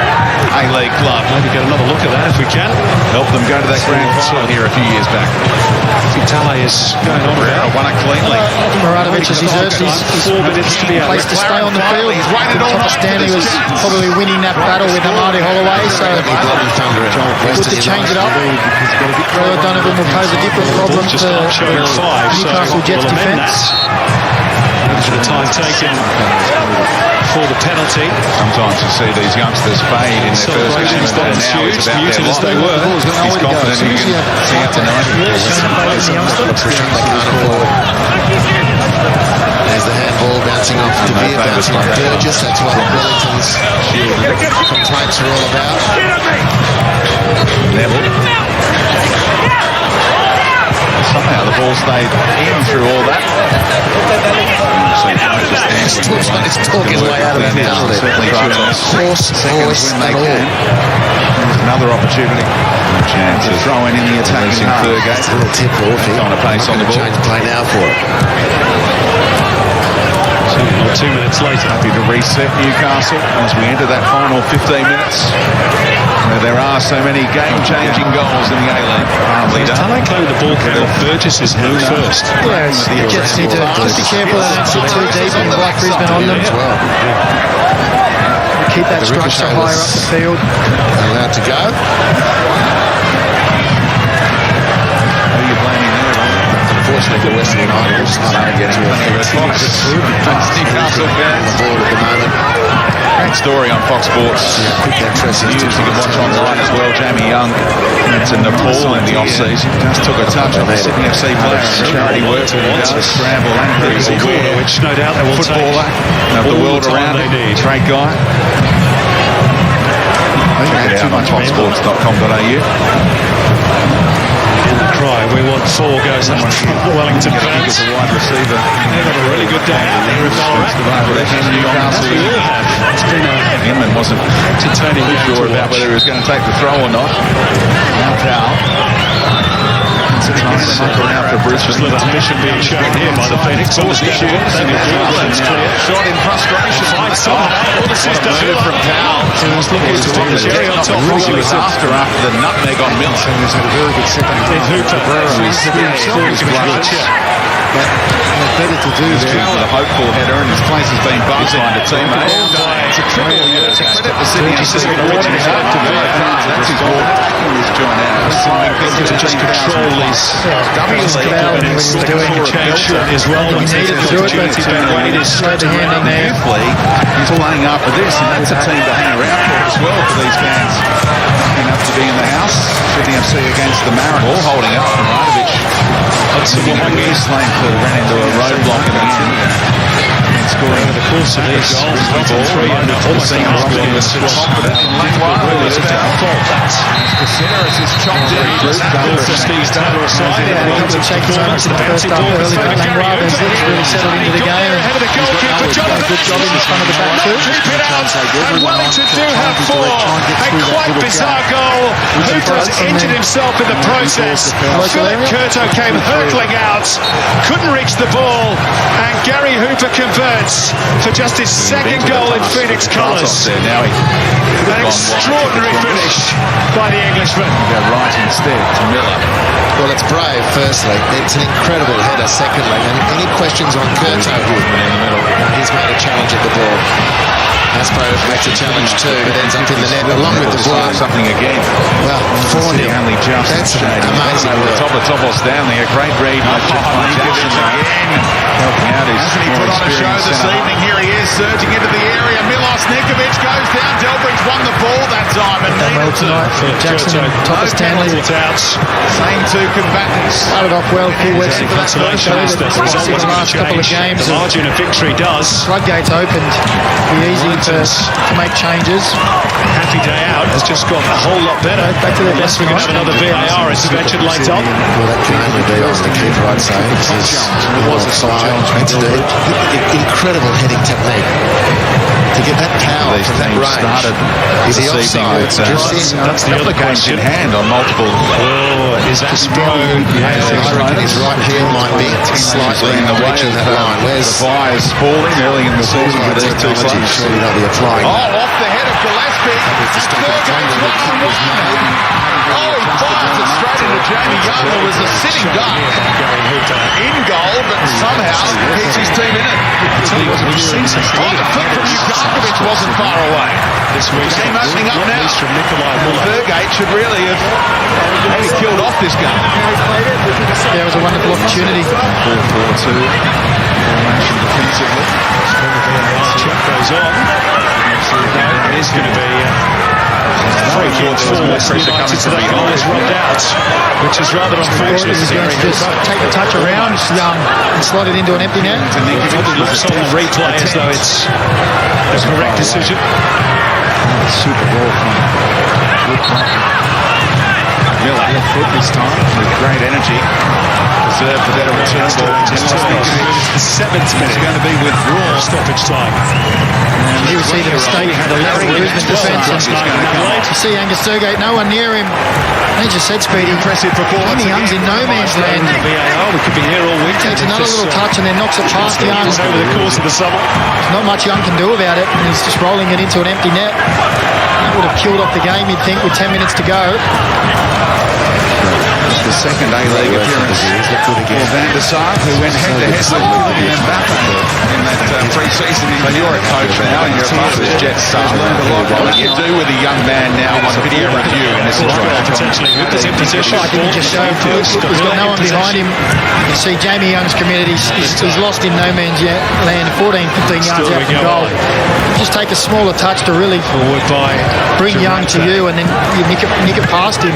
Speaker 3: A-League club.
Speaker 2: Maybe get another look at that if we can.
Speaker 3: Helped them go to that grand final here a few years back.
Speaker 2: Vitale is going on about.
Speaker 3: Won it cleanly.
Speaker 4: Marakovic deserves his
Speaker 2: 4 minutes to be out.
Speaker 4: place to stay on the field.
Speaker 3: He's waited all night.
Speaker 4: Stanley was probably winning that battle with Amadi Holloway, so good to change it up. Roy O'Donovan will pose a different problem to Newcastle Jets defence.
Speaker 2: The time taken for the penalty.
Speaker 3: Sometimes you see these youngsters fade in their first game, and now it's about
Speaker 2: muted as they were.
Speaker 3: He's confident he can see out the 90.
Speaker 1: There's the handball bouncing off De Beer, bouncing off Burgess. That's what Wellington's complaints are all about.
Speaker 3: Neville. Somehow the ball stayed in through all that.
Speaker 1: He's talking his way out of it now. Horse and all.
Speaker 3: Another opportunity. Chance to throw in the attacking third game.
Speaker 1: Just a little tip off here.
Speaker 3: On a pace on the ball.
Speaker 1: Change play now for it.
Speaker 2: 2 minutes later.
Speaker 3: Happy to reset Newcastle as we enter that final 15 minutes. Where there are so many game-changing goals in the A-League. Hardly done.
Speaker 2: Tale claimed the ball came off Burgess's move first.
Speaker 4: Yeah, the Jets need to just be careful they don't sit too deep and like Brisbane on them. Keep that structure higher up the field.
Speaker 1: Allowed to go.
Speaker 3: Who are you blaming there?
Speaker 1: Unfortunately for Western United, it's not getting
Speaker 3: Newcastle fans.
Speaker 1: the ball at the moment.
Speaker 3: Great story on Fox Sports.
Speaker 1: Quick that press is
Speaker 3: You can watch online as well. Jamie Young went to Nepal in the off-season. Just took a touch on the Sydney FC player and charity work that he does. Scramble and crazy
Speaker 2: Corner, which no doubt they will
Speaker 3: footballer of the world around him. Great guy. Check it out on foxsports.com.au.
Speaker 2: Cry. We want 4 goes up. Wellington fans.
Speaker 3: He's a wide receiver.
Speaker 2: They've had a really good day out there with Newcastle. It's been
Speaker 3: Inman wasn't
Speaker 2: entertaining
Speaker 3: sure about whether he was going to take the throw or not. Now Powell. It's a around for Brisbane.
Speaker 2: little ambition being shown here by the Phoenix. All issues.
Speaker 3: Shot in frustration.
Speaker 2: Finds somehow. All this is done
Speaker 3: from Powell.
Speaker 2: He's looking to put the cherry on top.
Speaker 3: He was after the nutmeg on Miller.
Speaker 6: He's had a very good second half.
Speaker 2: Hooper.
Speaker 6: But better to do there.
Speaker 3: With a hopeful header, and his place has been buzzed by the teammate. It's a triple. It's a credit for Sydney FC. That's his ball. He's joined out.
Speaker 2: Just control these doing a change as well.
Speaker 4: He needed to do it, but
Speaker 2: Wayne is
Speaker 4: slowed the hand in there.
Speaker 3: Carefully, he's playing up for this, and that's a team to hang around for as well for these fans. Enough to be in the house. Sydney FC against the Mariners. Ball holding up from Radovic. Hudson Wongi ran into a roadblock in the end. And scoring
Speaker 2: course of his three and almost a half minutes.
Speaker 7: Confident in Langwell. Caceres is chopped in.
Speaker 2: Steve Taylor aside.
Speaker 4: Yeah, a couple of shaky moments in the first half early, but Langwell has really settled into the game.
Speaker 2: Ahead of the goalkeeper, Jonathan.
Speaker 4: Good job in the front of the back too.
Speaker 2: Keep it out, and Wellington do have four. A quite bizarre goal. Hooper's injured himself in the process. Philip Curto came hurtling out, couldn't reach the ball, and Gary Hooper converts for just his second goal in Phoenix colours. An extraordinary finish by the Englishman.
Speaker 7: Go right instead to Miller.
Speaker 1: Well, it's brave, firstly. It's an incredible header, secondly. And any questions on Curto here? He's made a challenge at the ball. Aspro makes a challenge too, but ends up in the net along with the ball.
Speaker 7: Something again.
Speaker 1: Well, 4-0.
Speaker 7: Only just
Speaker 1: That's amazing.
Speaker 7: Over the top of Topos Stanley. A great read by Jackson again. Helping out his
Speaker 3: Hasn't he put on a show this evening? Here he is, surging into the area. Milos Nikovic goes down. Delbridge won the ball that time and
Speaker 4: Done well tonight for Jackson, top of Stanley.
Speaker 3: same two combatants.
Speaker 4: Started off well, full Western for that first show, but obviously the last couple of games,
Speaker 2: The margin of victory does.
Speaker 4: floodgates opened. Be easy to make changes.
Speaker 2: Happy day out has just got a whole lot better.
Speaker 4: Back to their
Speaker 2: Unless
Speaker 4: best
Speaker 2: we can
Speaker 4: tonight.
Speaker 2: have another VAR intervention later on.
Speaker 1: Well, that can only be on the keeper, I'd say. It was offside. Incredible heading technique. To get that power
Speaker 7: These
Speaker 1: from that
Speaker 7: teams
Speaker 1: range.
Speaker 7: started
Speaker 1: Is he
Speaker 7: this evening
Speaker 1: offside?
Speaker 7: with
Speaker 2: That's
Speaker 7: a
Speaker 2: the
Speaker 7: couple
Speaker 2: other
Speaker 7: of games in
Speaker 2: question.
Speaker 7: hand on multiple.
Speaker 2: Oh, is Aspro?
Speaker 1: I reckon his right heel might be slightly
Speaker 7: in the way
Speaker 1: reaching
Speaker 7: of
Speaker 1: that line. Where's
Speaker 7: Levi is falling early in the season with these two
Speaker 1: technology?
Speaker 7: clubs.
Speaker 1: Surely they'll be applying.
Speaker 3: Oh, off the head of Gillespie. Thurgate's 1-on-1. Oh, he fires it straight into Jamie Young, who was a sitting duck. In goal, but somehow keeps his team in it.
Speaker 2: We've seen some
Speaker 3: Oh, the flick from Jukovic wasn't far away.
Speaker 2: this week.
Speaker 3: Game opening up now.
Speaker 2: From Nikolai Muller.
Speaker 3: Thurgate should really have maybe killed off this game.
Speaker 4: Yeah, it was a wonderful opportunity.
Speaker 7: 4-4-2 formation defensively.
Speaker 2: Check goes on. It is going to be free kick for Western United, so that goal is rubbed out, which is rather unfortunate.
Speaker 4: He's going to just take the touch around Young and slot it into an empty net.
Speaker 2: It looks on the replay as though it's the correct decision.
Speaker 7: Super ball from Miller. Left foot this time with great energy. Deserved the better return ball.
Speaker 2: The 7th minute
Speaker 7: It's going to be withdrawn.
Speaker 2: stoppage time.
Speaker 4: Here we see the mistake of the Brisbane defence. You see Angus Thurgate, no one near him. They just said, Speedy,
Speaker 3: Impressive performance.
Speaker 4: Jamie Young's in no man's land.
Speaker 2: VAR, we could be here all week.
Speaker 4: Takes another little touch and then knocks it past Young.
Speaker 2: Over the course of the summer.
Speaker 4: Not much Young can do about it, and he's just rolling it into an empty net. That would have killed off the game, you'd think, with 10 minutes to go.
Speaker 7: The second A-League appearance for Van der Sar, who went head-to-head with Kylian Mbappe in that pre-season.
Speaker 3: So you're a coach now, and you're a part of this Jets staff. What do you do with a young man now on video review in this situation?
Speaker 2: Potentially, Hooper's in position.
Speaker 4: I think he just showed he's got no one behind him. You can see Jamie Young's committed. He's lost in no man's land, 14, 15 yards out from goal. Just take a smaller touch to really
Speaker 2: Forward by
Speaker 4: bring Young to you, and then you nick it past him.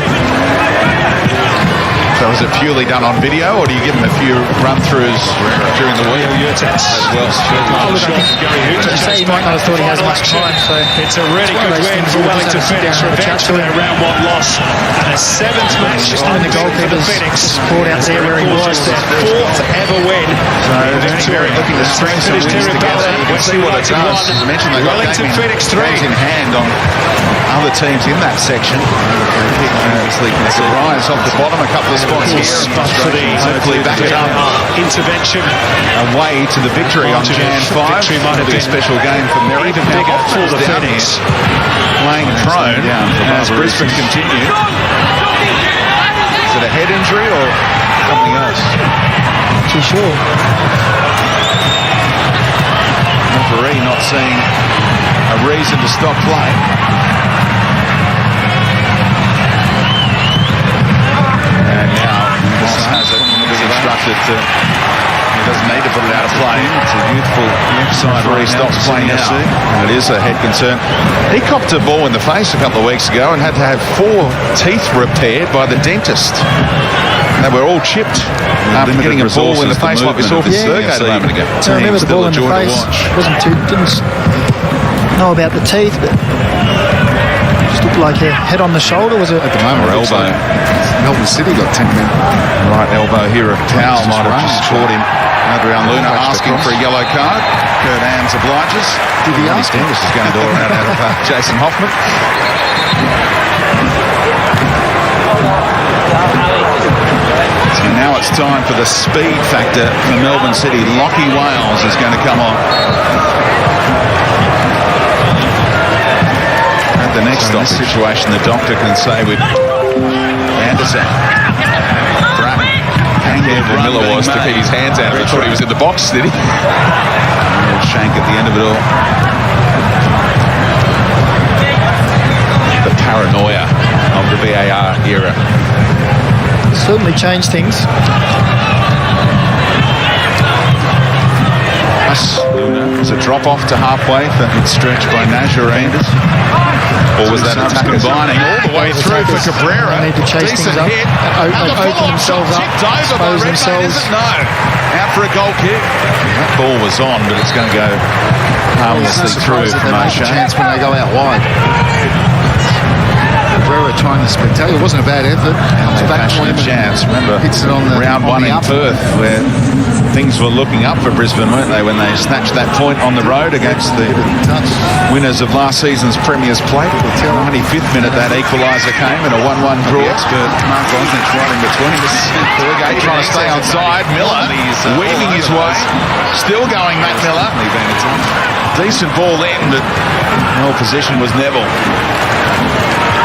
Speaker 7: So is it purely done on video, or do you give him a few run-throughs during the week as well?
Speaker 4: As you say, he might not have thought he has much time. So
Speaker 2: it's a really good win for Wellington Phoenix. Revenge for their round 1 loss and a 7th match
Speaker 4: and the goalkeeper's caught out there where he was.
Speaker 2: Their 4th ever win.
Speaker 7: Very looking to string some wins together. We'll see what it does. As I mentioned, they've got
Speaker 2: Wellington Phoenix 3
Speaker 7: games in hand on other teams in that section. Obviously, can rise off the bottom a couple of spots here.
Speaker 2: But for the
Speaker 7: Hopefully back it up.
Speaker 2: intervention,
Speaker 7: Away to the victory on Jan 5.
Speaker 2: Victory might have
Speaker 7: It'll be a
Speaker 2: been
Speaker 7: special game for Merrick.
Speaker 2: even bigger for the Phoenix.
Speaker 7: Playing prone as Brisbane continue. Is it a head injury or something else?
Speaker 4: not too sure.
Speaker 7: Referee not seeing a reason to stop play. And now Moss has it. He's instructed to. He doesn't need to put it out of play. It's a youthful left side where he stops play now. And it is a head concern. He copped a ball in the face a couple of weeks ago and had to have 4 teeth repaired by the dentist. They were all chipped after getting a ball in the face like we saw from Sergei a moment ago.
Speaker 4: I remember the ball in the face. Didn't know about the teeth, but just looked like a head on the shoulder. Was it?
Speaker 6: At the moment,
Speaker 7: or elbow.
Speaker 6: Melbourne City got 10 men.
Speaker 7: Right elbow here. A towel might have just caught him. Adrian Luna asking for a yellow card. Kurt Anns obliges.
Speaker 6: Did he ask him?
Speaker 7: This is going to door out of Jason Hoffman. So now it's time for the speed factor for Melbourne City. Lockie Wales is going to come on. At the next situation, the doctor can say with Anderson. Miller was to keep his hands out. He thought he was in the box, did he? Shank at the end of it all. The paranoia of the VAR era.
Speaker 4: Certainly changed things.
Speaker 7: Was a drop off to halfway that had stretched by Nazarene. Or was that attack combining all the way through for Cabrera?
Speaker 4: They need to chase things up. Open themselves up. Expose themselves.
Speaker 7: No. Out for a goal kick. That ball was on, but it's going to go harmlessly through from O'Shea.
Speaker 6: Chance when they go out wide. Cabrera trying to spectacular. It wasn't a bad effort.
Speaker 7: They fashioned a chance. Remember,
Speaker 6: hits it on the
Speaker 7: round one in Perth, where things were looking up for Brisbane, weren't they, when they snatched that point on the road against the winners of last season's Premier's Plate. 95th minute, that equaliser came and a 1-1 draw. Expert Mark Bosnick's right in between. Thurgate trying to stay onside. Miller weaving his way. Still going, Matt Miller. Decent ball in, but well position was Neville.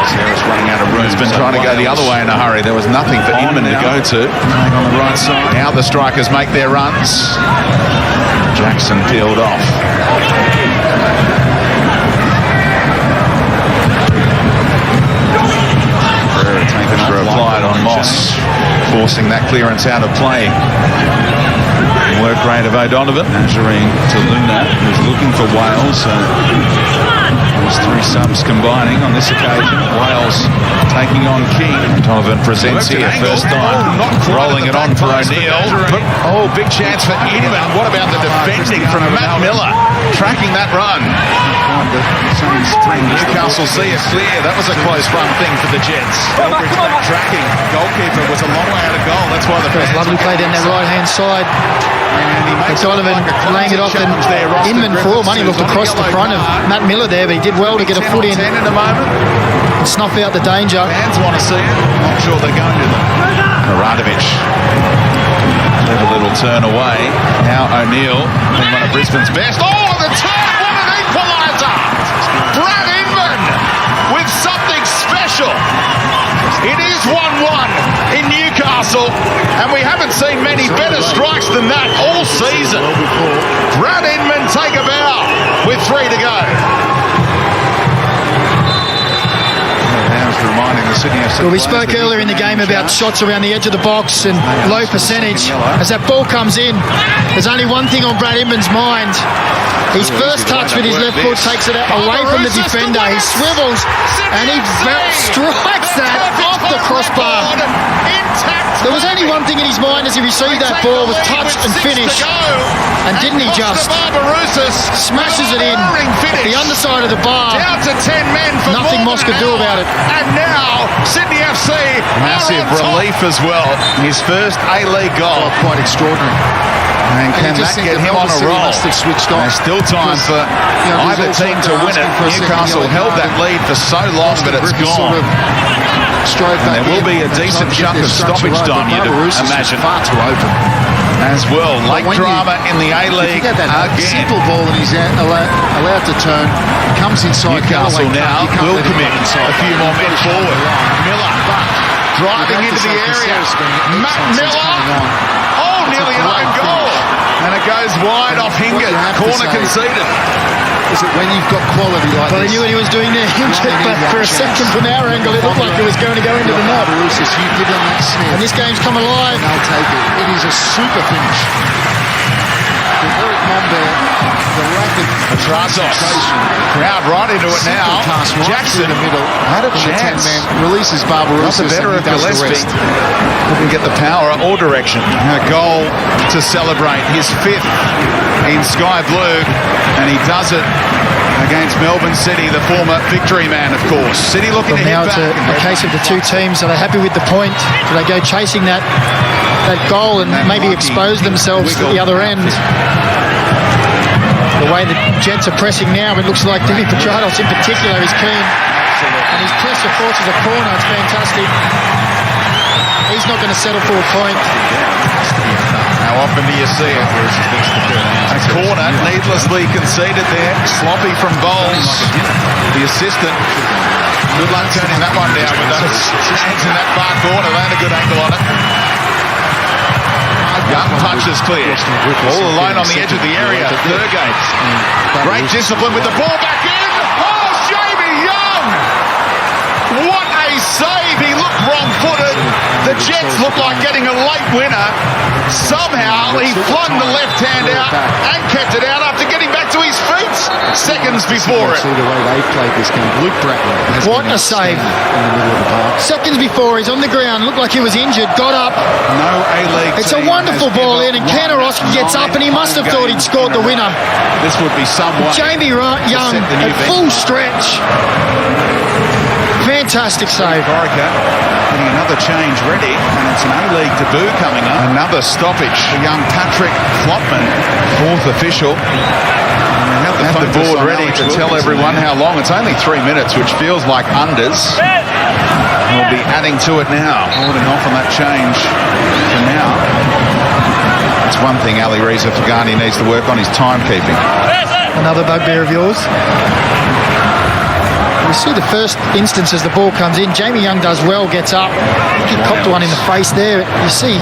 Speaker 7: Sarah's running out of room. He's been trying to go the other way in a hurry. There was nothing for Inman to go to. On the right side. Now the strikers make their runs. Jackson peeled off. Taken for a flight on Moss, forcing that clearance out of play. Work rate of O'Donovan. Nazarene to Luna, who's looking for Wales. There's three subs combining on this occasion. Wales taking on King. Donovan presents here, first time. Rolling it on for O'Neill. Oh, big chance for Inman. What about the defending from Matt Miller? Tracking that run. Newcastle see it clear. That was a close run thing for the Jets. Elbridge back tracking. Goalkeeper was a long way out of goal. That's why the fans...
Speaker 4: Lovely play down their right-hand side. And Donovan laying it off, and Inman for all money looked across the front of Matt Miller there, but he did well to get a foot in
Speaker 7: a moment
Speaker 4: and snuff out the danger.
Speaker 7: Fans want to see it. Not sure they're going to them. Maradovic. A little turn away. Now O'Neill, being one of Brisbane's best. Oh, the turn! What an equaliser! Brad Inman with something special. It is 1-1 in Newcastle, and we haven't seen many better strikes than that all season. Brad Inman take a bow with 3 to go.
Speaker 4: Well, we spoke earlier in the game about shots around the edge of the box and low percentage. As that ball comes in, there's only one thing on Brad Inman's mind. His first touch with his left foot takes it away from the defender. He swivels and he strikes that off the crossbar. There was only one thing in his mind as he received that ball, was touch and finish. And didn't he just? Smashes it in the underside of the bar.
Speaker 7: Down to 10 men for
Speaker 4: nothing Moss could do about it.
Speaker 7: And now Sydney FC, massive relief as well. His first A-League goal.
Speaker 6: Quite extraordinary.
Speaker 7: And can that get him on a roll? There's still time for either team to win it. Newcastle held that lead for so long, but it's gone. And there will be a decent chunk of stoppage time, you'd imagine.
Speaker 6: Far too open.
Speaker 7: As well, late drama in the A-League again.
Speaker 6: Simple ball and he's allowed to turn. Comes inside.
Speaker 7: Newcastle now will commit a few more men forward. Miller driving into the area. Matt Miller. Oh, nearly an own goal. And it goes wide off Hingett. Corner conceded.
Speaker 6: Is it when you've got quality like
Speaker 4: well,
Speaker 6: this?
Speaker 4: Well, he knew what he was doing there, but for a second from our angle, it looked like it was going to go into the net.
Speaker 6: You give them that sniff.
Speaker 4: And this game's come alive.
Speaker 6: And they'll take it. It is a super finish. For Eric Mombert, the rapid
Speaker 7: Petrasos. Crowd right into it now. Jackson
Speaker 6: in the middle.
Speaker 7: had a chance.
Speaker 6: Releases Barbarouses.
Speaker 7: Not the better of Gillespie. Couldn't get the power or direction. A goal to celebrate. His 5th in Sky Blue, and he does it against Melbourne City, the former victory man, of course. City looking to hit
Speaker 4: now
Speaker 7: back.
Speaker 4: it's a case of the two teams. Are they happy with the point? Do they go chasing that goal and maybe expose themselves at the other end? The way the Jets are pressing now, it looks like Divi Petratos in particular is keen. And his pressure forces a corner. It's fantastic. He's not going to settle for a point.
Speaker 7: How often do you see it? A corner needlessly conceded there. Sloppy from Bowles, the assistant. Good luck turning that one down with those hands in that far corner. They had a good angle on it. Young touches clear. All alone on the edge of the area. Thurgate. Great discipline with the ball back in. Oh, Jamie Young! What a save! He looked wrong-footed. The Jets looked like getting a late winner. Somehow he flung the left hand out and kept it out after getting back to his feet seconds before it.
Speaker 6: See the way they played this game. Luke Bratton has
Speaker 4: What
Speaker 6: been
Speaker 4: a save.
Speaker 6: in the middle of the park.
Speaker 4: Seconds before, he's on the ground, looked like he was injured, got up.
Speaker 7: No A-League.
Speaker 4: It's a wonderful ball in, and Kanarosky gets up, and he must have thought he'd scored the winner.
Speaker 7: This would be some way.
Speaker 4: Jamie Young at full stretch. Fantastic save.
Speaker 7: Orica getting another change ready, and it's an A-League debut coming up. Another stoppage for young Patrick Flopman, 4th official. And we have the board ready to tell everyone how long. It's only 3 minutes, which feels like unders. We'll be adding to it now, holding off on that change for now. It's one thing Ali Reza Fagani needs to work on his timekeeping.
Speaker 4: Another bugbear of yours. We see the first instance as the ball comes in. Jamie Young does well, gets up. He copped one in the face there. You see,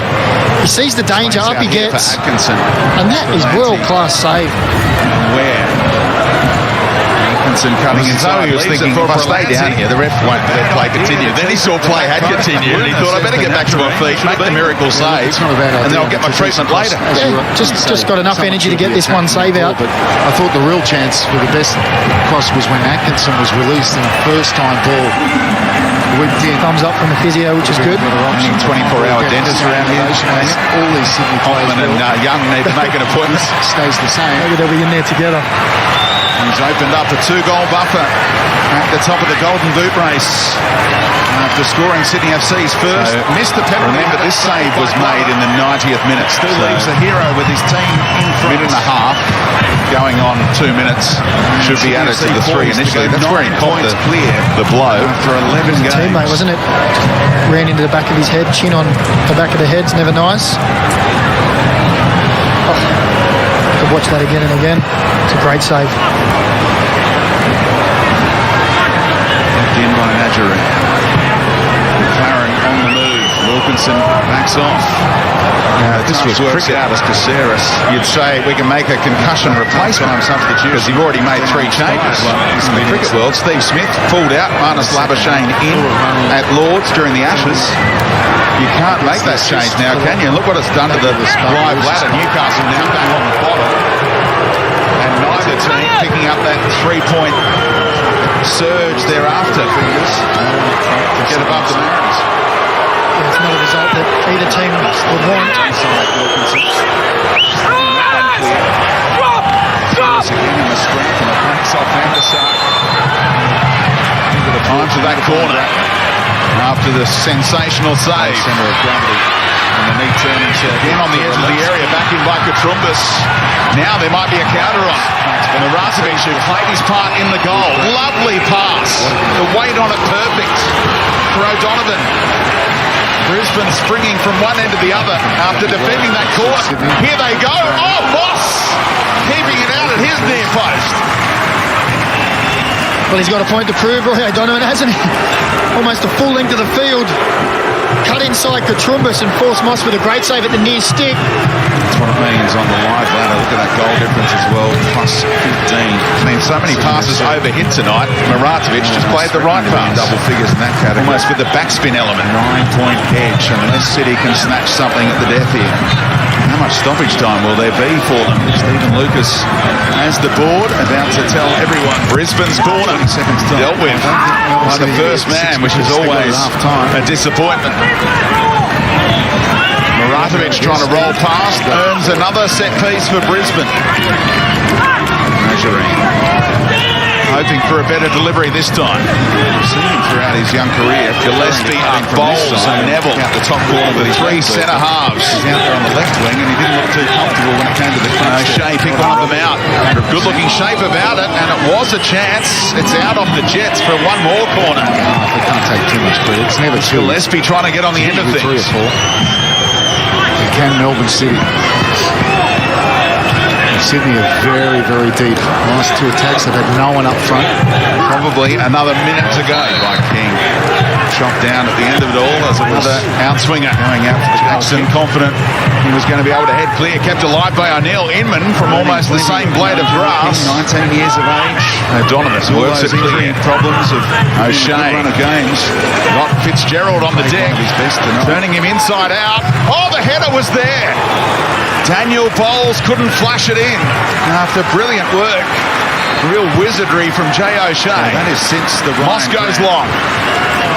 Speaker 4: he sees the danger, up he gets. And that is world-class save.
Speaker 7: Where? Atkinson cutting inside. He was thinking, if I stay down here, the ref won't let play continue. Then he saw play had continued, and he thought, I better get back to my feet, make the miracle save, and then I'll get my treatment later.
Speaker 4: Yeah, just got enough energy to get this one save out.
Speaker 6: But I thought the real chance for the best cross was when Atkinson was released and the first-time ball whipped in.
Speaker 4: Thumbs up from the physio, which is good.
Speaker 7: 24-hour dentist around here.
Speaker 6: All these Sydney players
Speaker 7: Hoffman and Young need to make an appointment.
Speaker 6: Stays the same.
Speaker 4: Maybe they'll be in there together.
Speaker 7: He's opened up a 2-goal buffer at the top of the Golden Boot race after scoring Sydney FC's first. Missed the penalty. Remember, this save was made in the 90th minute. Still leaves the hero with his team in front. Minute and a half, going on 2 minutes. Should be added to the 3 initially. That's where he caught the blow for 11 games.
Speaker 4: Teammate, wasn't it? Ran into the back of his head, chin on the back of the head's never nice. Could watch that again and again. It's a great save.
Speaker 7: In by Nadjari. McLaren on the move. Wilkinson backs off. This was cricket out as Caceres. You'd say we can make a concussion replacement substitute because you've already made 3 changes. In the cricket world, Steve Smith pulled out Marnus Labuschagne in at Lords during the Ashes. You can't make that change now, can you? And look what it's done to the live ladder. Newcastle now back on the bottom. And neither team picking up that 3-point surge thereafter. To get above the Mariners.
Speaker 4: Yeah, it's not a result that either team would want.
Speaker 7: Again in the strength and it breaks off Anderson. Into the time to that corner after the sensational save. Centre of gravity. And the knee turning in on the edge of the area, back in by Katrumbas. Now there might be a counter on. And Marazovic, who played his part in the goal. Lovely pass. The weight on it perfect for O'Donovan. Brisbane springing from one end to the other after defending that corner. Here they go. Oh, Moss! Keeping it out at his near post.
Speaker 4: Well, he's got a point to prove, Roy O'Donovan, hasn't he? Almost a full length of the field. cut inside Katrumbis and force Moss with a great save at the near stick.
Speaker 7: That's what it means on the live ladder. Look at that goal difference as well, plus 15. I mean, so many passes overhit tonight. Maratovic just played the right pass.
Speaker 3: Double figures in that category.
Speaker 7: Almost with the backspin element.
Speaker 3: 9-point edge, unless City can snatch something at the death here.
Speaker 7: How much stoppage time will there be for them? Stephen Lucas has the board, about to tell everyone Brisbane's corner dealt with by the first man, which is always a disappointment. Maratovic trying to roll past, earns another set piece for Brisbane. Hoping for a better delivery this time.
Speaker 3: We've seen him throughout his young career.
Speaker 7: Gillespie up bowls and Neville
Speaker 3: out the top corner with his
Speaker 7: three centre halves.
Speaker 3: He's out there on the left wing and he didn't look too comfortable when it came to the crunch.
Speaker 7: Shea picked one of them out. Good looking shape about it, and it was a chance. It's out off the Jets for one more corner.
Speaker 6: They can't take too much credit. It's never two.
Speaker 7: Gillespie trying to get on the end of things.
Speaker 6: 3 or 4. And can Melbourne City. Sydney are very, very deep. Last 2 attacks, they've had no one up front.
Speaker 7: Probably another minute to go by King. Shot down at the end of it all as another outswinger. Going out for Jackson, confident he was going to be able to head clear. Kept alive by O'Neill. Inman from almost the same blade of grass.
Speaker 3: 19 years of age.
Speaker 7: O'Donovan works it clear.
Speaker 3: Problems of
Speaker 7: O'Shea.
Speaker 3: run of games.
Speaker 7: Got Fitzgerald on the deck. Turning him inside out. Oh, the header was there. Daniel Bowles couldn't flush it in after brilliant work. Real wizardry from Jay O'Shea.
Speaker 3: That is since the
Speaker 7: Moss goes long.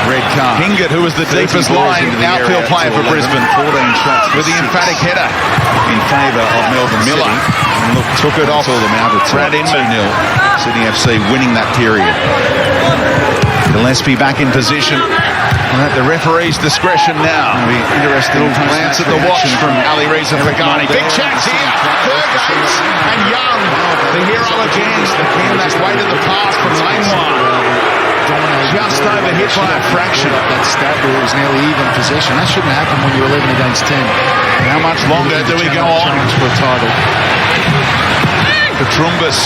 Speaker 3: Red card.
Speaker 7: Hingert, who was the deepest line outfield player for Brisbane,
Speaker 3: 14 shots
Speaker 7: with the emphatic header
Speaker 3: in favour of Melbourne
Speaker 7: Miller.
Speaker 3: City.
Speaker 7: Look, took it off.
Speaker 3: All them out at
Speaker 7: Brad Inman.
Speaker 3: 2-0. Sydney FC winning that period.
Speaker 7: Gillespie back in position. And at the referee's discretion now.
Speaker 3: It'll be interesting.
Speaker 7: Glance at the watch from Ali Reza Fagani. Big chance here. Fergus and Young. The hero again. That way to the pass from Langlois. Just overhit by a fraction.
Speaker 6: That stat where it was nearly even possession. That shouldn't happen when you're 11 against 10.
Speaker 7: How much longer do we go on?
Speaker 6: For a title.
Speaker 7: Katrumbis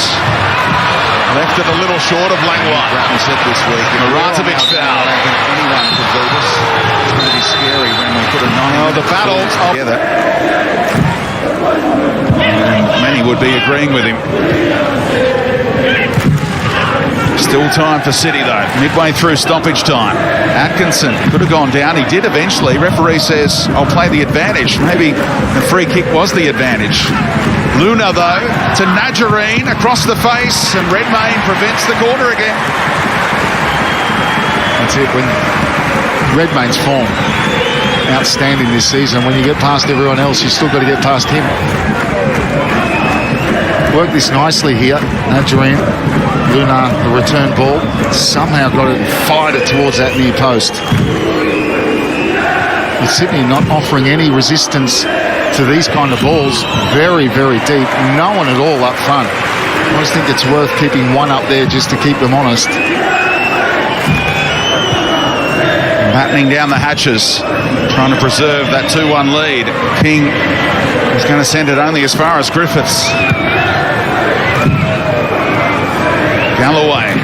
Speaker 7: left it a little short of Langlois.
Speaker 3: Bratton said this week.
Speaker 7: Maratovic foul.
Speaker 3: I don't think anyone could beat us. It's going to be scary when we put a 9
Speaker 7: the battle
Speaker 3: together.
Speaker 7: And many would be agreeing with him. Still time for City though. Midway through stoppage time. Atkinson could have gone down. He did eventually. Referee says, I'll play the advantage. Maybe the free kick was the advantage. Luna though to Najareen across the face, and Redmayne prevents the corner again.
Speaker 6: That's it. When Redmayne's form outstanding this season, when you get past everyone else, you still got to get past him. Worked this nicely here. Najareen, Luna, the return ball, somehow got it and fired it towards that near post. With Sydney not offering any resistance to these kind of balls, very, very deep, no one at all up front. I just think it's worth keeping one up there just to keep them honest.
Speaker 7: Battening down the hatches, trying to preserve that 2-1 lead. King is going to send it only as far as Griffiths. Galloway,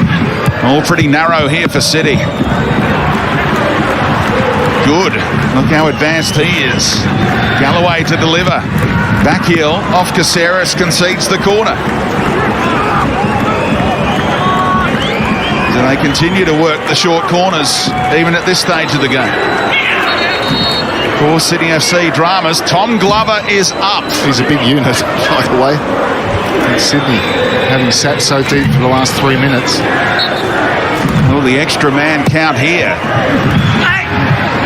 Speaker 7: all pretty narrow here for City. Good. Look how advanced he is. Galloway to deliver. Back heel off Caceres, concedes the corner. So they continue to work the short corners, even at this stage of the game. For Sydney FC dramas, Tom Glover is up.
Speaker 6: He's a big unit, by the way. And Sydney, having sat so deep for the last 3 minutes.
Speaker 7: Well, the extra man count here.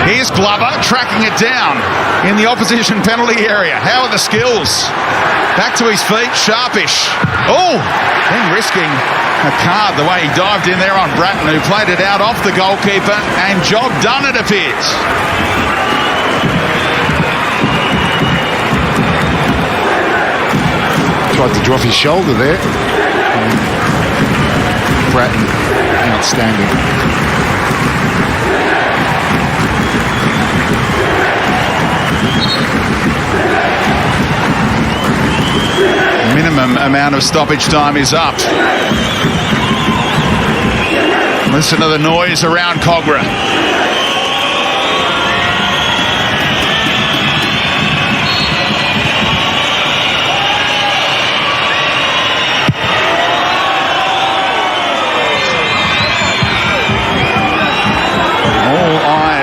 Speaker 7: Here's Glover tracking it down in the opposition penalty area. How are the skills? Back to his feet, sharpish. Oh, then risking a card the way he dived in there on Bratton, who played it out off the goalkeeper, and job done, it appears.
Speaker 6: Tried to drop his shoulder there. Bratton, outstanding.
Speaker 7: Minimum amount of stoppage time is up. Listen to the noise around Cogra.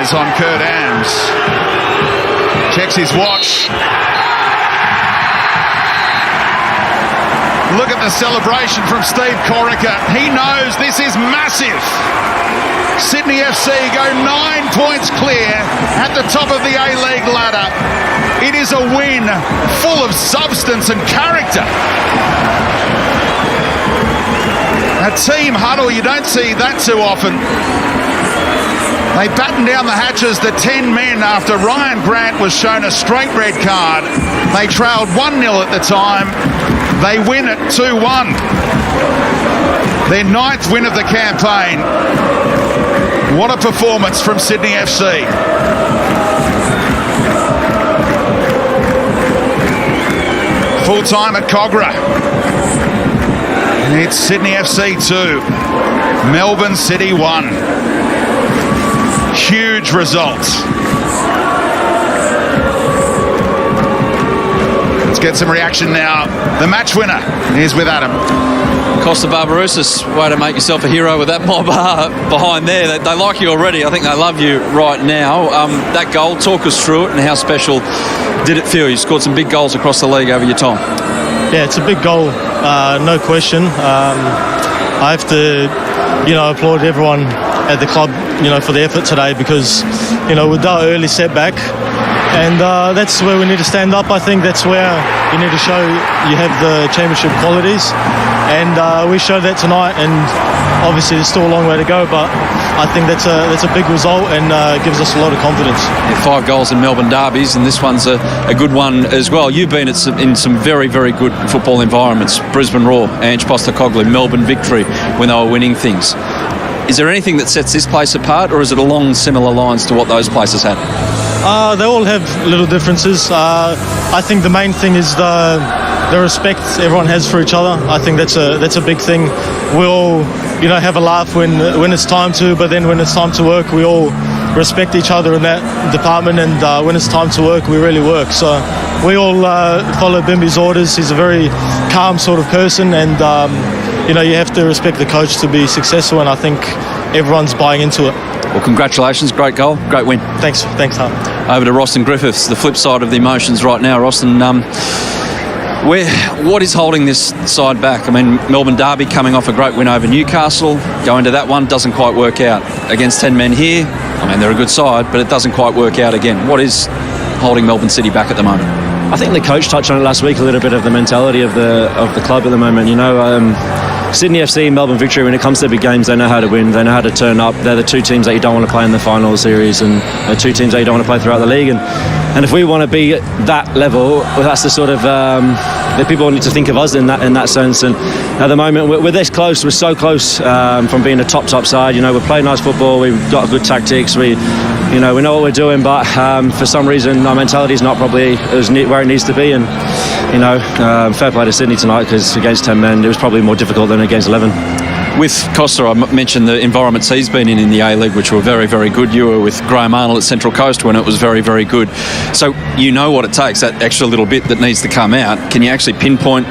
Speaker 7: eyes on Kurt Ams. Checks his watch. Look at the celebration from Steve Corica. He knows this is massive. Sydney FC go 9 points clear at the top of the A-League ladder. It is a win full of substance and character. A team huddle, you don't see that too often. They batten down the hatches, the 10 men, after Ryan Grant was shown a straight red card. They trailed 1-0 at the time. They win it 2-1. Their 9th win of the campaign. What a performance from Sydney FC. Full time at Cogra. And it's Sydney FC 2, Melbourne City 1. Huge results. Let's get some reaction now. The match winner is with Adam.
Speaker 8: Costa Barbarouses, way to make yourself a hero with that mob behind there. They like you already. I think they love you right now. That goal, talk us through it and how special did it feel? You scored some big goals across the league over your time.
Speaker 5: Yeah, it's a big goal, no question. I have to, applaud everyone at the club, for the effort today because, with that early setback, and that's where we need to stand up. I think that's where you need to show you have the championship qualities, and we showed that tonight. And obviously, there's still a long way to go, but I think that's a big result and gives us a lot of confidence.
Speaker 8: Yeah, 5 goals in Melbourne derbies, and this one's a good one as well. You've been in some very, very good football environments. Brisbane Roar, Ange Postecoglou, Melbourne Victory, when they were winning things. Is there anything that sets this place apart, or is it along similar lines to what those places had?
Speaker 5: They all have little differences. I think the main thing is the respect everyone has for each other. I think that's a big thing. We all, have a laugh when it's time to, but then when it's time to work, we all respect each other in that department. And when it's time to work, we really work. So we all follow Bimby's orders. He's a very calm sort of person, and you have to respect the coach to be successful. And I think everyone's buying into it.
Speaker 8: Well, congratulations. Great goal. Great win.
Speaker 5: Thanks, Hart.
Speaker 8: Over to Roston Griffiths, the flip side of the emotions right now. Roston, what is holding this side back? I mean, Melbourne derby coming off a great win over Newcastle. Going to that one, doesn't quite work out. Against 10 men here, I mean, they're a good side, but it doesn't quite work out again. What is holding Melbourne City back at the moment?
Speaker 9: I think the coach touched on it last week, a little bit of the mentality of the club at the moment. Sydney FC, Melbourne Victory, when it comes to big games, they know how to win, they know how to turn up. They're the 2 teams that you don't want to play in the final series, and the 2 teams that you don't want to play throughout the league. And if we want to be at that level, well, that's the sort of that people need to think of us in that sense. And at the moment, we're this close. We're so close from being a top side. We're playing nice football. We've got good tactics. We know what we're doing, but for some reason, our mentality is not probably where it needs to be. And fair play to Sydney tonight, because against 10 men, it was probably more difficult than against 11.
Speaker 8: With Costa, I mentioned the environments he's been in the A-League, which were very, very good. You were with Graham Arnold at Central Coast when it was very, very good. So you know what it takes, that extra little bit that needs to come out. Can you actually pinpoint